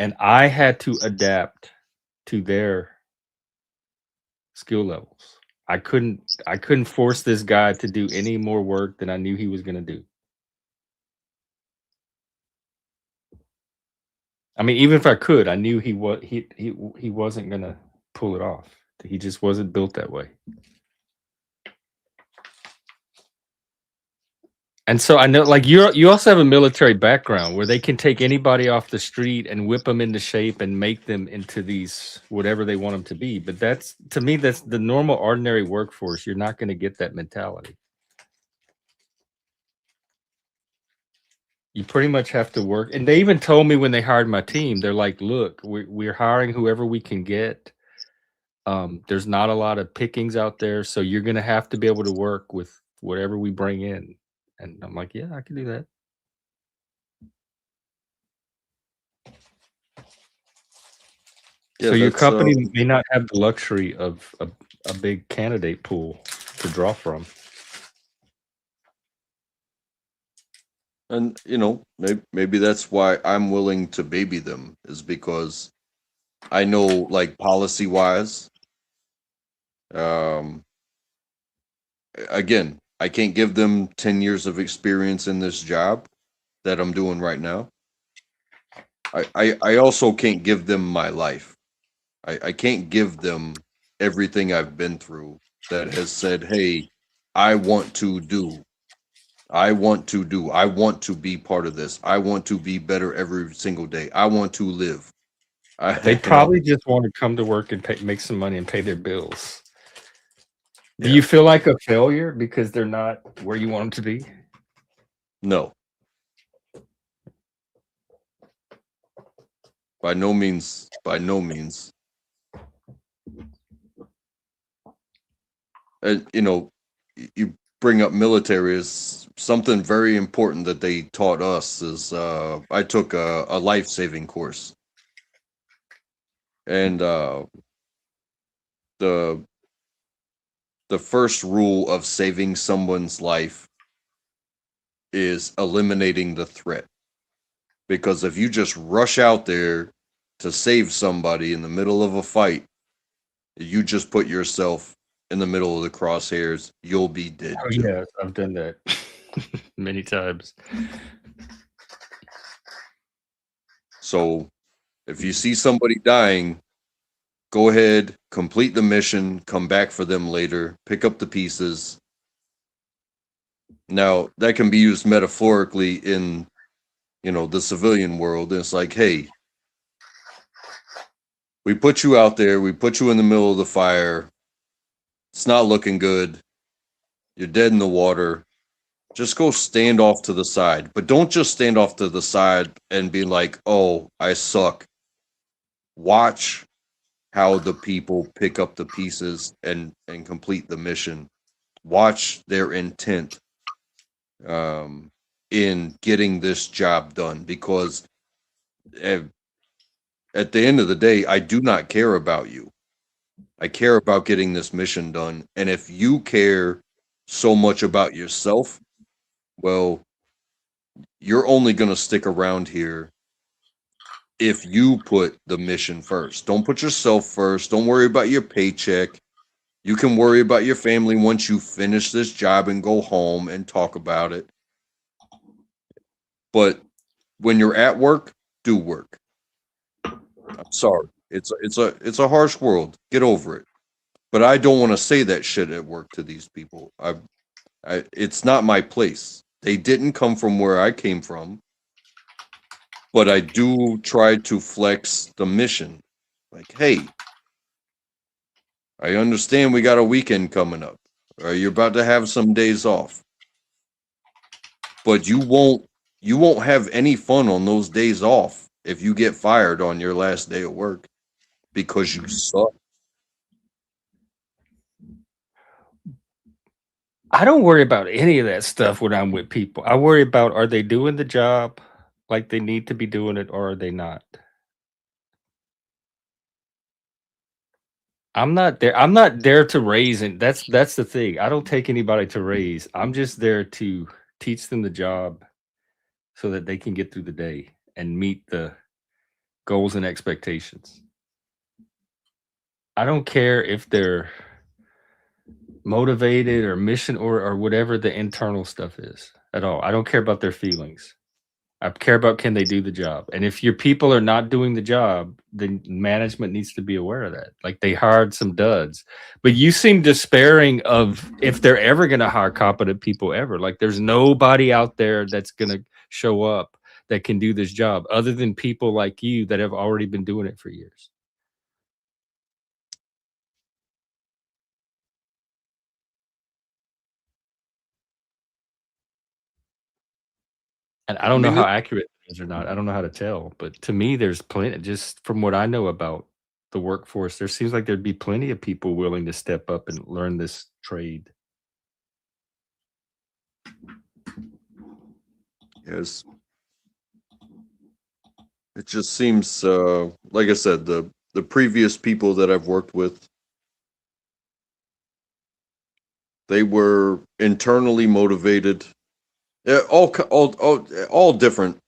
And I had to adapt to their skill levels. I couldn't force this guy to do any more work than I knew he was going to do. I mean, even if I could, I knew he wasn't going to pull it off. He just wasn't built that way. And so I know, like you also have a military background where they can take anybody off the street and whip them into shape and make them into these whatever they want them to be. But that's, to me, that's the normal, ordinary workforce. You're not going to get that mentality. You pretty much have to work. And they even told me when they hired my team, they're like, look, we're hiring whoever we can get. There's not a lot of pickings out there, so you're going to have to be able to work with whatever we bring in. And I'm like, yeah, I can do that. Yeah, so your company may not have the luxury of a big candidate pool to draw from. and maybe that's why I'm willing to baby them, is because I know, like, policy wise, um again, I can't give them 10 years of experience in this job that I'm doing right now. I also can't give them my life. I can't give them everything I've been through that has said, hey, I want to do. I want to be part of this. I want to be better every single day. I want to live. They probably just want to come to work and make some money and pay their bills. Do Yeah. you feel like a failure because they're not where you want them to be? No. By no means. By no means. And you bring up military is something very important that they taught us. Is I took a life-saving course, and the first rule of saving someone's life is eliminating the threat. Because if you just rush out there to save somebody in the middle of a fight, you just put yourself in the middle of the crosshairs. You'll be dead too. Yeah, I've done that many times. So if you see somebody dying, go ahead, complete the mission, come back for them later, pick up the pieces. Now, that can be used metaphorically in, the civilian world. It's like, hey, we put you out there, we put you in the middle of the fire. It's not looking good. You're dead in the water. Just go stand off to the side. But don't just stand off to the side and be like, oh, I suck. Watch how the people pick up the pieces and complete the mission. Watch their intent in getting this job done, because at the end of the day, I do not care about you. I care about getting this mission done. And if you care so much about yourself, well, you're only going to stick around here if you put the mission first. Don't put yourself first. Don't worry about your paycheck. You can worry about your family once you finish this job and go home and talk about it. But when you're at work, do work. I'm sorry. It's a harsh world. Get over it. But I don't want to say that shit at work to these people. It's not my place. They didn't come from where I came from. But I do try to flex the mission. Like, hey, I understand we got a weekend coming up. Or you're about to have some days off. But you won't have any fun on those days off if you get fired on your last day of work because you suck. I don't worry about any of that stuff when I'm with people. I worry about, are they doing the job like they need to be doing it, or are they not? I'm not there to raise, and that's the thing. I don't take anybody to raise. I'm just there to teach them the job so that they can get through the day and meet the goals and expectations. I don't care if they're motivated or mission or whatever the internal stuff is at all. I don't care about their feelings. I care about, can they do the job? And if your people are not doing the job, then management needs to be aware of that. Like, they hired some duds. But you seem despairing of if they're ever going to hire competent people ever. Like, there's nobody out there that's going to show up that can do this job other than people like you that have already been doing it for years. And I don't know how accurate it is or not. I don't know how to tell, but to me, there's plenty. Just from what I know about the workforce, there seems like there'd be plenty of people willing to step up and learn this trade. Yes. It just seems, like I said, the previous people that I've worked with, they were internally motivated. All different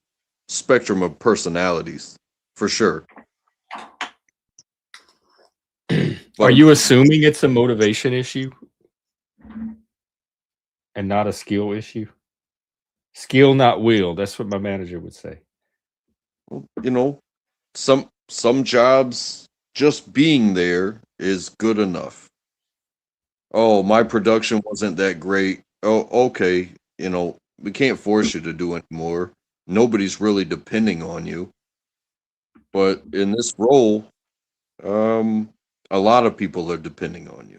spectrum of personalities, for sure. Are you assuming it's a motivation issue and not a skill issue? Skill, not will. That's what my manager would say. Some jobs, just being there is good enough. Oh, my production wasn't that great. Oh, okay. We can't force you to do anymore. Nobody's really depending on you. But in this role, a lot of people are depending on you.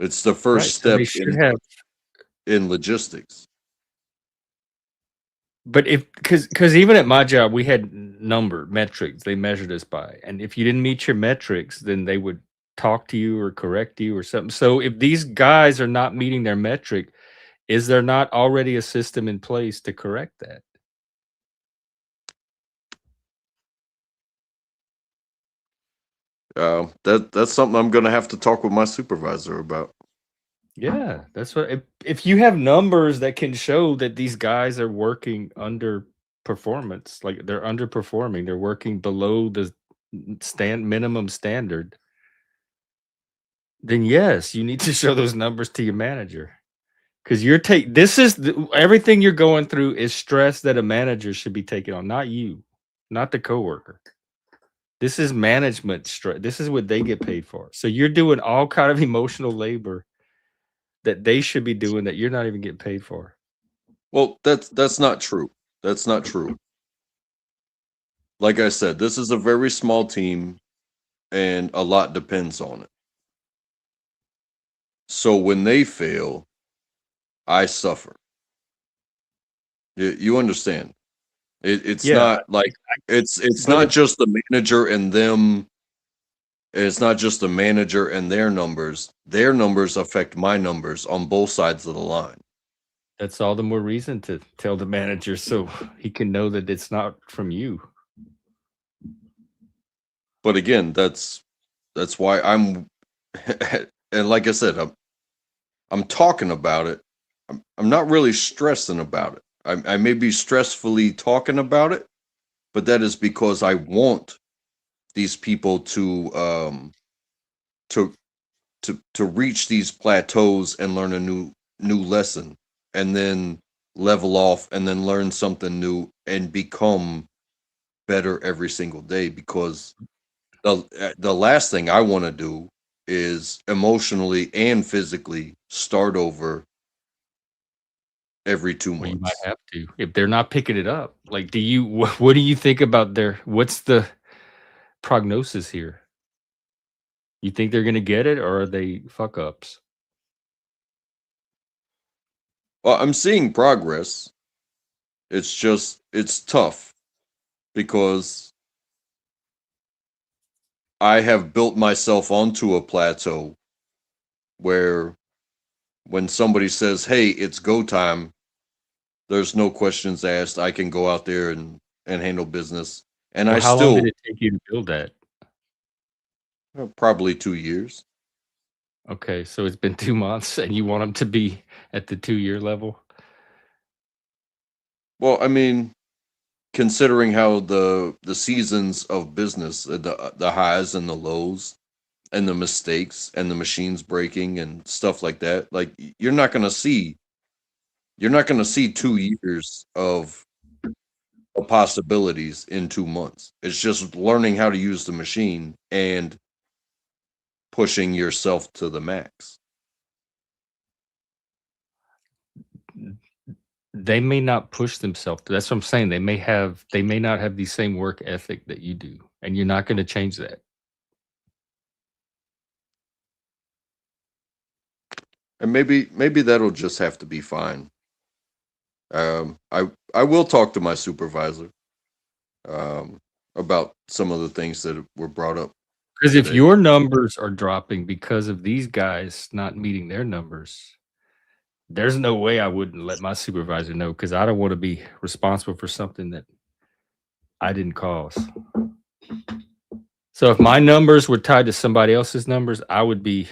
It's the first step in logistics. But because even at my job, we had metrics they measured us by. And if you didn't meet your metrics, then they would talk to you or correct you or something. So if these guys are not meeting their metric, is there not already a system in place to correct that? That's something I'm going to have to talk with my supervisor about. Yeah, that's what. If you have numbers that can show that these guys are working under performance, like they're underperforming, they're working below the minimum standard, then yes, you need to show those numbers to your manager. Because everything you're going through is stress that a manager should be taking on, not you, not the coworker. This is management stress. This is what they get paid for. So you're doing all kind of emotional labor that they should be doing that you're not even getting paid for. Well, that's not true. That's not true. Like I said, this is a very small team and a lot depends on it. So when they fail, I suffer. You understand? It's Yeah, not like it's but not just the manager and them. It's not just the manager and their numbers. Their numbers affect my numbers on both sides of the line. that's all the more reason to tell the manager so he can know that it's not from you. But again, that's why I'm and like I said, I'm talking about it. I'm not really stressing about it. I may be stressfully talking about it, but that is because I want these people to to reach these plateaus and learn a new lesson, and then level off, and then learn something new and become better every single day. Because the last thing I want to do is emotionally and physically start over every 2 Well, you might months. have to if they're not picking it up. Like, do you? What do you think about what's the prognosis here? You think they're gonna get it, or are they fuck ups? Well, I'm seeing progress. It's tough because I have built myself onto a plateau where when somebody says, "Hey, it's go time," there's no questions asked. I can go out there and handle business. And I Well, how long did still it take you to build that? probably 2 years. Okay, so it's been 2 months, and you want them to be at the 2-year level? Well, I mean, considering how the seasons of business, the highs and the lows, and the mistakes and the machines breaking and stuff like that, like you're not going to see 2 years of possibilities in 2 months. It's just learning how to use the machine and pushing yourself to the max. They may not push themselves. That's what I'm saying. They may not have the same work ethic that you do, and you're not gonna change that. And maybe that'll just have to be fine. I will talk to my supervisor um, about some of the things that were brought up Because if today. your numbers are dropping because of these guys not meeting their numbers, there's no way I wouldn't let my supervisor know, because I don't wanna be responsible for something that I didn't cause. So if my numbers were tied to somebody else's numbers, I would be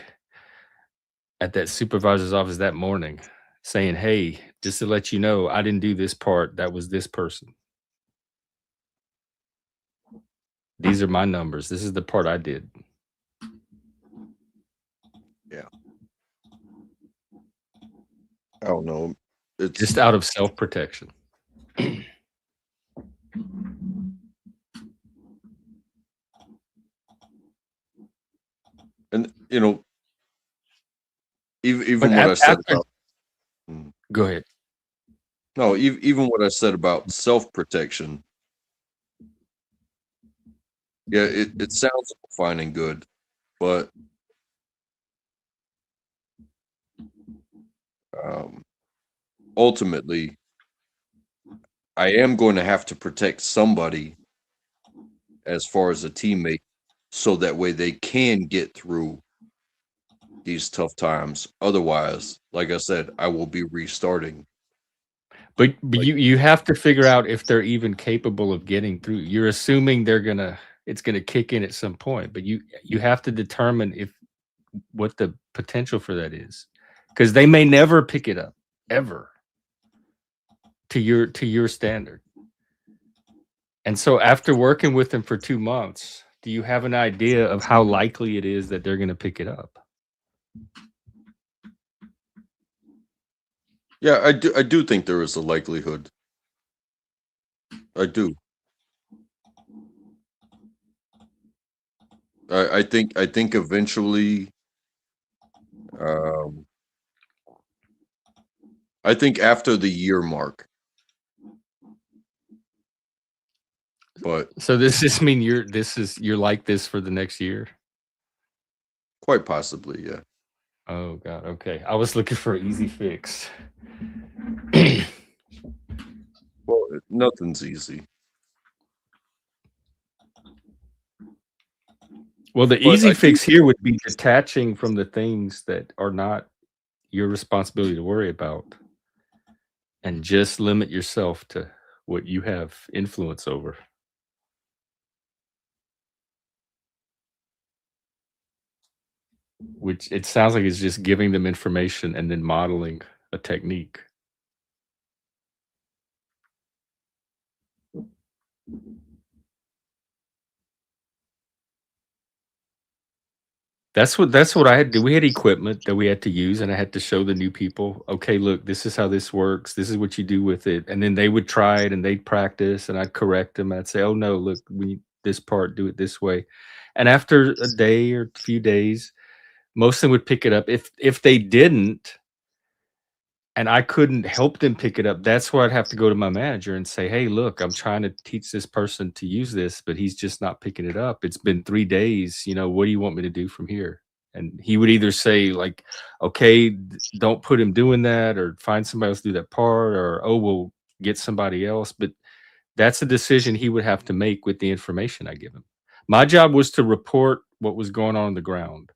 at that supervisor's office that morning saying, "Hey, just to let you know, I didn't do this part. That was this person. These are my numbers. This is the part I did." Yeah, I don't know. It's Just out of self-protection. and even But what I said after about mm, go ahead. no, even what I said about self protection. Yeah, it sounds fine and good, but um, ultimately, I am going to have to protect somebody as far as a teammate, so that way they can get through these tough times. Otherwise, like I said, I will be restarting. But Like, you have to figure out if they're even capable of getting through. You're assuming it's gonna kick in at some point, but you have to determine if what the potential for that is, because they may never pick it up ever to your standard. And so after working with them for 2 months, do you have an idea of how likely it is that they're gonna pick it up? yeah, I do think there is a likelihood. I do. I think eventually, um, I think after the year mark. But So does this mean you're like this for the next year? quite possibly, yeah. Oh God. Okay. I was looking for an easy fix. Well, nothing's easy. Well, the But easy I fix here would be detaching from the things that are not your responsibility to worry about and just limit yourself to what you have influence over. Which it sounds like it's just giving them information and then modeling a technique. That's what I had to do. We had equipment that we had to use, and I had to show the new people, okay, look, this is how this works. This is what you do with it. And then they would try it and they'd practice and I'd correct them. I'd say, oh no, look, we this part, do it this way. And after a day or a few days, most of them would pick it up. If they didn't, and I couldn't help them pick it up, that's where I'd have to go to my manager and say, hey, look, I'm trying to teach this person to use this, but he's just not picking it up. It's been 3 days. What do you want me to do from here? And he would either say like, okay, don't put him doing that, or find somebody else to do that part, or, oh, we'll get somebody else. But that's a decision he would have to make with the information I give him. My job was to report what was going on the ground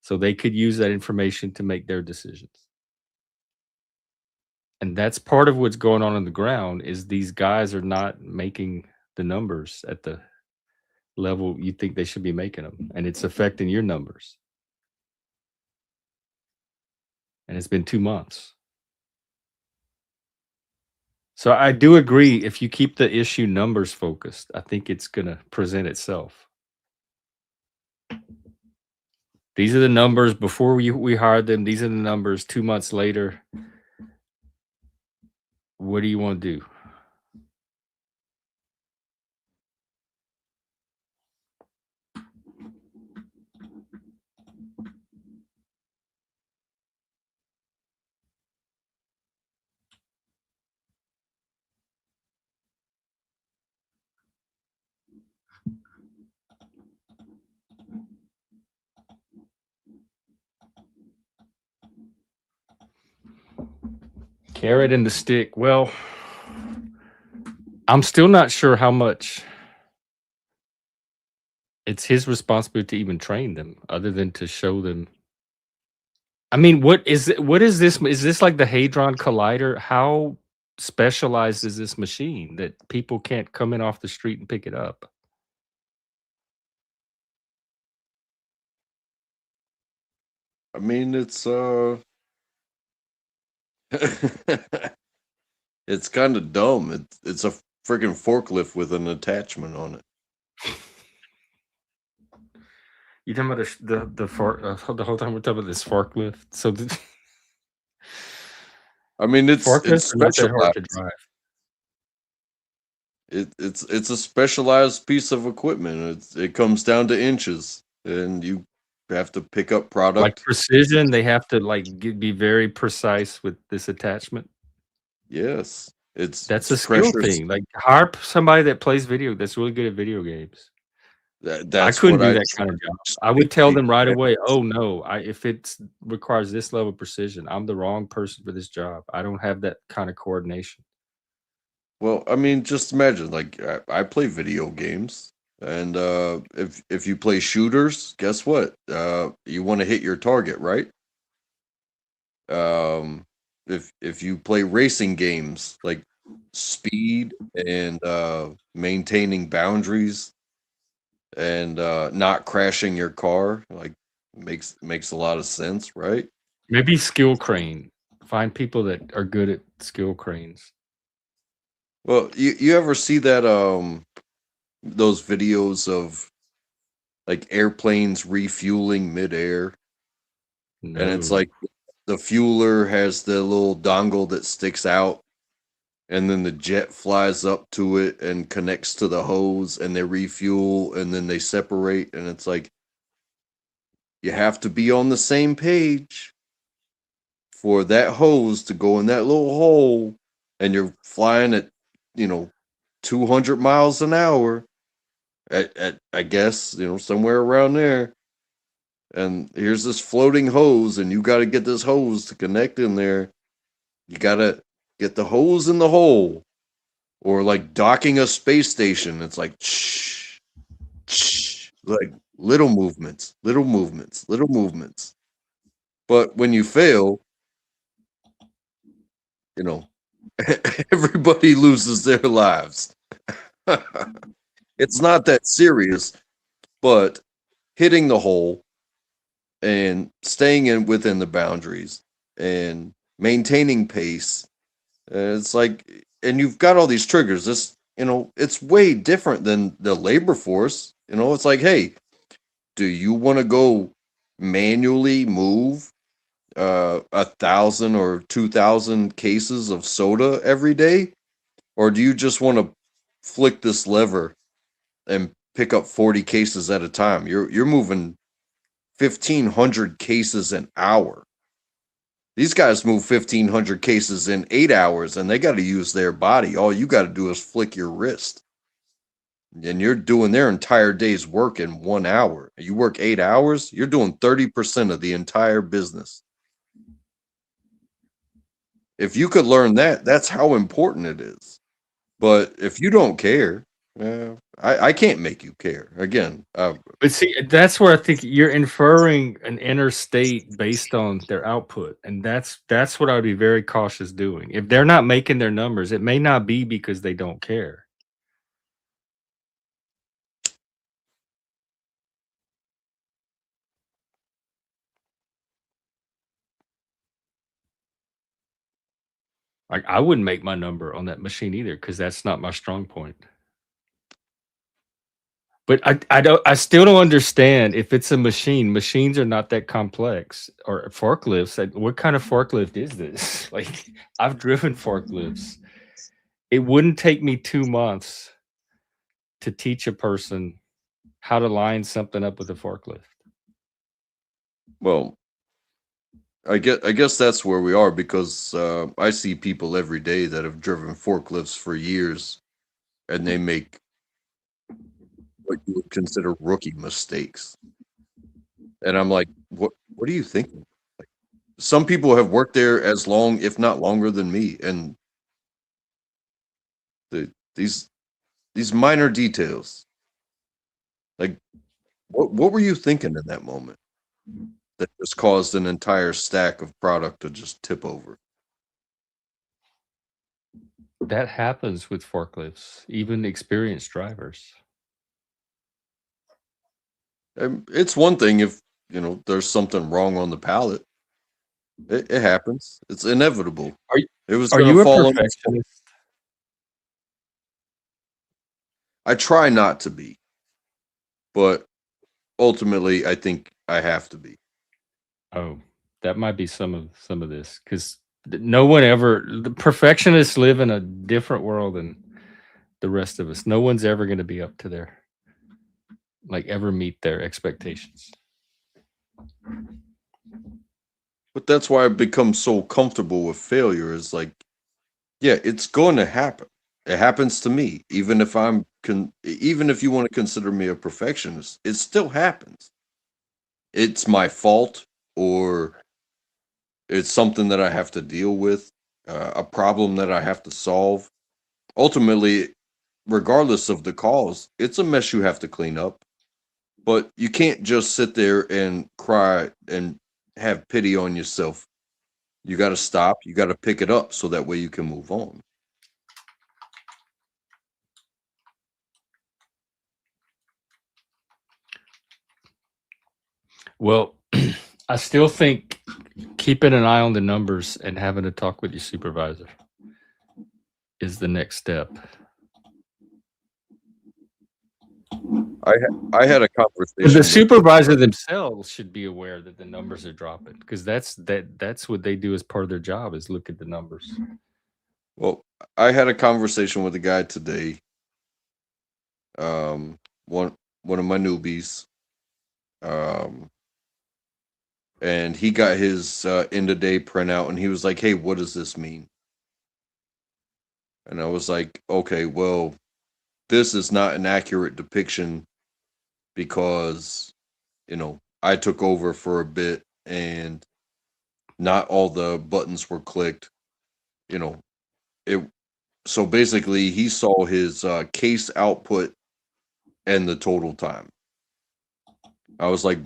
so they could use that information to make their decisions. And that's part of what's going on the ground is these guys are not making the numbers at the level you think they should be making them, and it's affecting your numbers. And it's been 2 months. So I do agree, if you keep the issue numbers focused, I think it's gonna present itself. These are the numbers before we hired them. These are the numbers 2 months later. What do you want to do? Carrot and the stick. Well, I'm still not sure how much it's his responsibility to even train them, other than to show them. I mean, what is this? Is this like the Hadron Collider? How specialized is this machine that people can't come in off the street and pick it up? I mean, it's it's kind of dumb. It's a freaking forklift with an attachment on it. You talking about the whole time we're talking about this forklift? So the I mean, it's forklifts are not that hard to specialized. drive. It's a specialized piece of equipment. It comes down to inches, and you have to pick up Like product. precision, they have to be very precise with this attachment. Yes, That's it's a skill pressure. thing. Like hire somebody that's really good at video games. I That's couldn't what do I that kind of job. I would tell them right away, oh no, if it requires this level of precision, I'm the wrong person for this job. I don't have that kind of coordination. Well, I mean, just imagine, like I play video games, and if you play shooters, guess what? You want to hit your target, right? Um, if you play racing games, like speed and maintaining boundaries and not crashing your car, like makes a lot of sense, right? Maybe skill crane. Find people that are good at skill cranes. Well, you ever see that those videos of like airplanes refueling midair, and it's No. like the fueler has the little dongle that sticks out, and then the jet flies up to it and connects to the hose, and they refuel, and then they separate, and it's like you have to be on the same page for that hose to go in that little hole, and you're flying at, 200 miles an hour at I guess, somewhere around there. And here's this floating hose, and you got to get this hose to connect in there. You got to get the hose in the hole, or like docking a space station. It's like, shh, shh, like little movements, little movements, little movements. But when you fail, you know, everybody loses their lives. It's not that serious, but hitting the hole and staying in within the boundaries and maintaining pace. It's like, and you've got all these triggers. This, it's way different than the labor force. It's like, hey, do you want to go manually move 1,000 or 2,000 cases of soda every day, or do you just want to flick this lever and pick up 40 cases at a time? You're moving 1,500 cases an hour. These guys move 1,500 cases in 8 hours, and they got to use their body. All you got to do is flick your wrist, and you're doing their entire day's work in 1 hour. You work 8 hours, you're doing 30% of the entire business. If you could learn that, that's how important it is. But if you don't care, I can't make you care. Again, But see, that's where I think you're inferring an inner state based on their output, and that's what I would be very cautious doing. If they're not making their numbers, it may not be because they don't care. Like, I wouldn't make my number on that machine either, because that's not my strong point. But I still don't understand if it's a machine. Machines are not that complex, or forklifts. What kind of forklift is this? Like, I've driven forklifts. It wouldn't take me 2 months to teach a person how to line something up with a forklift. well, I guess that's where we are, because I see people every day that have driven forklifts for years, and they make what you would consider rookie mistakes. And I'm like, what are you thinking? Like, some people have worked there as long, if not longer, than me, and these minor details, like, what were you thinking in that moment that just caused an entire stack of product to just tip over? That happens with forklifts, even experienced drivers. It's one thing if there's something wrong on the pallet. It happens. It's inevitable. It was Are going you to a fall on. perfectionist? I try not to be, but ultimately, I think I have to be. Oh, that might be some of this, because no one ever, the perfectionists live in a different world than the rest of us. No one's ever going to be up to their, like, ever meet their expectations. But that's why I've become so comfortable with failure. Is like, yeah, it's going to happen. It happens to me, even if even if you want to consider me a perfectionist, it still happens. It's my fault, or it's something that I have to deal with, a problem that I have to solve. Ultimately, regardless of the cause, it's a mess you have to clean up. But you can't just sit there and cry and have pity on yourself. You got to stop. You got to pick it up so that way you can move on. Well, I still think keeping an eye on the numbers and having a talk with your supervisor is the next step. I had a conversation. The supervisor themselves should be aware that the numbers are dropping, because that's what they do as part of their job, is look at the numbers. Well, I had a conversation with a guy today. One of my newbies. and he got his end of day printout, and he was like, "Hey, what does this mean?" And I was like, "Okay, well, this is not an accurate depiction because I took over for a bit and not all the buttons were clicked. It so basically he saw his case output and the total time. I was like,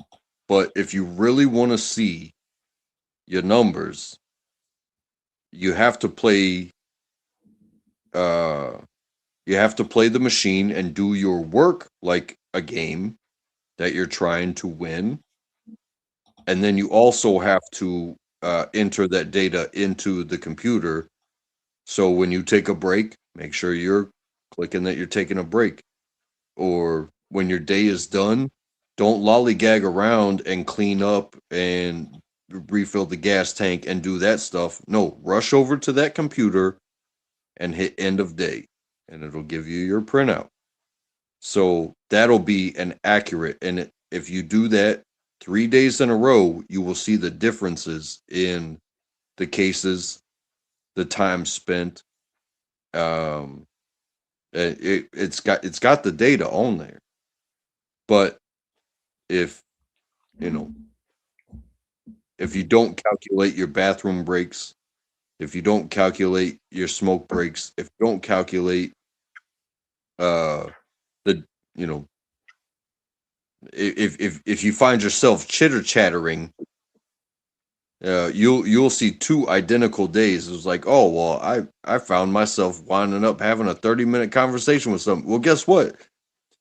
but if you really want to see your numbers, you have to play the machine and do your work like a game that you're trying to win. And then you also have to enter that data into the computer. So when you take a break, make sure you're clicking that you're taking a break. Or when your day is done, don't lollygag around and clean up and refill the gas tank and do that stuff. No, rush over to that computer and hit end of day, and it'll give you your printout. So that'll be an accurate. And if you do that 3 days in a row, you will see the differences in the cases, the time spent. It's got the data on there. But if if you don't calculate your bathroom breaks, if you don't calculate your smoke breaks, if you don't calculate the if you find yourself chitter chattering, you'll see two identical days. It was like, oh well, I found myself winding up having a 30-minute conversation with something. Well, guess what?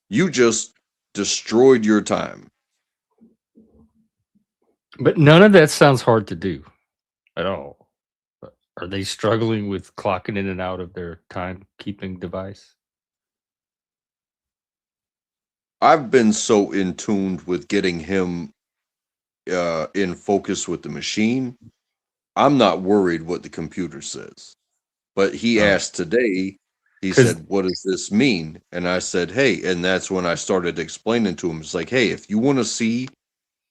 You just destroyed your time. But none of that sounds hard to do at all. Are they struggling with clocking in and out of their timekeeping device? I've been so in tuned with getting him in focus with the machine. I'm not worried what the computer says. But he asked today, he said, "What does this mean?" And I said, "Hey," and that's when I started explaining to him. It's like, "Hey, if you want to see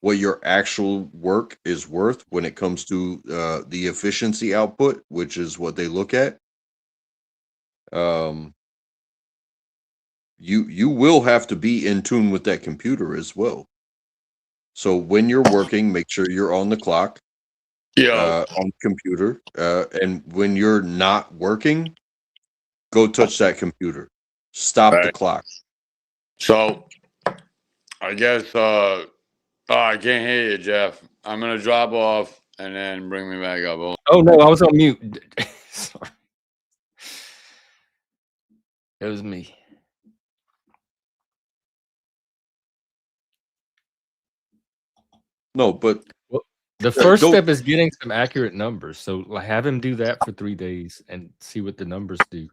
what your actual work is worth when it comes to the efficiency output, which is what they look at, you will have to be in tune with that computer as well. So when you're working, make sure you're on the clock, on the computer, and when you're not working, go touch that computer. Stop the clock." So, I guess, I can't hear you, Jeff. I'm going to drop off and then bring me back up. Oh, no, I was on mute. Sorry. It was me. No, but the first step is getting some accurate numbers. So have him do that for 3 days and see what the numbers do.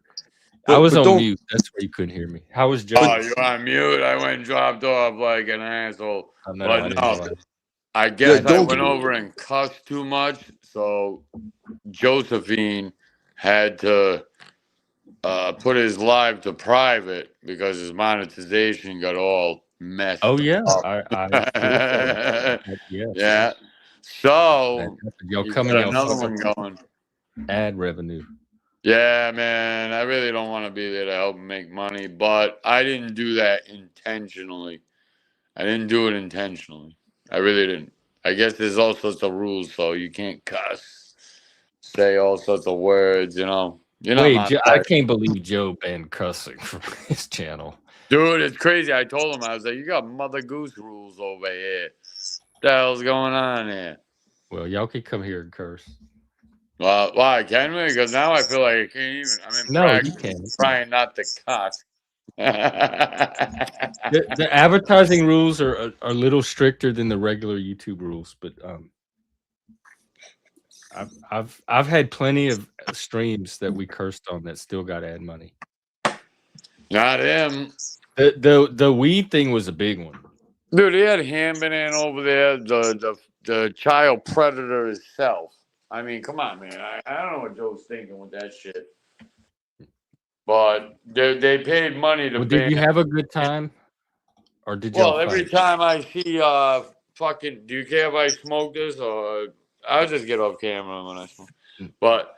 I was on mute. That's why you couldn't hear me. How was Joe? Oh, you're on mute? I went and dropped off like an asshole. But no, I guess I went over and cussed too much. So Josephine had to put his live to private because his monetization got all messed up. Oh, yeah. I yes. Yeah. So y'all you coming got out another one going. Ad revenue. Yeah, man. I really don't want to be there to help him make money, but I didn't do that intentionally. I didn't do it intentionally. I really didn't. I guess there's all sorts of rules, so you can't cuss, say all sorts of words, you know. Wait, I can't believe Joe banned cussing from his channel. Dude, it's crazy. I told him, I was like, you got Mother Goose rules over here. What the hell's going on here? Well, y'all can come here and curse. Well, why can we? Because now I feel like I can't even. I'm in practice trying not to cuss. The advertising rules are a little stricter than the regular YouTube rules, but I've had plenty of streams that we cursed on that still got ad money. Not him. The weed thing was a big one. Dude, he had Ham Banana over there, the child predator himself. I mean, come on, man. I don't know what Joe's thinking with that shit. But they paid money to ban. Did you have a good time? Or did every time I see fucking, do you care if I smoke this or I'll just get off camera when I smoke. But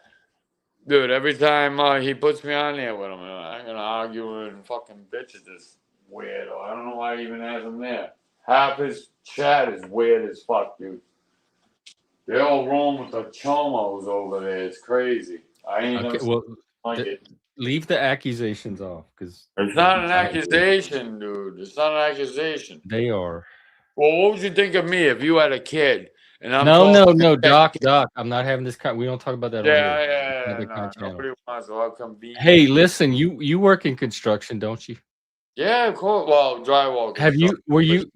dude, every time he puts me on there with him, I'm gonna argue and fucking bitch at this weirdo. I don't know why he even has him there. Half his chat is weird as fuck, dude. They all roam with the chomos over there. It's crazy. I ain't Okay, never seen well, like it. leave the accusations off because It's not an accusation, dude. It's not an accusation. they are. Well, what would you think of me if you had a kid and I'm No, Doc, I'm not having this. We don't talk about that on Yeah, here. yeah, Other no, channel. nobody wants to. I'll come beat Hey, listen, you work in construction, don't you? Yeah, of course. Well, drywall. Have you? Were you?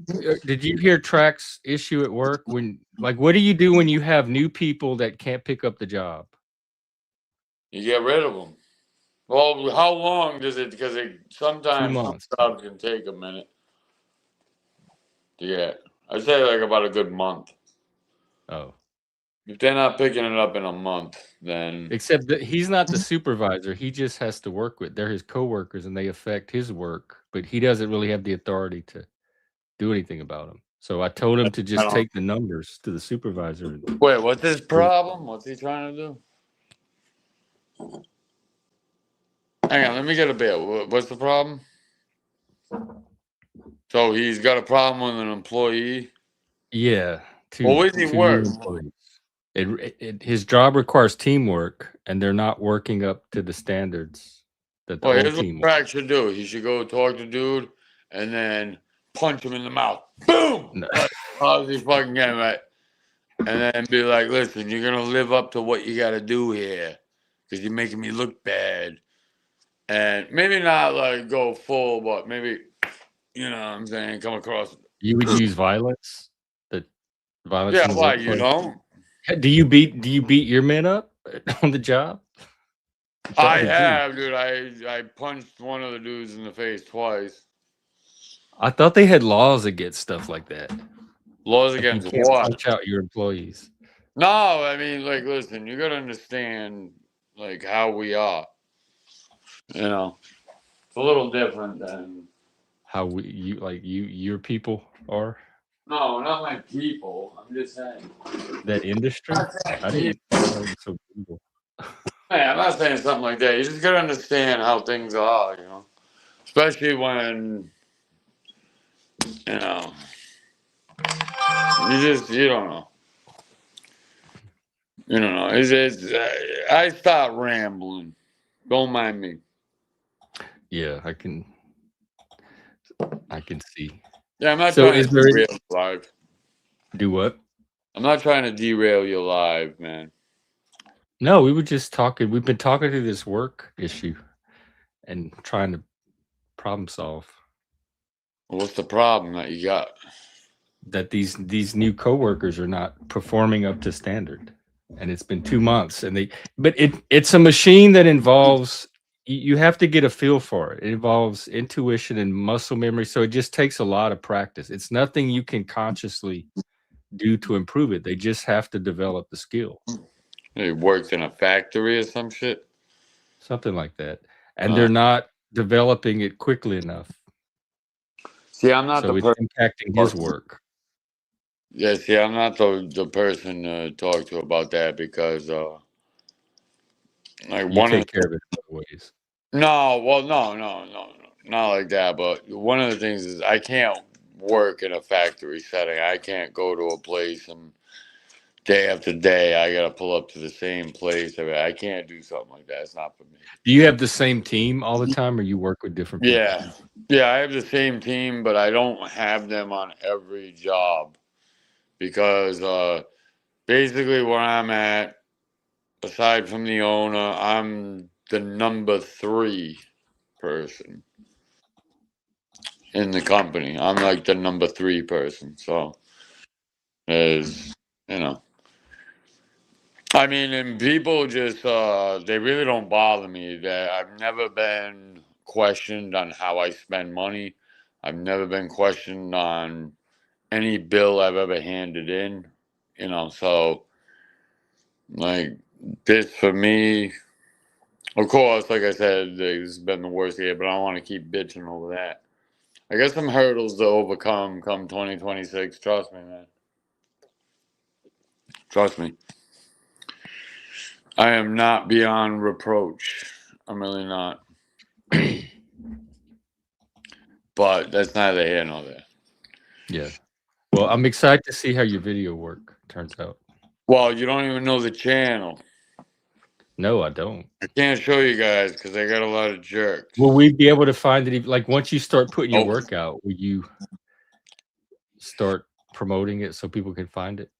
Did you hear Track's issue at work when? Like, what do you do when you have new people that can't pick up the job? You get rid of them. Well, how long does it? Because sometimes 2 some months. jobs can take a minute to get. I'd say like about a good month. Oh, If they're not picking it up in a month, then except that he's not the supervisor. He just has to work with. They're his coworkers, and they affect his work. But he doesn't really have the authority to do anything about them. So I told him to I just don't. take the numbers to the supervisor. Wait, what's his problem? What's he trying to do? Hang on, let me get a bill. What's the problem? So he's got a problem with an employee. Yeah, Well, where's he two work? new employees. His job requires teamwork, and they're not working up to the standards that the Well, old here's what team. Crack should do. He should go talk to dude and then punch him in the mouth. Boom! No. How's he fucking getting right? And then be like, listen, you're going to live up to what you got to do here because you're making me look bad. And maybe not like go full, but maybe, you know what I'm saying, come across. You would use violence. The violence. Yeah, in the why? You workplace? don't? Do you beat your men up on the job? I have, dude. I punched one of the dudes in the face twice. I thought they had laws against stuff like that. Laws Like against you can't what? punch out your employees. No, I mean, like, listen, you gotta understand, like, how we are. You know, it's a little different than. How your people are. No, not my people. I'm just saying. That industry. I didn't know it was so brutal. Man, I'm not saying something like that. You just gotta understand how things are, you know, especially when, you know, you don't know. You don't know. I start rambling. Don't mind me. Yeah, I can see. Yeah, I'm not So trying to derail your live. Do what? I'm not trying to derail your live, man. No, we were just talking. We've been talking through this work issue and trying to problem solve. What's the problem that you got? That these new coworkers are not performing up to standard, and it's been 2 months, and it's a machine that involves you have to get a feel for it. It involves intuition and muscle memory, so it just takes a lot of practice. It's nothing you can consciously do to improve it. They just have to develop the skill. He works in a factory or some shit. Something like that, and they're not developing it quickly enough. See, I'm not so the it's person impacting his work. Yeah, see, I'm not the person to talk to about that because like You take care of it in other ways. No, well, no, not like that. But one of the things is I can't work in a factory setting. I can't go to a place and day after day I gotta pull up to the same place. I can't do something like that. It's not for me. Do you have the same team all the time, or you work with different people? Yeah, I have the same team, but I don't have them on every job because basically where I'm at, aside from the owner, I'm the number 3 person in the company. I'm like the number 3 person. So, there's, you know, I mean, and people just, they really don't bother me. I've never been questioned on how I spend money. I've never been questioned on any bill I've ever handed in, you know, so, like, this for me, of course, like I said, it's been the worst year, but I don't want to keep bitching over that. I got some hurdles to overcome come 2026. Trust me, man. Trust me. I am not beyond reproach. I'm really not. But that's neither here nor there. Yeah. Well, I'm excited to see how your video work turns out. Well, you don't even know the channel. No, I don't. I can't show you guys because I got a lot of jerks. Will we be able to find it? Like once you start putting your Oh. work out, will you start promoting it so people can find it?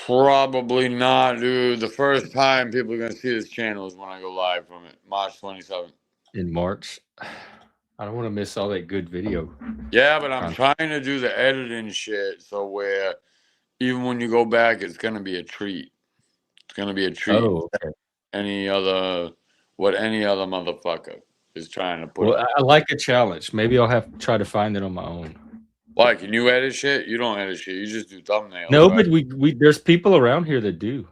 Probably not, dude. The first time people are gonna see this channel is when I go live from it, March 27th. In March? I don't want to miss all that good video. Yeah, but I'm trying to do the editing shit so where even when you go back, it's gonna be a treat. It's gonna be a treat. Oh, okay. Any other motherfucker is trying to put. Well, I like a challenge. Maybe I'll have to try to find it on my own. Why? Can you edit shit? You don't edit shit. You just do thumbnails. No, right? but we there's people around here that do.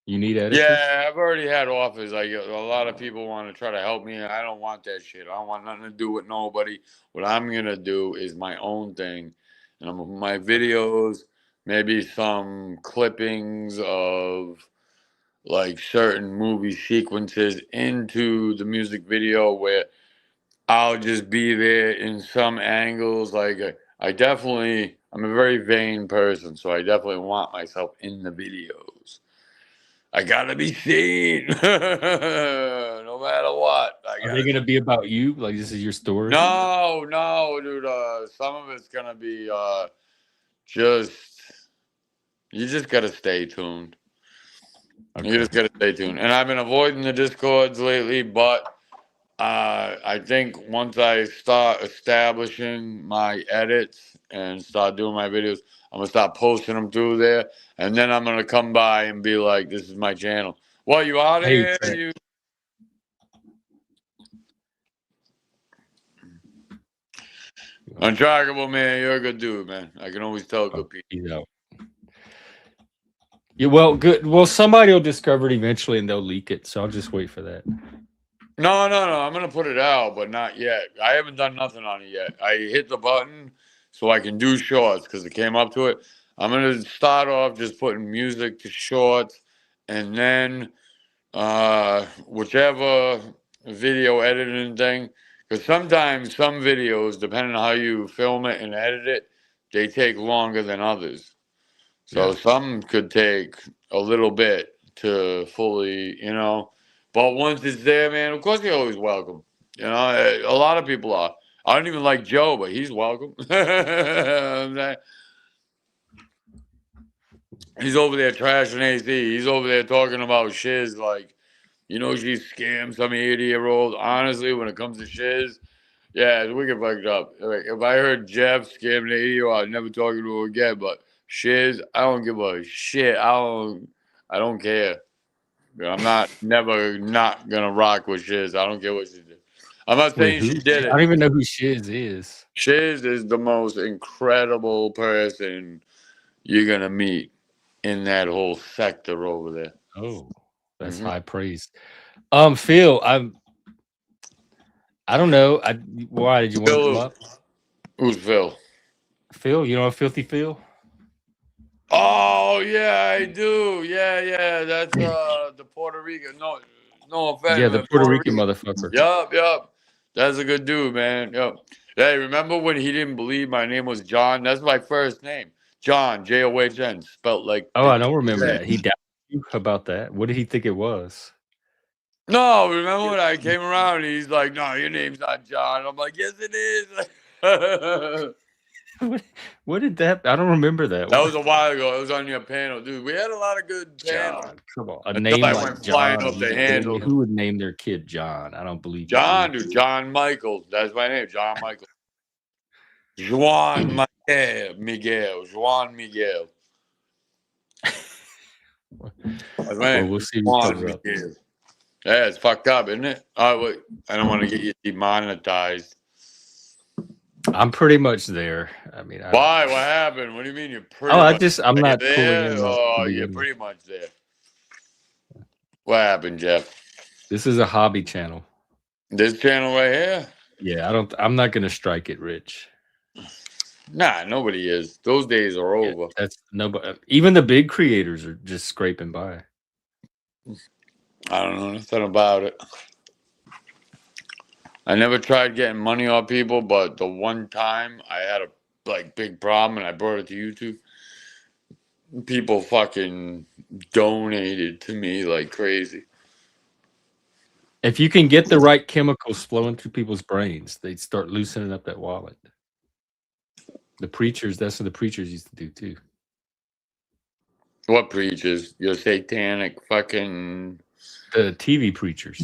You need editors? Yeah, I've already had offers. Like a lot of people want to try to help me. I don't want that shit. I don't want nothing to do with nobody. What I'm gonna do is my own thing, and my videos, maybe some clippings of like certain movie sequences into the music video where I'll just be there in some angles. Like I'm a very vain person, so I definitely want myself in the videos. I gotta be seen, no matter what. Are they gonna be about you? Like this is your story? No, dude. Some of it's gonna be you just gotta stay tuned. Okay. You just gotta stay tuned. And I've been avoiding the Discords lately, but I think once I start establishing my edits and start doing my videos, I'm gonna start posting them through there, and then I'm gonna come by and be like, "This is my channel." Well, you out of here? You... Untrackable, man. You're a good dude, man. I can always tell good people. You know. Yeah, well, good. Well, somebody will discover it eventually, and they'll leak it. So I'll just wait for that. No. I'm gonna put it out, but not yet. I haven't done nothing on it yet. I hit the button so I can do shorts because it came up to it. I'm gonna start off just putting music to shorts, and then whichever video editing thing. Because sometimes some videos, depending on how you film it and edit it, they take longer than others. So some could take a little bit to fully, But once it's there, man, of course you're always welcome. A lot of people are. I don't even like Joe, but he's welcome. He's over there trashing AC. He's over there talking about shiz like, she scammed some 80-year-old. Honestly, when it comes to shiz, yeah, we get fucked up. Like, if I heard Jeff scam an 80-year-old, I'd never talk to him again. But shiz, I don't give a shit. I don't care. I'm never not gonna rock with shiz. I don't care what she did. I'm not saying she did it. I don't even know who Shiz is. Shiz is the most incredible person you're gonna meet in that whole sector over there. Oh, that's high praise. Phil, I don't know. Why did you want to come up? Who's Phil? Phil, you know Filthy Phil? Oh yeah, I do. Yeah. That's the Puerto Rican. No offense. Yeah, the Puerto Rican motherfucker. Yup. That's a good dude, man. Yup. Hey, remember when he didn't believe my name was John? That's my first name. John, John, spelt like. Oh, I don't remember that. He doubted you about that. What did he think it was? No, remember when I came around and he's like, "No, your name's not John." I'm like, "Yes, it is." What did that? I don't remember that. That was a while ago. It was on your panel, dude. We had a lot of good panels. Come on, a name like John. Who would name their kid John? I don't believe John, dude. John Michael. That's my name, John Michael. Juan Miguel. Juan Miguel. That's my name. We'll see. Juan Miguel. Yeah, it's fucked up, isn't it? Oh wait, I don't want to get you demonetized. I'm pretty much there. I mean, why? What happened? What do you mean you're pretty? I'm not there. Oh, you're pretty much there. What happened, Jeff? This is a hobby channel. This channel right here? Yeah, I'm not gonna strike it rich. Nah, nobody is. Those days are Yeah, over. that's nobody. Even the big creators are just scraping by. I don't know nothing about it. I never tried getting money off people, but the one time I had a big problem and I brought it to YouTube, people fucking donated to me like crazy. If you can get the right chemicals flowing through people's brains, they'd start loosening up that wallet. The preachers, that's what the preachers used to do too. What preachers? Your satanic fucking The TV preachers.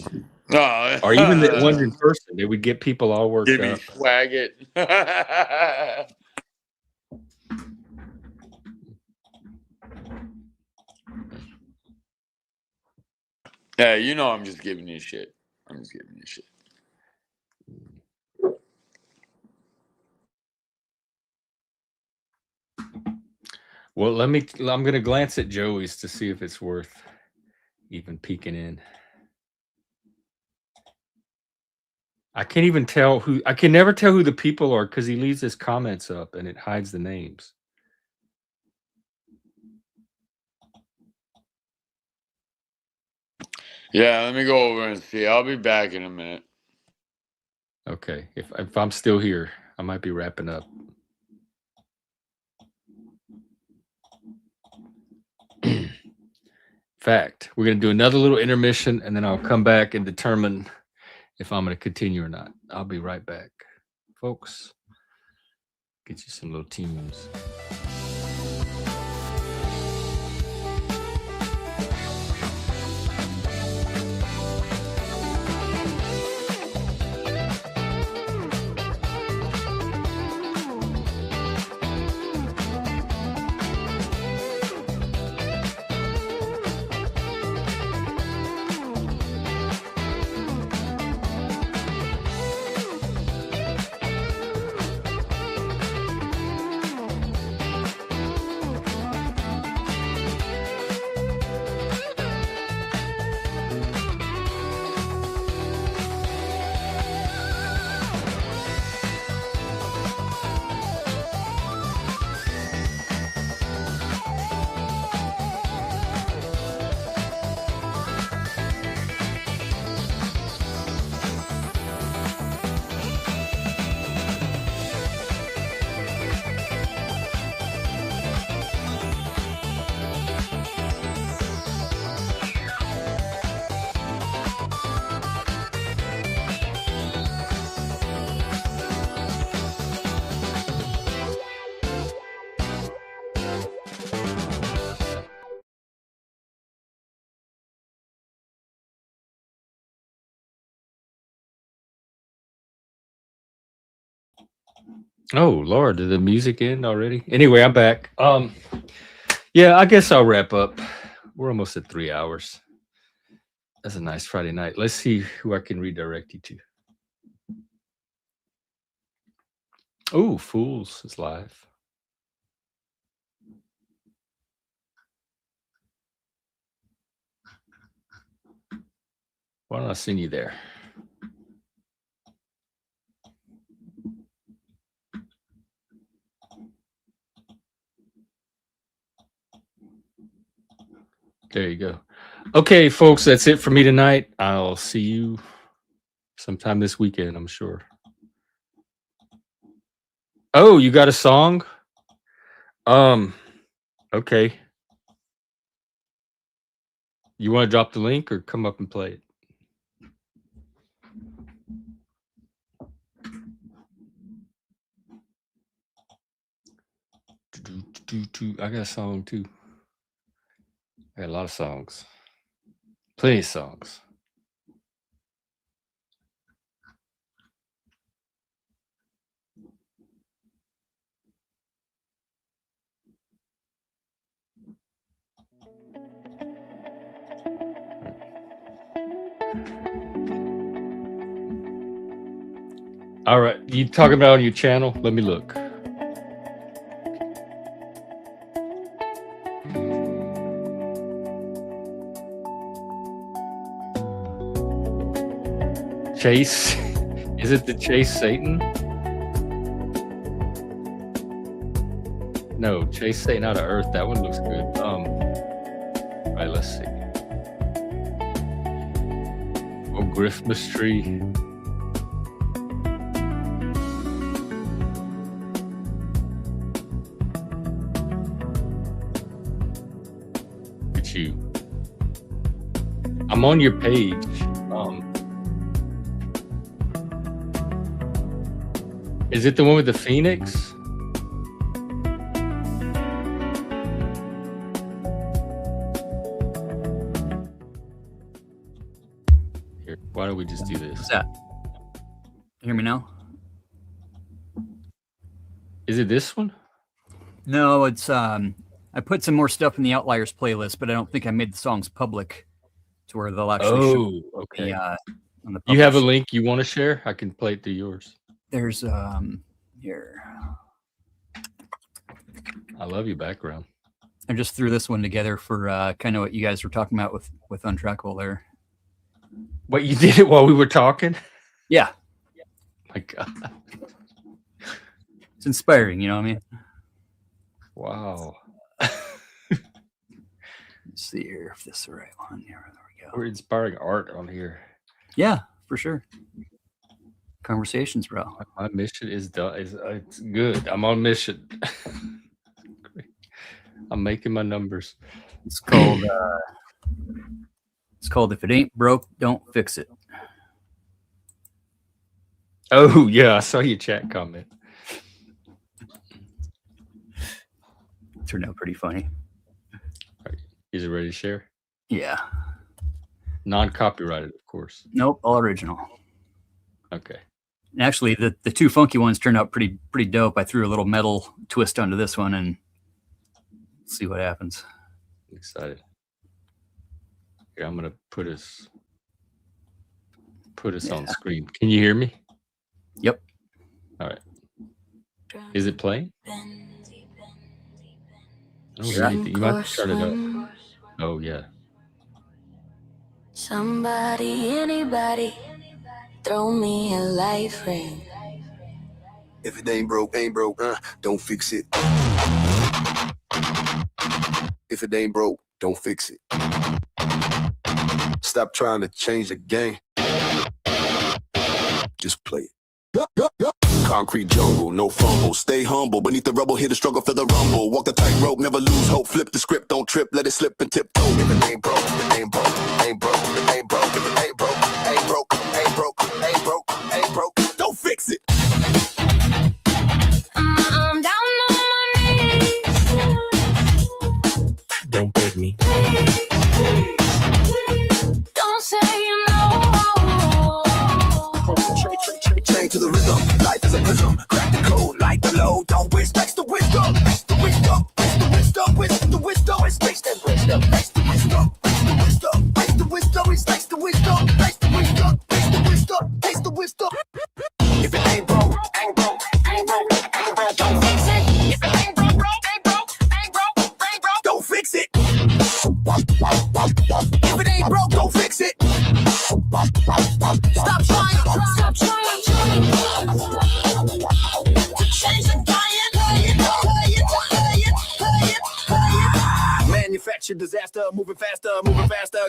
oh, Or even the ones in person, they would get people all worked give me up. swag it. Yeah, you know I'm just giving you shit. I'm just giving you shit. Well, I'm going to glance at Joey's to see if it's worth even peeking in. I can't even tell who, I can never tell who the people are because he leaves his comments up and it hides the names. Yeah, let me go over and see. I'll be back in a minute. Okay. If I'm still here, I might be wrapping up. Fact, we're going to do another little intermission and then I'll come back and determine if I'm going to continue or not. I'll be right back, folks. Get you some little tunes. Oh Lord, did the music end already? Anyway, I'm back. Yeah, I guess I'll wrap up. We're almost at 3 hours. That's a nice Friday night. Let's see who I can redirect you to. Oh, Fools is live. Why don't I send you there? There you go. Okay, folks, that's it for me tonight. I'll see you sometime this weekend, I'm sure. Oh, you got a song? Okay. You want to drop the link or come up and play it? I got a song too. I got a lot of songs. Plenty of songs. All right. You talking about on your channel? Let me look. Chase? Is it the Chase Satan? No, Chase Staying Out of Earth. That one looks good. All right, let's see. Oh, Christmas tree. At you. I'm on your page. Is it the one with the phoenix? Here, why don't we just do this? What's that? Hear me now? Is it this one? No, it's I put some more stuff in the Outliers playlist, but I don't think I made the songs public to where they'll actually show okay. on the You have a published. link you want to share? I can play it to yours. There's here. I love your background. I just threw this one together for kind of what you guys were talking about with Untrackable there. What, you did it while we were talking? Yeah, My God. it's inspiring, you know what I mean? Wow. Let's see here if this is the right one. Here, there we go. We're inspiring art on here. Yeah, for sure. Conversations, bro. My mission is done. It's good. I'm on mission. I'm making my numbers. It's called If It Ain't Broke, Don't Fix It. Oh, yeah. I saw your chat comment. Turned out pretty funny. Is it ready to share? Yeah. Non-copyrighted, of course. Nope, all original. Okay. And actually, the two funky ones turned out pretty dope. I threw a little metal twist onto this one and see what happens. I'm excited. Here, I'm gonna put us on screen. Can you hear me? Yep. All right. Is it playing? I don't hear anything. You might have to turn it up. Oh yeah. Somebody, anybody, throw me a life ring. If it ain't broke, don't fix it. If it ain't broke, don't fix it. Stop trying to change the game. Just play it. Concrete jungle, no fumble. Stay humble. Beneath the rubble, hear the struggle, feel the rumble. Walk the tightrope, never lose hope. Flip the script, don't trip, let it slip and tiptoe. If it ain't broke, it ain't broke, ain't broke, it ain't broke. If it ain't broke, ain't broke, ain't broke, ain't broke, ain't broke. Don't fix it. I'm down on my knees. Don't beg me. Don't say no. Chain to the rhythm, life is a prism. Crack the code, light the load. Don't waste, that's the wisdom. That's the wisdom, that's the wisdom, it's the wisdom. It's waste and wisdom, that's the wisdom. That's the wisdom, that's the wisdom. It's like the wisdom, that's the wisdom. That's the wisdom, that's the wisdom. If it ain't broke, ain't broke, ain't broke, ain't broke, don't fix it. If it ain't broke, ain't broke, ain't broke, ain't broke, don't fix it. If it ain't broke, don't fix it. Stop trying, stop trying, to change the diet. Manufactured disaster, moving faster,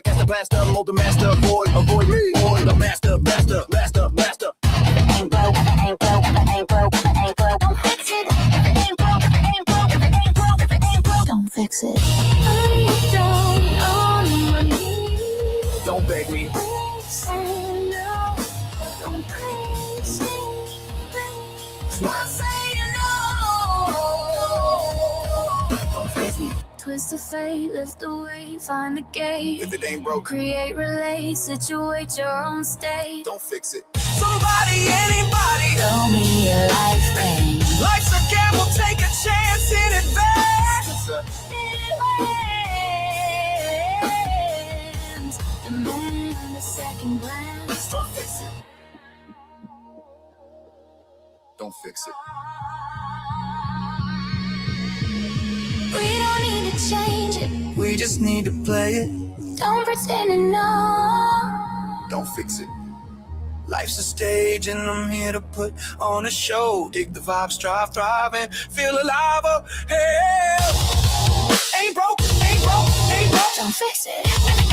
cast the plaster, mold the master, avoid me, avoid the master. Ain't broke, ain't broke, ain't broke, ain't broke. Don't fix it. If it ain't broke, if it ain't broke, if it ain't broke, if it ain't broke, don't fix it. I'm down on my knees. Don't beg me. Say no. Don't please say no. Don't fix me. Twist the fate, lift away, find the gate. If it ain't broke, Create, relate, situate your own state. don't fix it. Somebody, anybody. Throw me a life ring. Life's a gamble, take a chance in advance. Demand a second glance. Don't fix it. Don't fix it. We don't need to change it. We just need to play it. Don't pretend to know. Don't fix it. Life's a stage and I'm here to put on a show. Dig the vibes, strive, thrive, and feel alive. Oh, hell, ain't broke, ain't broke, ain't broke. Don't fix it.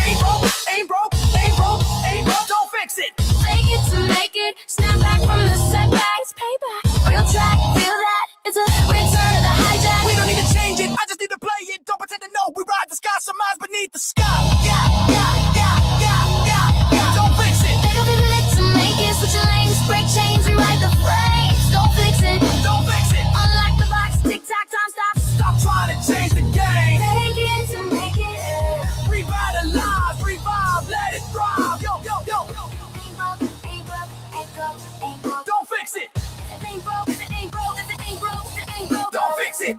Ain't broke, ain't broke, ain't broke, ain't broke. Don't fix it. Fake it to make it. Snap back from the setback. It's payback. Real track, feel that. It's a return to the hijack. We don't need to change it. I just need to play it. Don't pretend to know. We ride the sky, some minds beneath the sky. Don't fix it. They gon' be lit to make it. Switch your lanes, break chains, rewrite the phrase. Don't fix it. Don't fix it. Unlock the box. Tick tock, time stop. Stop trying to change the game. Fake it to make it. Revitalize, revive, let it thrive. Yo, yo, yo. Ain't broke, ain't broke, ain't broke, ain't broke. Don't fix it. If it ain't broke, if it ain't broke, if it ain't broke, if it ain't broke. Don't fix it.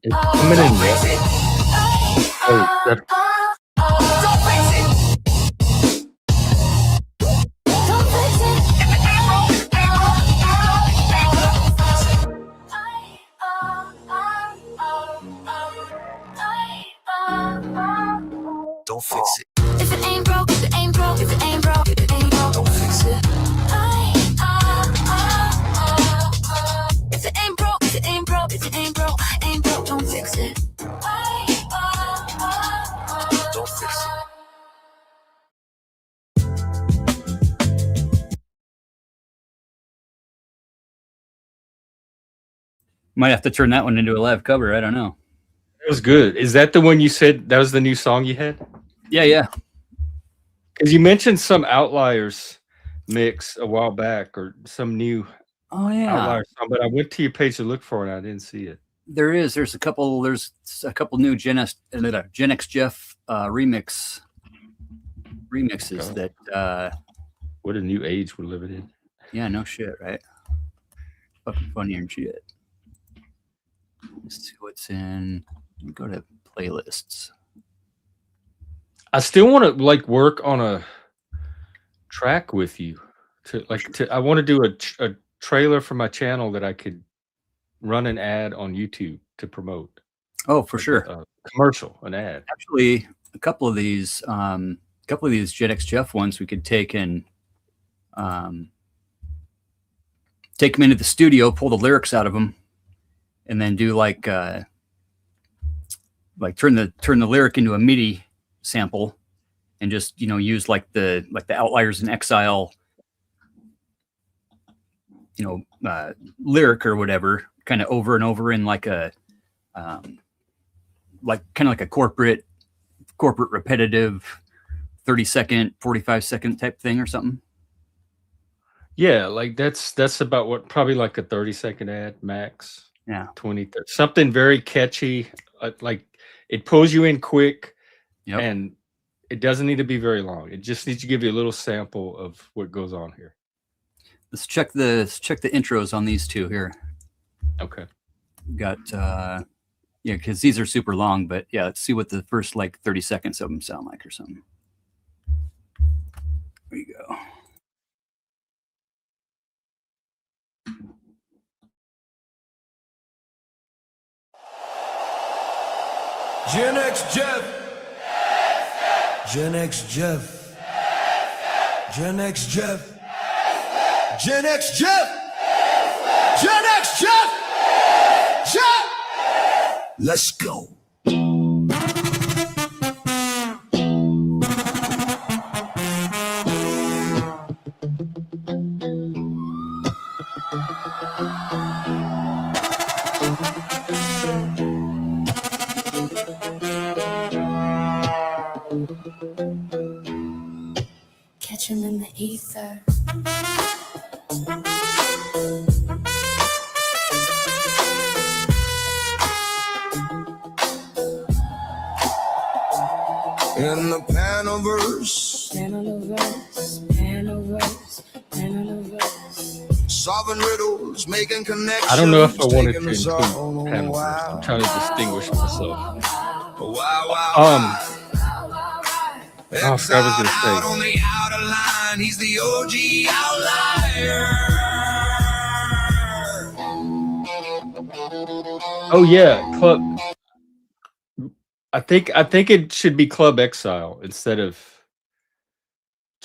It's coming in Fix there. it. Oh, that, Don't fix it. Don't fix it. If it ain't broke, it ain't broke, ain't broke. Don't fix it. If it ain't broke, if it ain't broke, if it ain't broke, if it ain't broke, Don't fix it. if it ain't broke, if it ain't broke, if it ain't broke, ain't broke, don't fix it. Don't fix it. Might have to turn that one into a live cover. I don't know. that was good. Is that the one you said that was the new song you had? Yeah. Because you mentioned some Outliers mix a while back, or some new Oh yeah. Outlier song, but I went to your page to look for it and I didn't see it. There's a couple new Gen X Jeff remixes Oh. that What a new age we're living in. yeah, no shit, right? Fucking funny and shit. Let's see what's in. Let me go to playlists. I still want to like work on a track with you. I want to do a trailer for my channel that I could run an ad on YouTube to promote. Oh, for sure. A commercial, an ad. Actually, a couple of these Gen X Jeff ones we could take and take them into the studio, pull the lyrics out of them, and then do like turn the lyric into a MIDI sample, and just use like the Outliers in Exile lyric or whatever, kind of over and over in like a like a corporate repetitive 30-second, 45-second type thing or something. Yeah, like that's about what, probably like a 30-second ad max. Yeah. 20, 30, something very catchy. Like it pulls you in quick. Yep. And it doesn't need to be very long. It just needs to give you a little sample of what goes on here. Let's check the intros on these two here. Okay. Got because these are super long, but yeah, let's see what the first like 30 seconds of them sound like or something. There you go. Gen X Jeff. Gen X Jeff. Gen X Jeff. Gen X Jeff. Gen X Jeff. Jeff. Let's go. Catch him in the ether. In the Panoverse, solving riddles, making connections. I don't know if I wanted to taking us include all on a panels. I'm trying to distinguish myself. Wow. I was gonna say. On the outer line, he's the OG outlier. Oh yeah, club. I think it should be Club Exile instead of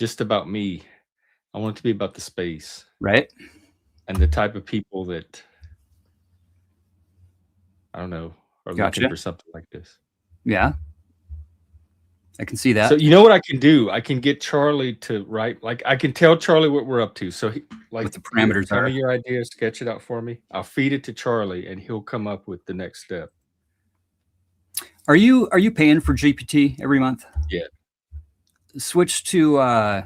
just about me. I want it to be about the space Right. and the type of people that, I don't know, are looking Gotcha. for something like this. Yeah. I can see that. So you know what I can do? I can get Charlie to write, like I can tell Charlie what we're up to. So like What the parameters tell are. me your idea, sketch it out for me. I'll feed it to Charlie and he'll come up with the next step. Are you paying for GPT every month? Yeah. Switch to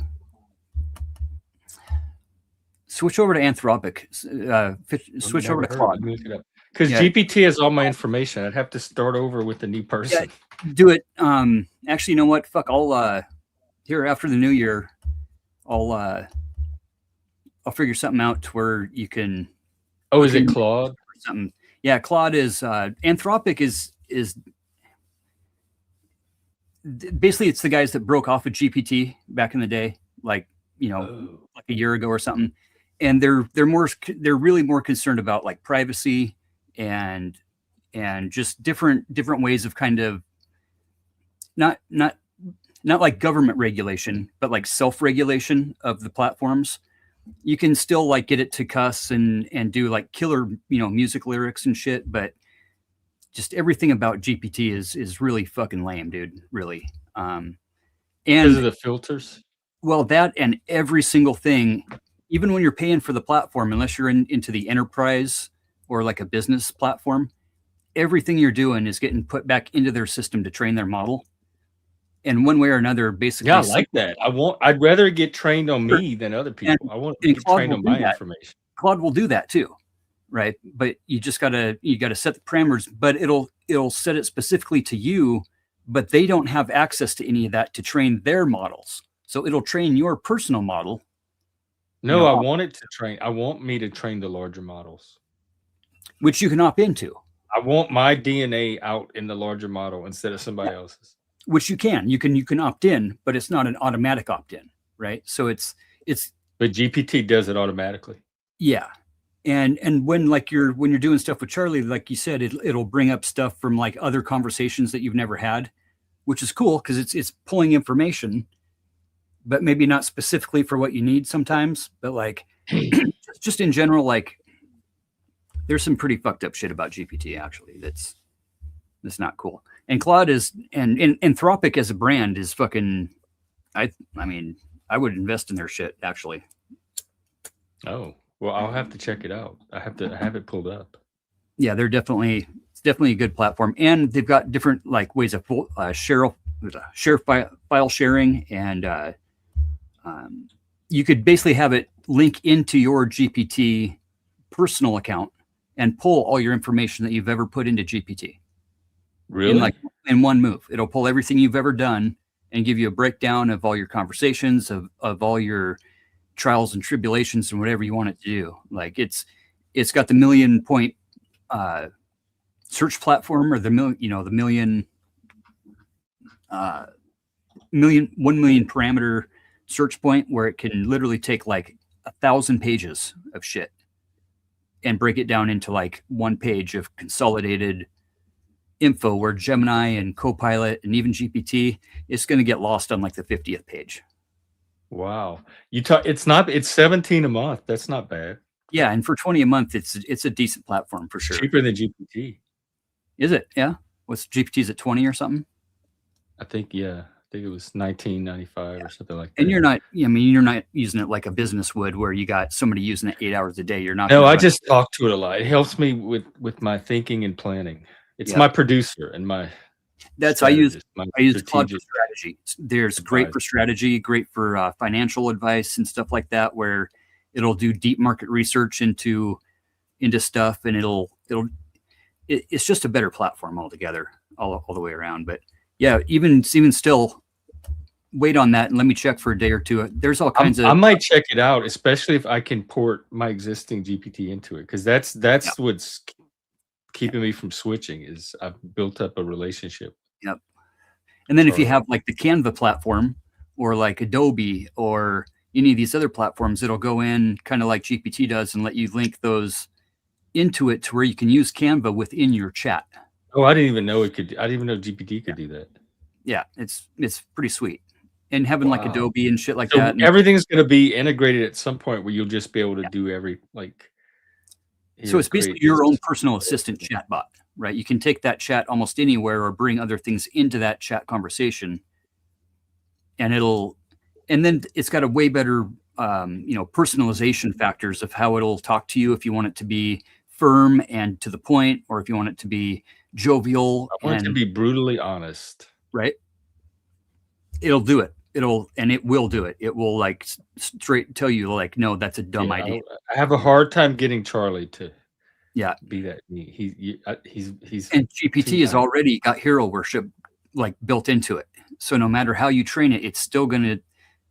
switch over to Anthropic. Switch over to Claude. Because Yeah. GPT has all my information. I'd have to start over with a new person. Do it. Actually, you know what? Fuck. I'll here after the new year, I'll figure something out to where you can. Oh, is it Claude? Something. Yeah, Claude is Anthropic is basically it's the guys that broke off of GPT back in the day, like like a year ago or something, and they're really more concerned about like privacy and just different ways of kind of not like government regulation, but like self-regulation of the platforms. You can still like get it to cuss and do like killer music lyrics and shit, but just everything about GPT is really fucking lame, dude. Really. And because of the filters. Well, that and every single thing, even when you're paying for the platform, unless you're into the enterprise or like a business platform, everything you're doing is getting put back into their system to train their model. And one way or another, basically. Yeah, I like that. I'd rather get trained on me than other people. I want to get trained on my information. Claude will do that too, right? But you just gotta set the parameters. But it'll set it specifically to you, but they don't have access to any of that to train their models. So it'll train your personal model. No, I want it to train. I want me to train the larger models, which you can opt into. I want my DNA out in the larger model instead of somebody else's. Which you can opt in, but it's not an automatic opt-in, right? So it's. But GPT does it automatically. Yeah, and when you're doing stuff with Charlie, like you said, it'll bring up stuff from like other conversations that you've never had, which is cool because it's pulling information, but maybe not specifically for what you need sometimes, but like just in general, like there's some pretty fucked up shit about GPT actually. That's not cool. And Claude is and Anthropic as a brand is fucking. I mean, I would invest in their shit actually. Oh well, I'll have to check it out. I have it pulled up. Yeah, they're definitely a good platform, and they've got different like ways of share file sharing, and you could basically have it link into your GPT personal account and pull all your information that you've ever put into GPT. Really? In one move. It'll pull everything you've ever done and give you a breakdown of all your conversations, of all your trials and tribulations and whatever you want it to do. Like it's got the 1 million point search platform, or the 1 million 1 million parameter search point, where it can literally take like 1,000 pages of shit and break it down into like one page of consolidated info, where Gemini and Copilot and even GPT is going to get lost on like the 50th page. Wow. It's 17 a month. That's not bad. Yeah. And for 20 a month, it's a decent platform for sure. Cheaper than GPT. Is it? Yeah. What's GPT's at 20 or something? I think it was $19.95 or something like that. And you're not using it like a business would, where you got somebody using it 8 hours a day. You're not. No, I just talk to it a lot. It helps me with my thinking and planning. It's my producer and my. I use Claude for strategy. There's great for strategy, great for financial advice and stuff like that, where it'll do deep market research into stuff, and it's just a better platform altogether, all the way around. But yeah, even still, wait on that and let me check for a day or two. There's all kinds of. I might check it out, especially if I can port my existing GPT into it, because that's what's keeping me from switching. Is I've built up a relationship. Yep. And then if you have like the Canva platform, or like Adobe, or any of these other platforms, it'll go in kind of like GPT does and let you link those into it to where you can use Canva within your chat. Oh, I didn't even know it could. I didn't even know GPT could do that. Yeah, it's pretty sweet. and having like Wow. Adobe and shit like So that. And everything's going to be integrated at some point where you'll just be able to do every like. so it's basically create your own this. personal assistant chatbot, right? You can take that chat almost anywhere or bring other things into that chat conversation, and then it's got a way better personalization factors of how it'll talk to you if you want it to be firm and to the point, or if you want it to be jovial. I want it to be brutally honest. Right. It'll do it. It will do it. It will like straight tell you like, no, that's a dumb idea. I have a hard time getting Charlie to be that. He's and GPT has already got hero worship like built into it. So no matter how you train it, it's still going to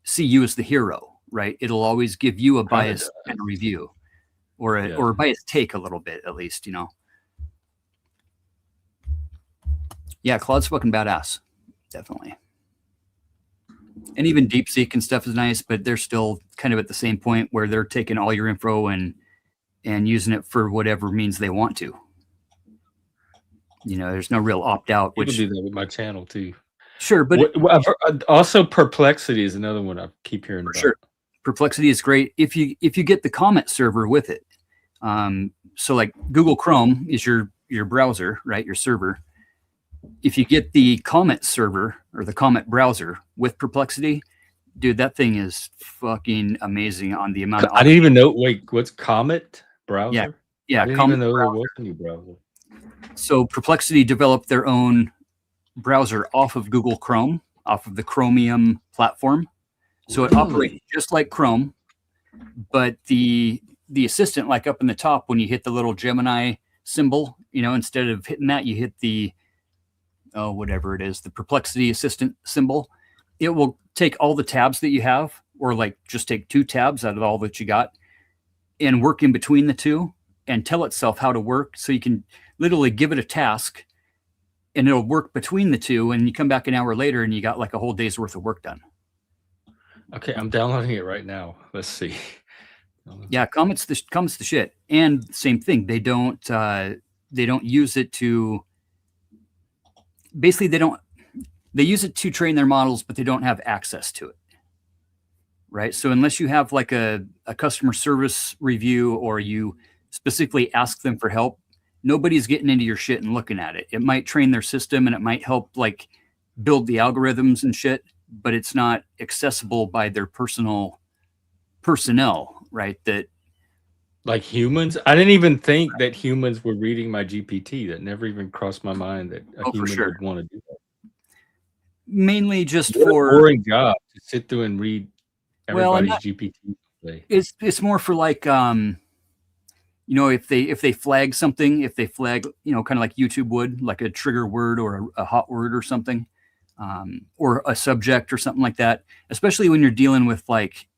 see you as the hero, right? It'll always give you a bias and a review, or a bias take a little bit at least, Yeah, Claude's fucking badass, definitely. And even DeepSeek and stuff is nice, but they're still kind of at the same point where they're taking all your info and using it for whatever means they want to. There's no real opt out. Which do that with my channel too. Sure, but also Perplexity is another one I keep hearing about. Sure, Perplexity is great if you get the comment server with it. So like Google Chrome is your browser, right? Your server. If you get the comment server or the comment browser with Perplexity, dude, that thing is fucking amazing on the amount of. I didn't even know. Wait, what's Comet browser? Yeah. I didn't even know there was a new browser. So Perplexity developed their own browser off of Google Chrome, off of the Chromium platform. So it operates just like Chrome, but the assistant, like up in the top, when you hit the little Gemini symbol, instead of hitting that, you hit the whatever it is, the Perplexity assistant symbol. It will take all the tabs that you have, or like just take 2 tabs out of all that you got, and work in between the 2 and tell itself how to work. So you can literally give it a task and it'll work between the 2, and you come back an hour later and you got like a whole day's worth of work done. Okay, I'm downloading it right now. Let's see. Yeah, Comet's the shit. And same thing, they don't use it to basically they use it to train their models, but they don't have access to it. Right? So unless you have like a customer service review, or you specifically ask them for help, nobody's getting into your shit and looking at it. It might train their system and it might help like build the algorithms and shit, but it's not accessible by their personnel, right? That like humans. I didn't even think that humans were reading my GPT. That never even crossed my mind that a human would want to do that. Mainly just for a boring job to sit through and read everybody's GPT. It's more for like if they flag something, if they flag, kind of like YouTube would, like a trigger word or a hot word or something, or a subject or something like that, especially when you're dealing with like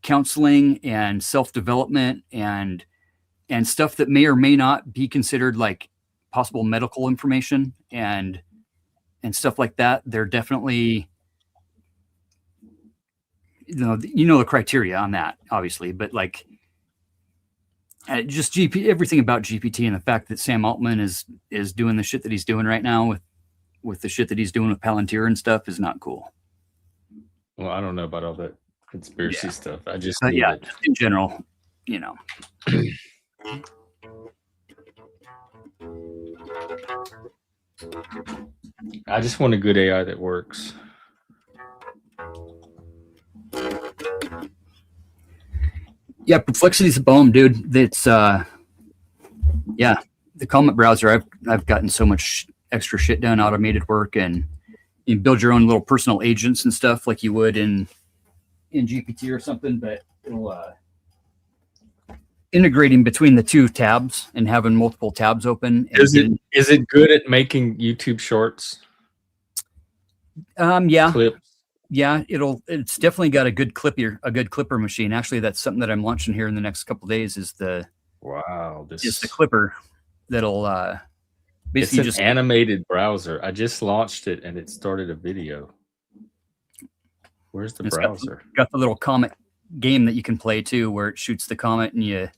counseling and self-development and stuff that may or may not be considered like possible medical information and stuff like that. They're definitely, the criteria on that, obviously, but like just everything about GPT and the fact that Sam Altman is doing the shit that he's doing right now with the shit that he's doing with Palantir and stuff is not cool. Well, I don't know about all that conspiracy stuff. I just in general, I just want a good AI that works. Yeah, Perplexity's a bomb, dude. It's the Comet browser. I've gotten so much extra shit done, automated work, and you build your own little personal agents and stuff like you would in GPT or something. But it'll integrating between the 2 tabs and having multiple tabs open. Is it good at making YouTube shorts? Yeah. Clips. Yeah, it's definitely got a good clipper machine. Actually, that's something that I'm launching here in the next couple of days is the clipper that'll basically it's an animated browser. I just launched it and it started a video. Where's the browser? Got the little comet game that you can play too, where it shoots the comet and you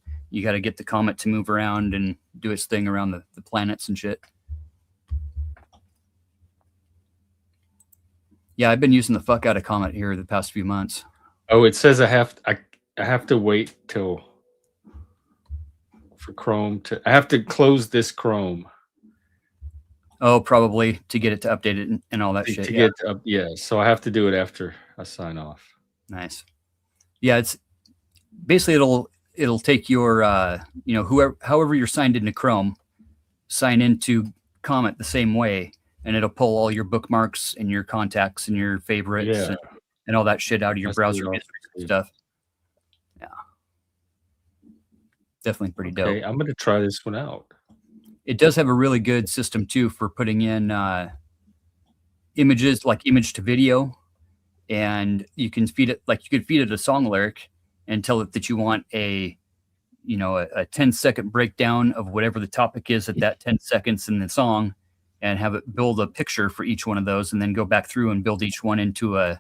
got to get the comet to move around and do its thing around the planets and shit. Yeah, I've been using the fuck out of Comet here the past few months. Oh, it says I have to wait till for Chrome to. I have to close this Chrome Oh, probably to get it to update it and all that shit. to Yeah. get up. Yeah, so I have to do it after I sign off. Nice. Yeah, it's basically it'll take your however you're signed into Chrome, sign into Comet the same way, and it'll pull all your bookmarks and your contacts and your favorites Yeah. and all that shit out of your That's browser pretty history and awesome. stuff. Yeah. Definitely pretty dope. Okay, I'm gonna try this one out. It does have a really good system too for putting in images, like image to video, and you can feed it a song lyric and tell it that you want a 10-second breakdown of whatever the topic is at that 10 seconds in the song, and have it build a picture for each one of those, and then go back through and build each one into a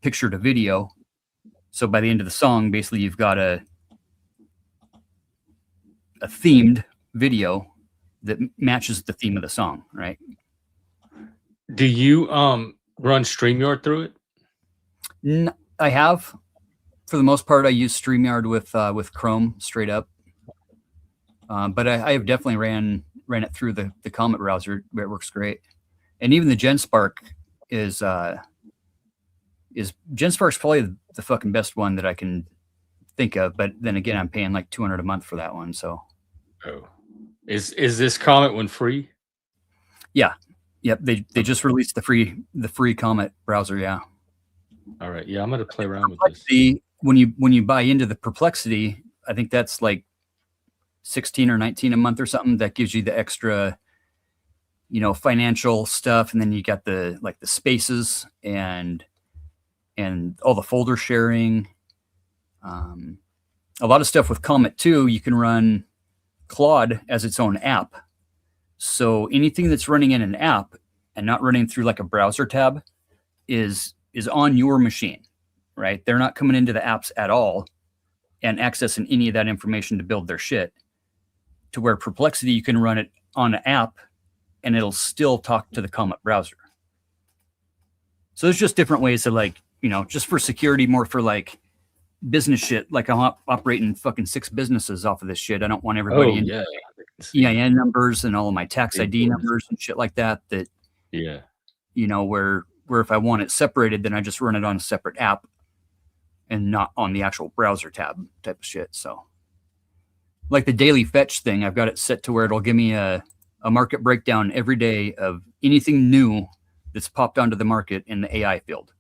picture to video. So by the end of the song, basically you've got a themed video that matches the theme of the song, right? Do you run StreamYard through it? I have. For the most part, I use StreamYard with Chrome straight up. But I have definitely ran it through the Comet browser, where it works great. And even the GenSpark is GenSpark's probably the fucking best one that I can think of. But then again, I'm paying like $200 a month for that one. So, Oh, is this Comet one free? yeah, yep. They just released the free Comet browser. Yeah. All right, yeah, I'm gonna play around with this. When you buy into the Perplexity, I think that's like 16 or 19 a month or something. That gives you the extra, financial stuff, and then you got the spaces and all the folder sharing. A lot of stuff with Comet too. You can run Claude as its own app. So anything that's running in an app and not running through like a browser tab is on your machine, right? They're not coming into the apps at all and accessing any of that information to build their shit. To where Perplexity, you can run it on an app and it'll still talk to the Comet browser. So there's just different ways to just for security, more for like business shit. Like I'm operating fucking 6 businesses off of this shit. I don't want everybody in EIN numbers and all of my tax ID numbers and shit like that. Yeah. Where if I want it separated, then I just run it on a separate app and not on the actual browser tab type of shit. So like the daily fetch thing, I've got it set to where it'll give me a market breakdown every day of anything new that's popped onto the market in the AI field.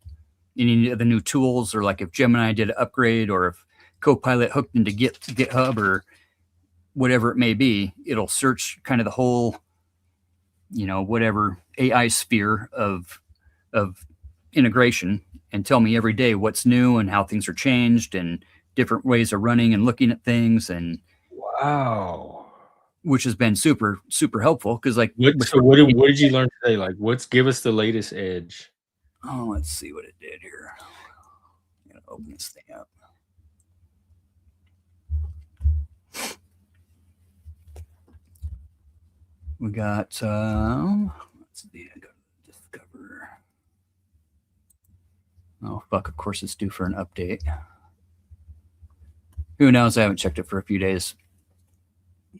Any of the new tools, or like if Gemini did an upgrade, or if Copilot hooked into GitHub or whatever it may be, it'll search kind of the whole, whatever AI sphere of integration and tell me every day what's new and how things are changed and different ways of running and looking at things. And wow, which has been super, super helpful. Cause like, what did you learn today? Like, give us the latest edge. Oh, let's see what it did here. I'm gonna open this thing up. We got let's see, I got Discover. Oh fuck, of course it's due for an update. Who knows? I haven't checked it for a few days.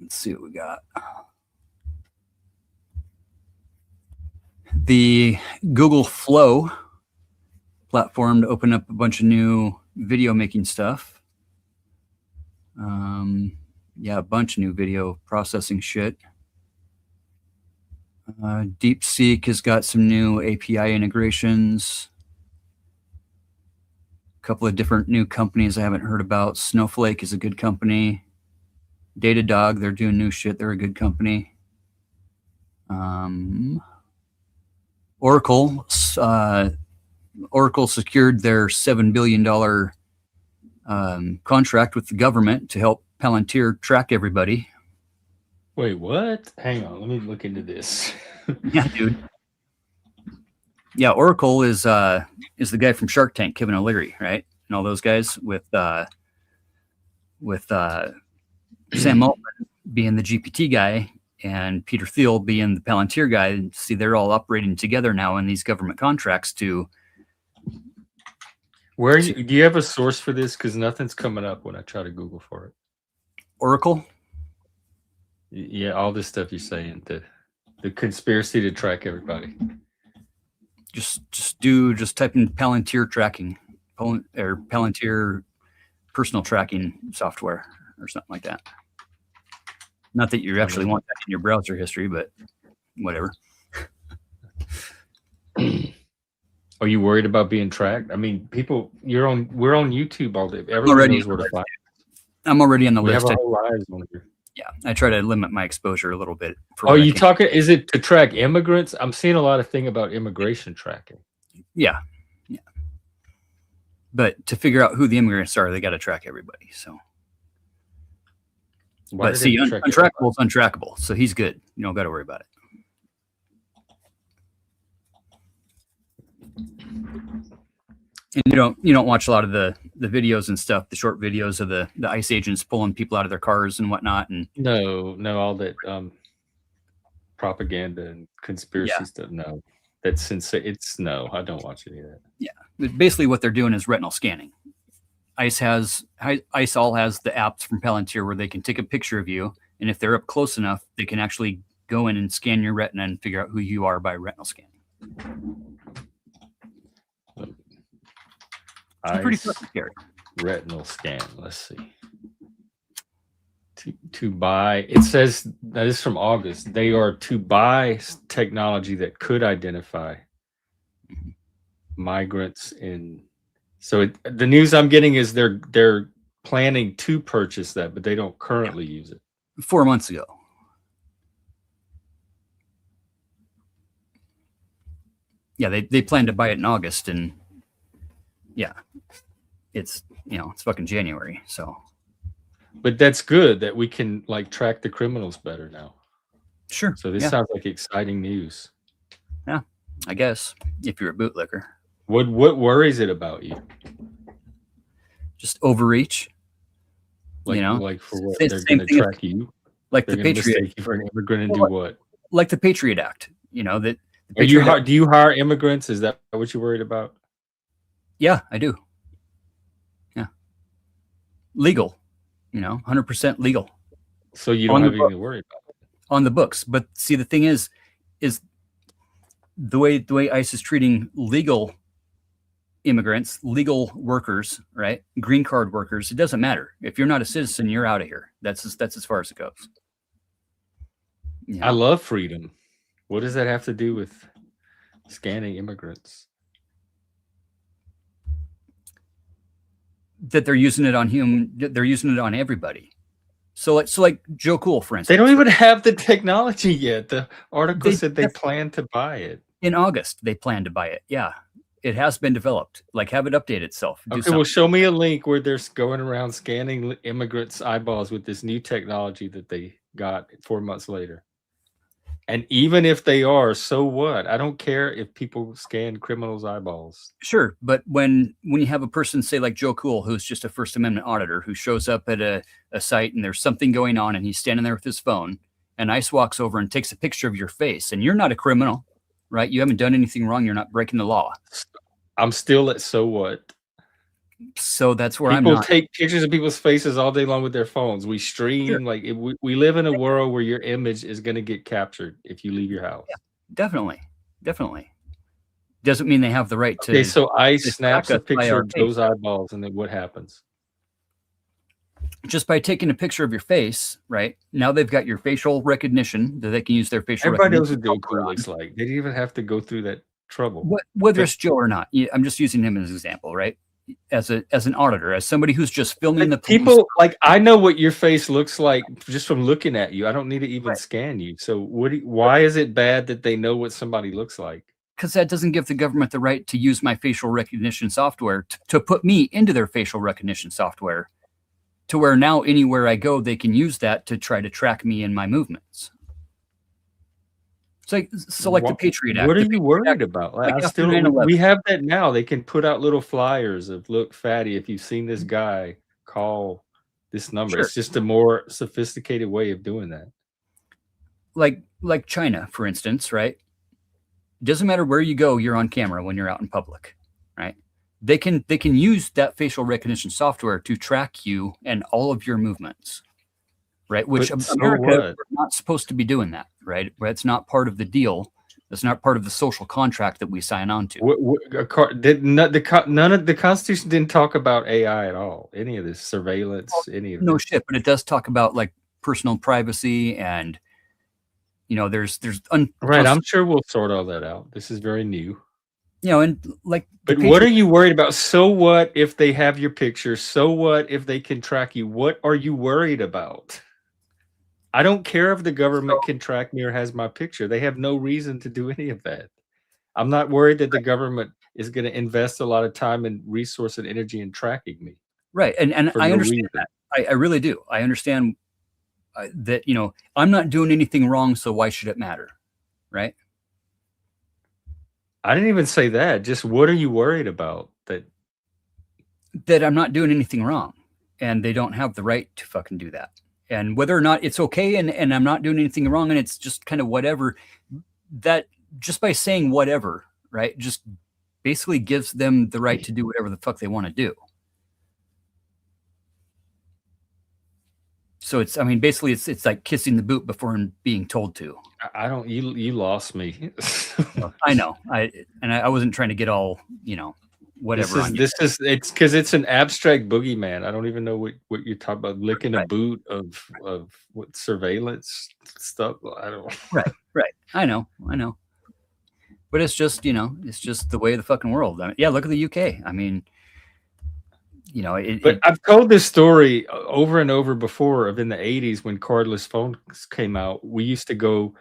Let's see what we got. The Google Flow platform to open up a bunch of new video making stuff. Yeah, a bunch of new video processing shit. DeepSeek has got some new API integrations. A couple of different new companies I haven't heard about. Snowflake is a good company. Datadog, they're doing new shit. They're a good company. Oracle secured their $7 billion contract with the government to help Palantir track everybody. Wait, what? Hang on, let me look into this. Yeah, dude. Yeah, Oracle is the guy from Shark Tank, Kevin O'Leary, right? And all those guys with Sam Altman being the GPT guy and Peter Thiel being the Palantir guy. And see, they're all operating together now in these government contracts to. Do you have a source for this? Because nothing's coming up when I try to Google for it. Oracle. Yeah, all this stuff you're saying, the conspiracy to track everybody. Just type in Palantir tracking, or Palantir personal tracking software or something like that. Not that you actually want that in your browser history, but whatever. Are you worried about being tracked? I mean, we're on YouTube all day. Everyone knows where to find it. I'm already on the We list. have our whole lives on here. Yeah, I try to limit my exposure a little bit. Are you talking? Is it to track immigrants? I'm seeing a lot of thing about immigration tracking. Yeah. But to figure out who the immigrants are, they got to track everybody. So, but see, untrackable is untrackable, so he's good. You don't got to worry about it. And you don't watch a lot of the videos and stuff, the short videos of the ICE agents pulling people out of their cars and whatnot. And no, all that propaganda and conspiracy stuff. No, that's no. I don't watch any of that. Yeah, but basically what they're doing is retinal scanning. ICE all has the apps from Palantir where they can take a picture of you, and if they're up close enough, they can actually go in and scan your retina and figure out who you are by retinal scanning. It's pretty fucking scary. Retinal scan. Let's see. To buy. It says that is from August. They are to buy technology that could identify migrants in. So the news I'm getting is they're planning to purchase that, but they don't currently use it. 4 months ago. Yeah, they plan to buy it in August, and yeah, it's it's fucking January. So, but that's good that we can like track the criminals better now. Sure. So this sounds like exciting news. Yeah, I guess if you're a bootlicker. What worries it about you? Just overreach. Like for what? They're going to track you. Like they're the going to Patriot. mistake you for an immigrant and do what? Like the Patriot Act. That. Do you hire immigrants? Is that what you're worried about? Yeah, I do. Yeah. Legal, 100% legal. So you don't have anything to worry about it. On the books. But see, the thing is the way ICE is treating legal immigrants, legal workers, right? Green card workers, it doesn't matter. If you're not a citizen, you're out of here. That's as far as it goes. Yeah. I love freedom. What does that have to do with scanning immigrants? That they're using it on they're using it on everybody. So like Joe Cool, for instance. They don't even have the technology yet. The article said they plan to buy it. In August, they plan to buy it. Yeah. It has been developed. Like, have it update itself. Okay, well, show me a link where they're going around scanning immigrants' eyeballs with this new technology that they got 4 months later. And even if they are, so what? I don't care if people scan criminals' eyeballs. Sure, but when you have a person, say like Joe Cool, who's just a First Amendment auditor, who shows up at a site and there's something going on and he's standing there with his phone, and ICE walks over and takes a picture of your face, and you're not a criminal, right? You haven't done anything wrong. You're not breaking the law. I'm still at so what? So that's where people I'm take pictures of people's faces all day long with their phones. We stream. Sure. Like we live in a world where your image is going to get captured if you leave your house. Yeah, definitely. Doesn't mean they have the right to. Okay, so ICE snaps a picture of those eyeballs, and then what happens? Just by taking a picture of your face, right? Now they've got your facial recognition that they can use their facial. Everybody knows what Joe Cool looks like. They didn't even have to go through that trouble. Whether it's Joe or not, I'm just using him as an example, right? As an auditor, as somebody who's just filming the people, like I know what your face looks like just from looking at you. I don't need to even scan you. So why is it bad that they know what somebody looks like? Because that doesn't give the government the right to use my facial recognition software to put me into their facial recognition software, to where now anywhere I go, they can use that to try to track me and my movements. So like the Patriot Act. What are you worried about? We have that now. They can put out little flyers of, look, fatty, if you've seen this guy, call this number. Sure. It's just a more sophisticated way of doing that. like China, for instance, right? Doesn't matter where you go, you're on camera when you're out in public, right? They can use that facial recognition software to track you and all of your movements, right? Which But so America, what? we're not supposed to be doing that, right? That's not part of the deal. That's not part of the social contract that we sign on to. None of the Constitution didn't talk about AI at all. Any of this surveillance, any of No this. shit, but it does talk about like personal privacy and there's Right. I'm sure we'll sort all that out. This is very new. and like But what are you worried about? So what if they have your picture? So what if they can track you? What are you worried about? I don't care if the government can track me or has my picture. They have no reason to do any of that. I'm not worried that the government is going to invest a lot of time and resource and energy in tracking me. Right. And for I no understand reason. that. I really do. I understand that, I'm not doing anything wrong, so why should it matter? Right. I didn't even say that. Just what are you worried about? That I'm not doing anything wrong and they don't have the right to fucking do that. And whether or not it's okay and I'm not doing anything wrong and it's just kind of whatever, that just by saying whatever, right, just basically gives them the right to do whatever the fuck they want to do. So basically it's like kissing the boot before being told to. I don't, you lost me. I know. I wasn't trying to get all, whatever. It's because it's an abstract boogeyman. I don't even know what you're talking about. Licking a boot of what surveillance stuff. I don't. Right. I know. But it's just, it's just the way of the fucking world. Yeah, look at the UK. But I've told this story over and over before of in the 80s when cordless phones came out. We used to go,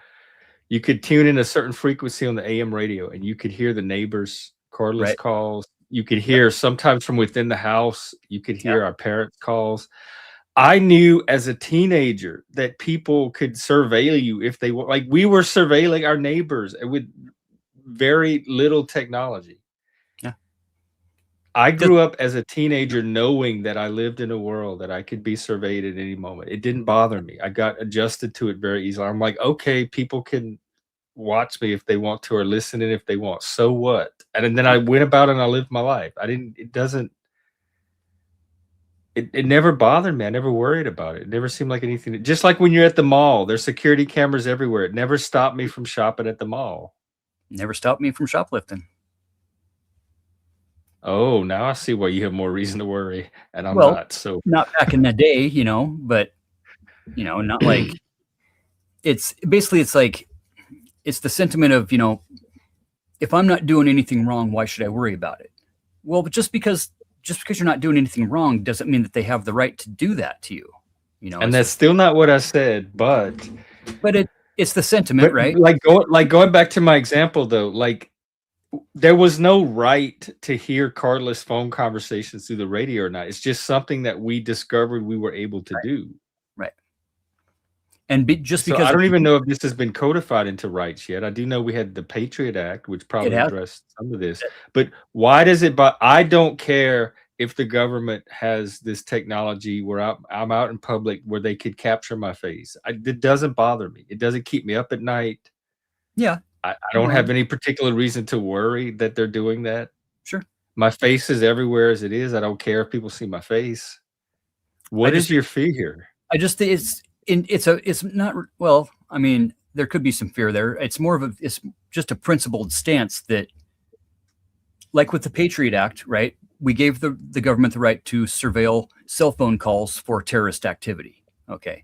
you could tune in a certain frequency on the AM radio and you could hear the neighbors' cordless calls. You could hear sometimes from within the house, you could hear our parents' calls. I knew as a teenager that people could surveil you if they like we were surveilling our neighbors with very little technology. Yeah. I grew up as a teenager knowing that I lived in a world that I could be surveyed at any moment. It didn't bother me. I got adjusted to it very easily. I'm like, okay, people can watch me if they want to or listen in if they want. So what? And then I went about and I lived my life. It never bothered me. I never worried about it. It never seemed like anything. Just like when you're at the mall, there's security cameras everywhere. It never stopped me from shopping at the mall. Never stopped me from shoplifting. Oh, now I see why you have more reason to worry, and I'm not. So not back in the day, but not like it's basically it's like it's the sentiment of if I'm not doing anything wrong, why should I worry about it? Well, but just because you're not doing anything wrong doesn't mean that they have the right to do that to you. And that's still not what I said, but it's the sentiment, right? Like going back to my example though, like there was no right to hear cordless phone conversations through the radio or not. It's just something that we discovered we were able to do. Right. And because I don't even know if this has been codified into rights yet. I do know we had the Patriot Act, which probably addressed some of this. But why does it? But I don't care if the government has this technology where I'm out in public where they could capture my face. It doesn't bother me. It doesn't keep me up at night. Yeah. I don't have any particular reason to worry that they're doing that. Sure. My face is everywhere as it is. I don't care if people see my face. What is your fear? I just think it's not, well, there could be some fear there. It's more of it's just a principled stance that, like with the Patriot Act, right? We gave the government the right to surveil cell phone calls for terrorist activity. Okay.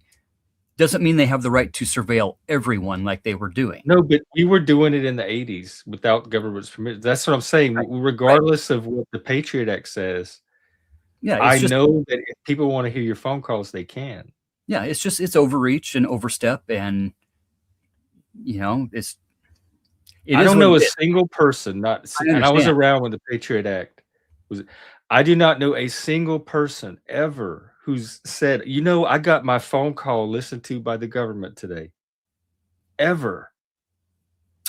Doesn't mean they have the right to surveil everyone like they were doing. No, but we were doing it in the 80s without government's permission. That's what I'm saying. Regardless of what the Patriot Act says, I know that if people want to hear your phone calls, they can. Yeah, it's overreach and overstep, and I don't know a single person. And I was around when the Patriot Act was. I do not know a single person ever who's said, I got my phone call listened to by the government today. Ever.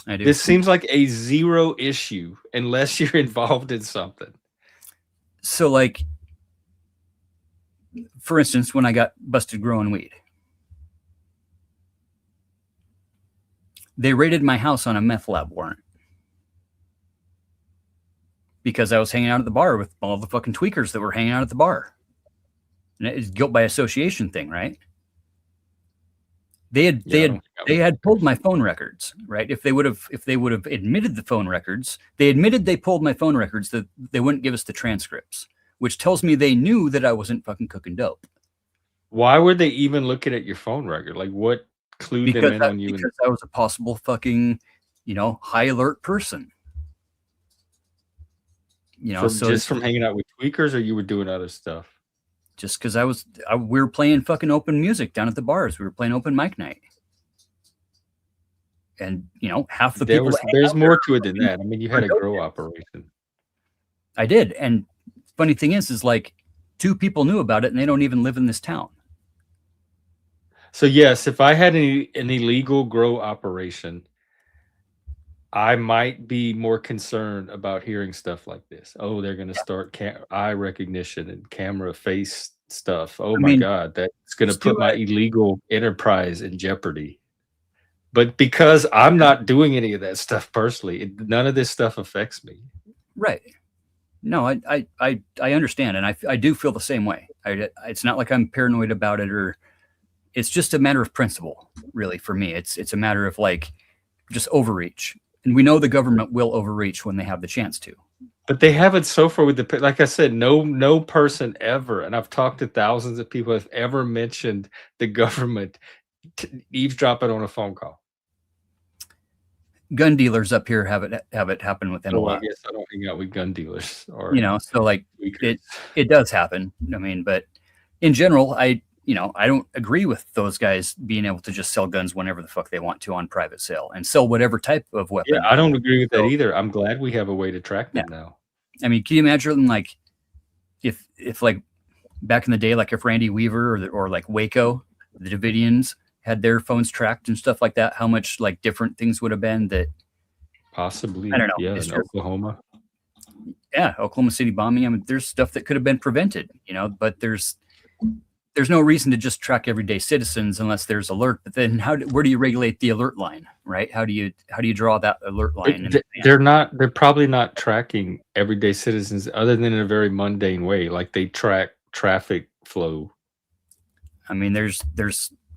I do. This seems like a zero issue unless you're involved in something. So, like, for instance, when I got busted growing weed, They raided my house on a meth lab warrant because I was hanging out at the bar with all the fucking tweakers that were hanging out at the bar. And it's guilt by association thing, right? They had pulled my phone records, right? If they would have admitted the phone records, they admitted they pulled my phone records, that they wouldn't give us the transcripts, which tells me they knew that I wasn't fucking cooking dope. Why were they even looking at your phone record? Like, what clued them in on you? Because I was a possible fucking, high alert person. So just from hanging out with tweakers, or you were doing other stuff? Just because we were playing fucking open music down at the bars. We were playing open mic night. And, half the people. There's more to it than that. I mean, you had a grow operation. I did. And funny thing is like 2 people knew about it and they don't even live in this town. So yes, if I had an illegal grow operation, I might be more concerned about hearing stuff like this. Oh, they're going to start eye recognition and camera face stuff. Oh my God, that's going to put my illegal enterprise in jeopardy. But because I'm not doing any of that stuff personally, none of this stuff affects me. Right. No, I understand. And I do feel the same way. It's not like I'm paranoid about it, or it's just a matter of principle, really, for me. It's a matter of like just overreach. And we know the government will overreach when they have the chance to. But they haven't so far with the, like I said, no person ever, and I've talked to thousands of people, have ever mentioned the government eavesdropping on a phone call. Gun dealers up here have it happen with them a lot. I guess I don't hang out with gun dealers, or so like it does happen. I mean, but in general, I don't agree with those guys being able to just sell guns whenever the fuck they want to on private sale and sell whatever type of weapon. Yeah, I don't agree with that either. I'm glad we have a way to track them now. I mean, can you imagine like if like back in the day, like if Randy Weaver or like Waco, the Davidians had their phones tracked and stuff like that, how much like different things would have been that possibly, I don't know. Yeah, in Oklahoma. Yeah, Oklahoma City bombing. I mean, there's stuff that could have been prevented, but there's no reason to just track everyday citizens unless there's alert. But then where do you regulate the alert line, right? How do you draw that alert line? They're probably not tracking everyday citizens other than in a very mundane way. Like they track traffic flow. I mean, there's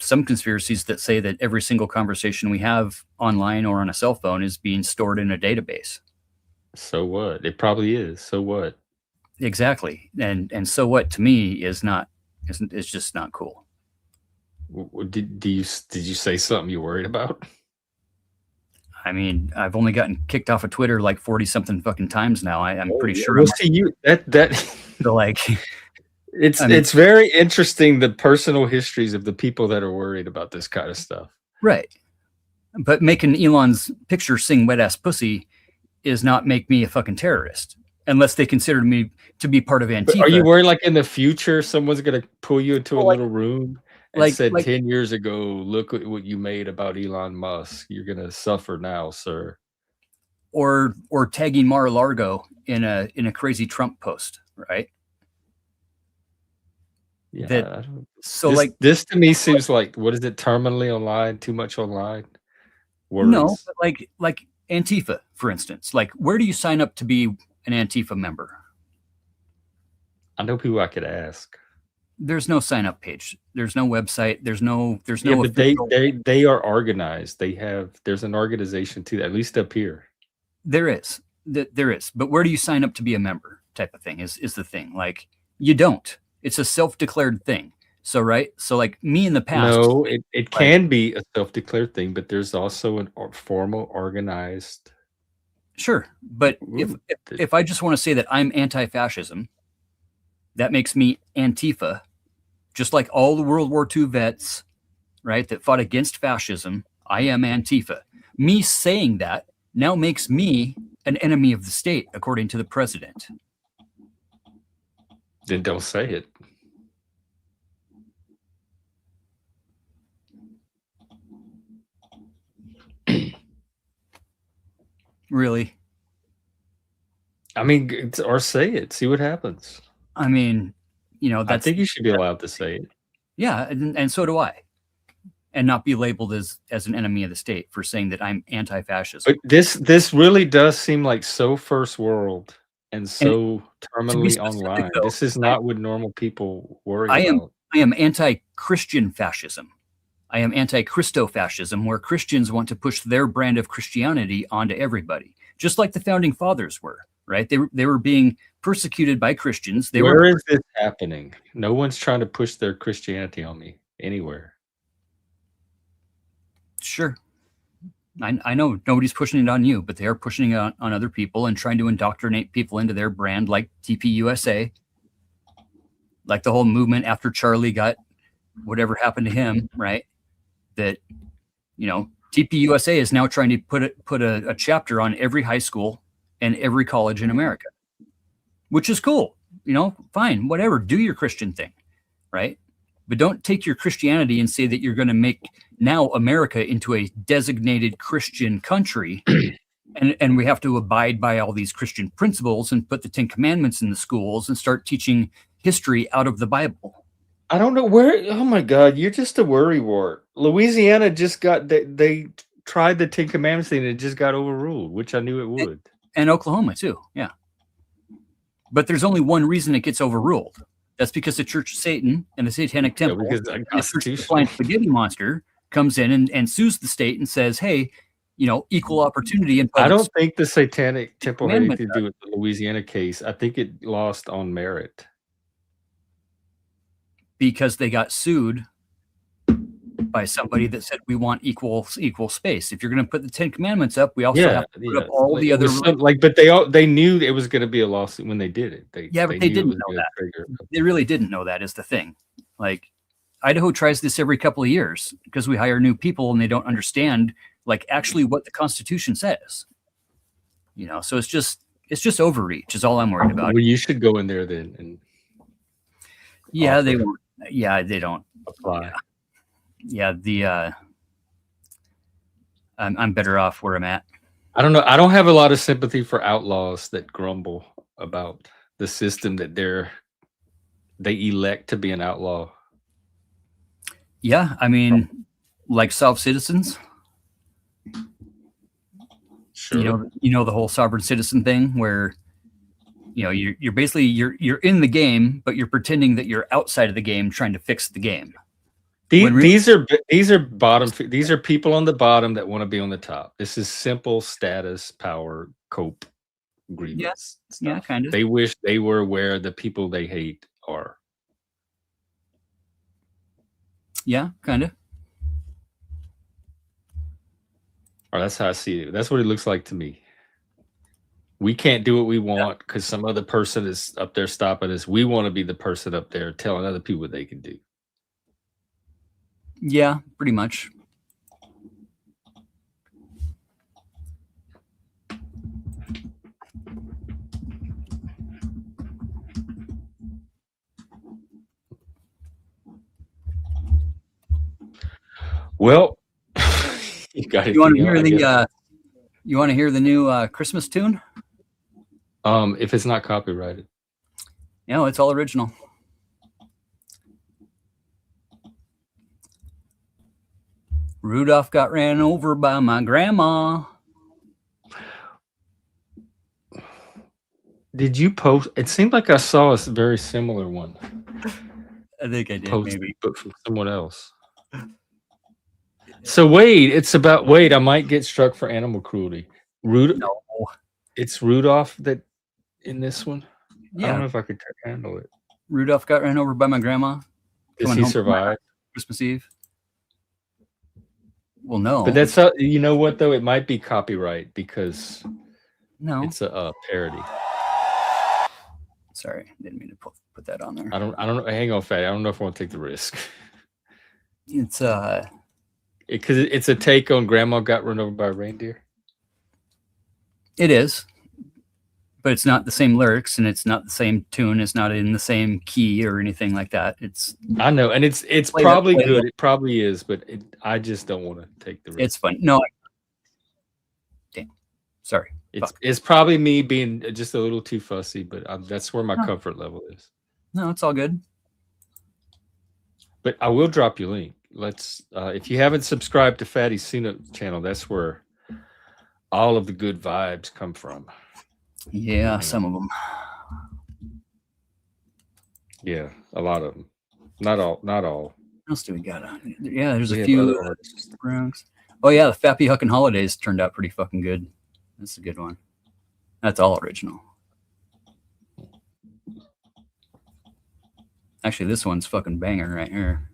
some conspiracies that say that every single conversation we have online or on a cell phone is being stored in a database. So what? It probably is. So what? Exactly. And so what to me is just not cool. Did you say something you're worried about? I mean, I've only gotten kicked off of Twitter like 40 something fucking times now. I'm pretty sure. Well, see, so like it's very interesting, the personal histories of the people that are worried about this kind of stuff. Right. But making Elon's picture sing wet ass pussy is not make me a fucking terrorist, unless they consider me to be part of Antifa. But are you worried like in the future someone's gonna pull you into a little room and said 10 years ago, look at what you made about Elon Musk, you're gonna suffer now, sir? Or tagging Mar-a-Lago in a crazy Trump post, right? Yeah. This to me seems like, what is it, terminally online, too much online? Words. No, but like Antifa, for instance. Like, where do you sign up to be an Antifa member? I know people I could ask. There's no sign up page. There's no website. There's no. But they are organized. There's an organization too, at least up here. There is. But where do you sign up to be a member? Type of thing is the thing. Like, you don't. It's a self-declared thing. So right. So like me in the past. No, it can be a self-declared thing, but there's also a formal, organized. Sure, but if I just want to say that I'm anti-fascism, that makes me Antifa, just like all the World War II vets, right, that fought against fascism. I am Antifa. Me saying that now makes me an enemy of the state, according to the president. Then don't say it. Really? I mean, or say it. See what happens. I mean, I think you should be allowed to say it. Yeah, and so do I. and not be labeled as an enemy of the state for saying that I'm anti-fascist. But this really does seem like so first world and so to be terminally specific, online. though, This is not what normal people worry I about. am anti-Christian fascism. I am anti-Christo-fascism, where Christians want to push their brand of Christianity onto everybody, just like the founding fathers were. Right? They were being persecuted by Christians. Where is this happening? No one's trying to push their Christianity on me anywhere. Sure. I know nobody's pushing it on you, but they are pushing it on other people and trying to indoctrinate people into their brand, like TPUSA, like the whole movement after Charlie got whatever happened to him, right? That, you know, TPUSA is now trying to put a chapter on every high school and every college in America, which is cool. You know, fine, whatever, do your Christian thing, right? But don't take your Christianity and say that you're going to make now America into a designated Christian country, and we have to abide by all these Christian principles and put the 10 Commandments in the schools and start teaching history out of the Bible. I don't know where. Oh my God, you're just a worrywart. Louisiana just got they tried the 10 Commandments thing and it just got overruled, which I knew it would. And Oklahoma too, yeah. But there's only one reason it gets overruled. That's because the Church of Satan and the Satanic Temple, because the Church of the Flying Spaghetti Monster, comes in and sues the state and says, "Hey, you know, equal opportunity." And I don't think the Satanic Temple had anything to do with the Louisiana case. I think it lost on merit because they got sued by somebody that said we want equal space. If you're going to put the 10 Commandments up, we also have to put up all the other but they knew it was going to be a lawsuit when they did it. But they didn't know that. They really didn't know that is the thing. Like Idaho tries this every couple of years because we hire new people and they don't understand like actually what the Constitution says. You know, so it's just overreach is all I'm worried about. Well, you should go in there then and they won't. Yeah, they don't apply. Yeah, I'm better off where I'm at. I don't know. I don't have a lot of sympathy for outlaws that grumble about the system that they elect to be an outlaw. Yeah, I mean, like self-citizens. Sure. You know the whole sovereign citizen thing where you know you're basically you're in the game, but you're pretending that you're outside of the game trying to fix the game. These are people on the bottom that want to be on the top. This is simple status, power, cope, grievance. Yes, stuff. yeah, kind of. They wish they were where the people they hate are. Yeah, kind of. Or that's how I see it. That's what it looks like to me. We can't do what we want because some other person is up there stopping us. We want to be the person up there telling other people what they can do. Yeah, pretty much. Well, you want to hear the new Christmas tune? If it's not copyrighted. No, it's all original. Rudolph got ran over by my grandma. Did you post? It seemed like I saw a very similar one. I think I did, maybe. But from someone else. So Wade, it's about Wade. I might get struck for animal cruelty. No. It's Rudolph that in this one. Yeah. I don't know if I could handle it. Rudolph got ran over by my grandma. Does he survive Christmas Eve? Well, no. But that's you know what though? It might be copyright because it's a parody. Sorry, didn't mean to put that on there. I don't know. Hang on, Fatty. I don't know if I want to take the risk. It's because it's a take on Grandma got run over by a reindeer. It is, but it's not the same lyrics and it's not the same tune. It's not in the same key or anything like that. I know, and it's probably good. It probably is, but I just don't want to take the risk. It's fun. No, damn. Sorry. It's probably me being just a little too fussy, but that's where my comfort level is. No, it's all good. But I will drop you a link let's if you haven't subscribed to Fatty's Cena channel, that's where all of the good vibes come from. Yeah, some of them. Yeah, a lot of them. Not all. What else do we got on? Yeah, there's We a have few other artists. rounds. Oh yeah, the Fappy Huckin' Holidays turned out pretty fucking good. That's a good one. That's all original. Actually, this one's fucking banger right here.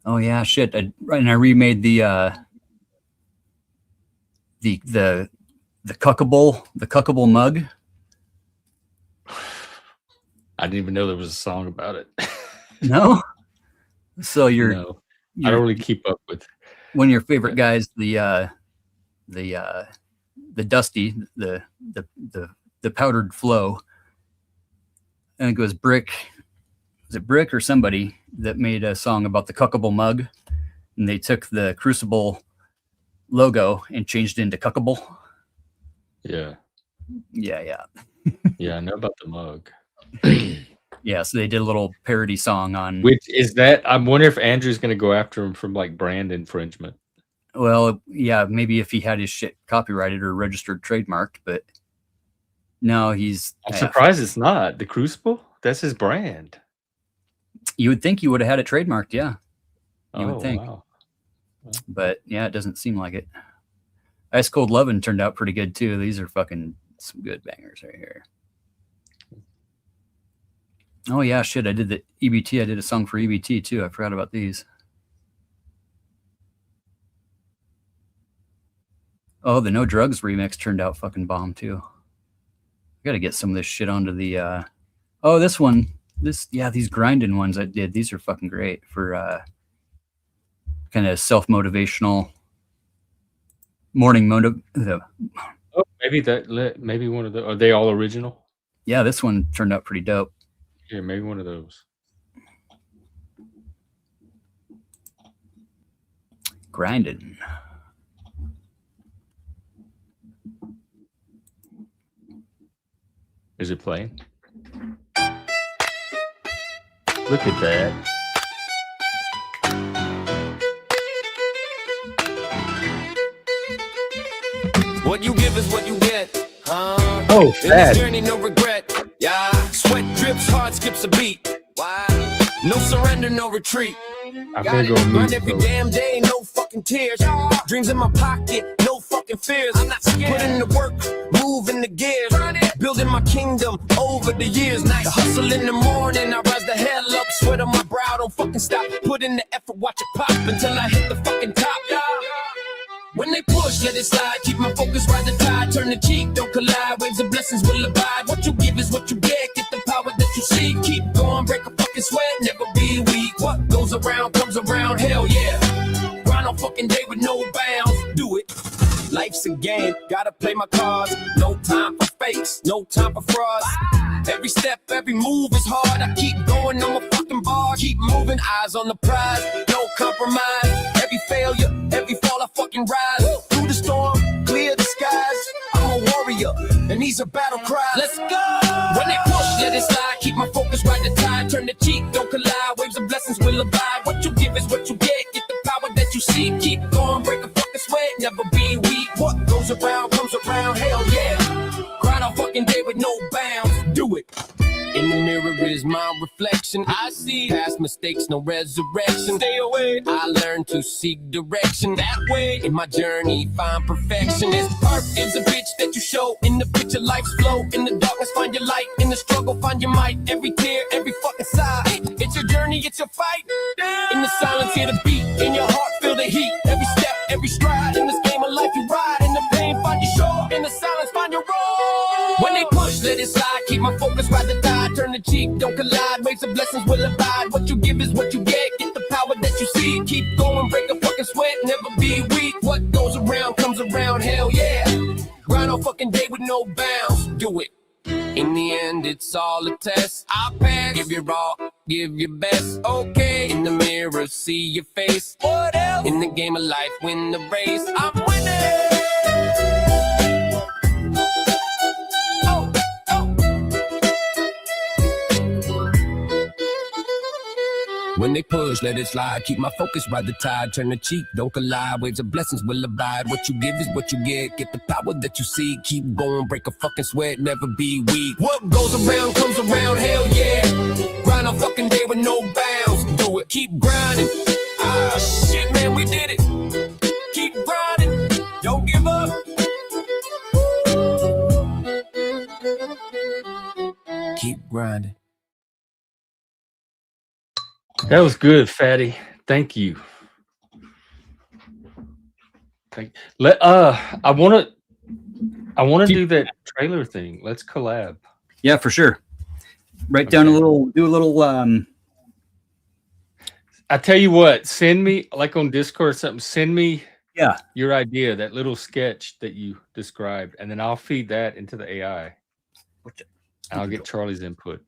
Oh yeah, shit. I remade the cuckable mug. I didn't even know there was a song about it. No. So No, I don't really keep up with. one of your favorite guys, the Dusty, the powdered flow. I think it was Brick. Was it Brick or somebody that made a song about the cuckable mug, and they took the Crucible logo and changed it into cuckable. Yeah, Yeah. yeah, I know about the mug. Yeah, so they did a little parody song on. Which is that? I wonder if Andrew's going to go after him from like brand infringement. Well, yeah, maybe if he had his shit copyrighted or registered trademarked, but no, he's. I'm surprised it's not the Crucible. That's his brand. You would think you would have had it trademarked, yeah. You Oh, would think, wow. but yeah, it doesn't seem like it. Ice Cold Lovin' turned out pretty good too. These are fucking some good bangers right here. Oh yeah, shit! I did the EBT. I did a song for EBT too. I forgot about these. Oh, the No Drugs remix turned out fucking bomb too. I got to get some of this shit onto the. Oh, this one. These grinding ones I did. These are fucking great for kind of self-motivational morning motive. Oh, maybe one of the. Are they all original? Yeah, this one turned out pretty dope. Here, maybe one of those. Grinding. Is it playing? Look at that. What you give is what you get. Oh, In this Fat. journey, no regret. Yeah. Sweat drips, heart skips a beat. Why? No surrender, no retreat. I'm gonna go Grind mute. every Folks. damn day, no fucking tears. Dreams in my pocket, no fucking fears. I'm not scared. Put in the work, move in the gears. Building my kingdom over the years. The hustle in the morning, I rise the hell up. Sweat on my brow, don't fucking stop. Put in the effort, watch it pop until I hit the fucking top. When they push, let it slide. Keep my focus, ride the tide. Turn the cheek, don't collide. Waves of blessings will abide. What you give is what you get. Get the power that you seek. Keep going, break a fucking sweat. Never be weak. What goes around comes around. Hell yeah. Grind on fucking day with no bounds. Do it. Life's a game. Gotta play my cards. No time for fakes. No time for frauds. Every step, every move is hard. I keep going on my fucking bar. Keep moving, eyes on the prize. No compromise. Every failure, every fall I fucking rise. Through the storm, clear the skies. I'm a warrior, and these are battle cries. Let's go! When they push, let it slide. Keep my focus, ride the tide. Turn the cheek, don't collide. Waves of blessings will abide. What you give is what you get. Get the power that you seek. Keep going, break a fucking sweat. Never be weak. What goes around comes around. Hell yeah. Grind all fucking day with no bounds. Do it. In the mirror is my reflection. I see past mistakes, no resurrection. Stay away. I learn to seek direction. That way, in my journey, find perfection. This art is a bitch that you show. In the picture, life's flow. In the darkness, find your light. In the struggle, find your might. Every tear, every fucking sigh. It's your journey, it's your fight. In the silence, hear the beat. In your heart, feel the heat. Every step, every stride. In this game of life, you ride. In the pain, find your shore. In the silence, find your road. When they push, let it slide. Keep my focus, ride the tide. Turn the cheek, don't collide. Waves of blessings will abide. What you give is what you get. Get the power that you see. Keep going, break a fucking sweat. Never be weak. What goes around comes around. Hell yeah. Grind all fucking day with no bounds. Do it. In the end, it's all a test. I pass. Give your all, give your best. Okay. In the mirror, see your face. What else? In the game of life, win the race. I'm winning. When they push, let it slide. Keep my focus by the tide. Turn the cheek, don't collide. Waves of blessings will abide. What you give is what you get. Get the power that you seek. Keep going, break a fucking sweat, never be weak. What goes around comes around, hell yeah. Grind a fucking day with no bounds. Do it, keep grinding. Ah, shit, man, we did it. Keep grinding, don't give up. Keep grinding. That was good, Fatty. Thank you. I want to do that trailer thing. Let's collab. Yeah, for sure. Write down do a little. I tell you what, send me, like on Discord or something, send me your idea, that little sketch that you described, and then I'll feed that into the AI. I'll get Charlie's input.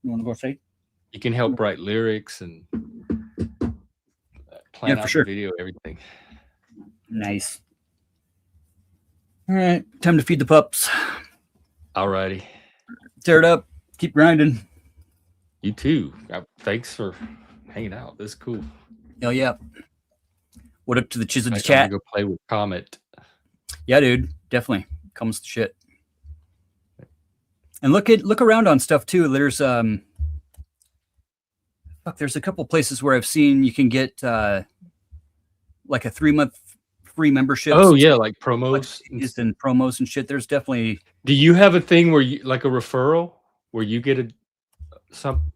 You want to go say? You can help write lyrics and plan out the video, everything. Nice. All right, time to feed the pups. All righty. Tear it up. Keep grinding. You too. Thanks for hanging out. This is cool. Hell yeah. What up to the Chiseled I'm chat? gonna go play with Comet. Yeah, dude. Definitely. Comes to shit. And look around on stuff too. There's there's a couple places where I've seen you can get like a 3-month free membership. Oh yeah, like promos and promos and shit. There's definitely. Do you have a thing where you like a referral where you get something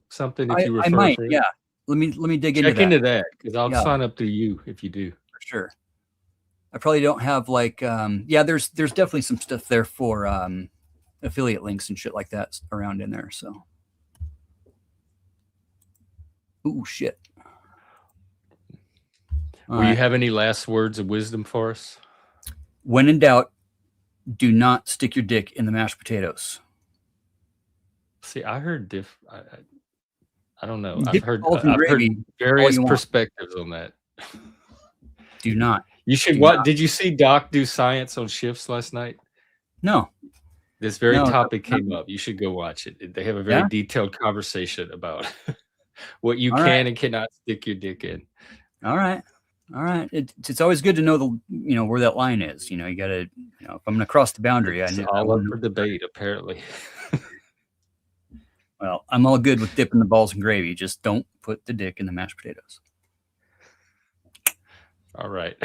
if you refer? I might, yeah. Let me dig into that because I'll sign up to you if you do. For sure. I probably don't have like there's definitely some stuff there for affiliate links and shit like that around in there. So ooh shit. Will you have any last words of wisdom for us? When in doubt, do not stick your dick in the mashed potatoes. See, I heard I don't know. I've heard various perspectives on that. Do not. You should. What did you see Doc do science on shifts last night? No. This very topic came up. You should go watch it. They have a very detailed conversation about what you can and cannot stick your dick in. All right. It's always good to know where that line is. You gotta, if I'm gonna cross the boundary, It's all up for debate, apparently. Well, I'm all good with dipping the balls in gravy. Just don't put the dick in the mashed potatoes. All right.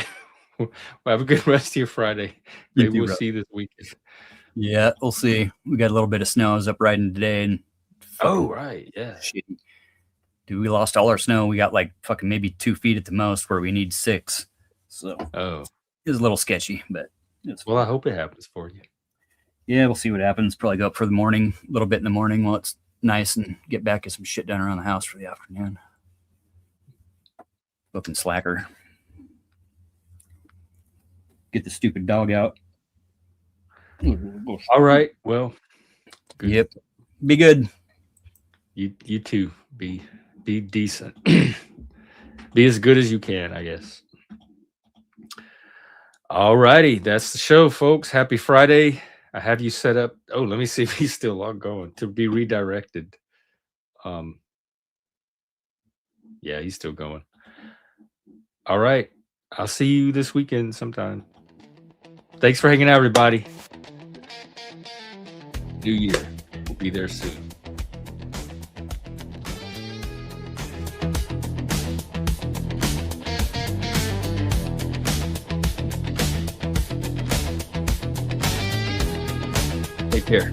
Well, have a good rest of your Friday. Maybe we'll see you this weekend. Yeah, we'll see. We got a little bit of snow. I was up riding today, and right, yeah. Shitty. Dude, we lost all our snow. We got like fucking maybe 2 feet at the most, where we need 6. So it was a little sketchy, but I hope it happens for you. Yeah, we'll see what happens. Probably go up for the morning, a little bit in the morning while it's nice, and get back, get some shit done around the house for the afternoon. Fucking slacker. Get the stupid dog out. All right. Well, good. Yep. Be good. You too. Be decent. Be as good as you can, I guess. All righty. That's the show, folks. Happy Friday. I have you set up. Oh, let me see if he's still going to be redirected. Yeah, he's still going. All right. I'll see you this weekend sometime. Thanks for hanging out, everybody. New year. We'll be there soon. Take care.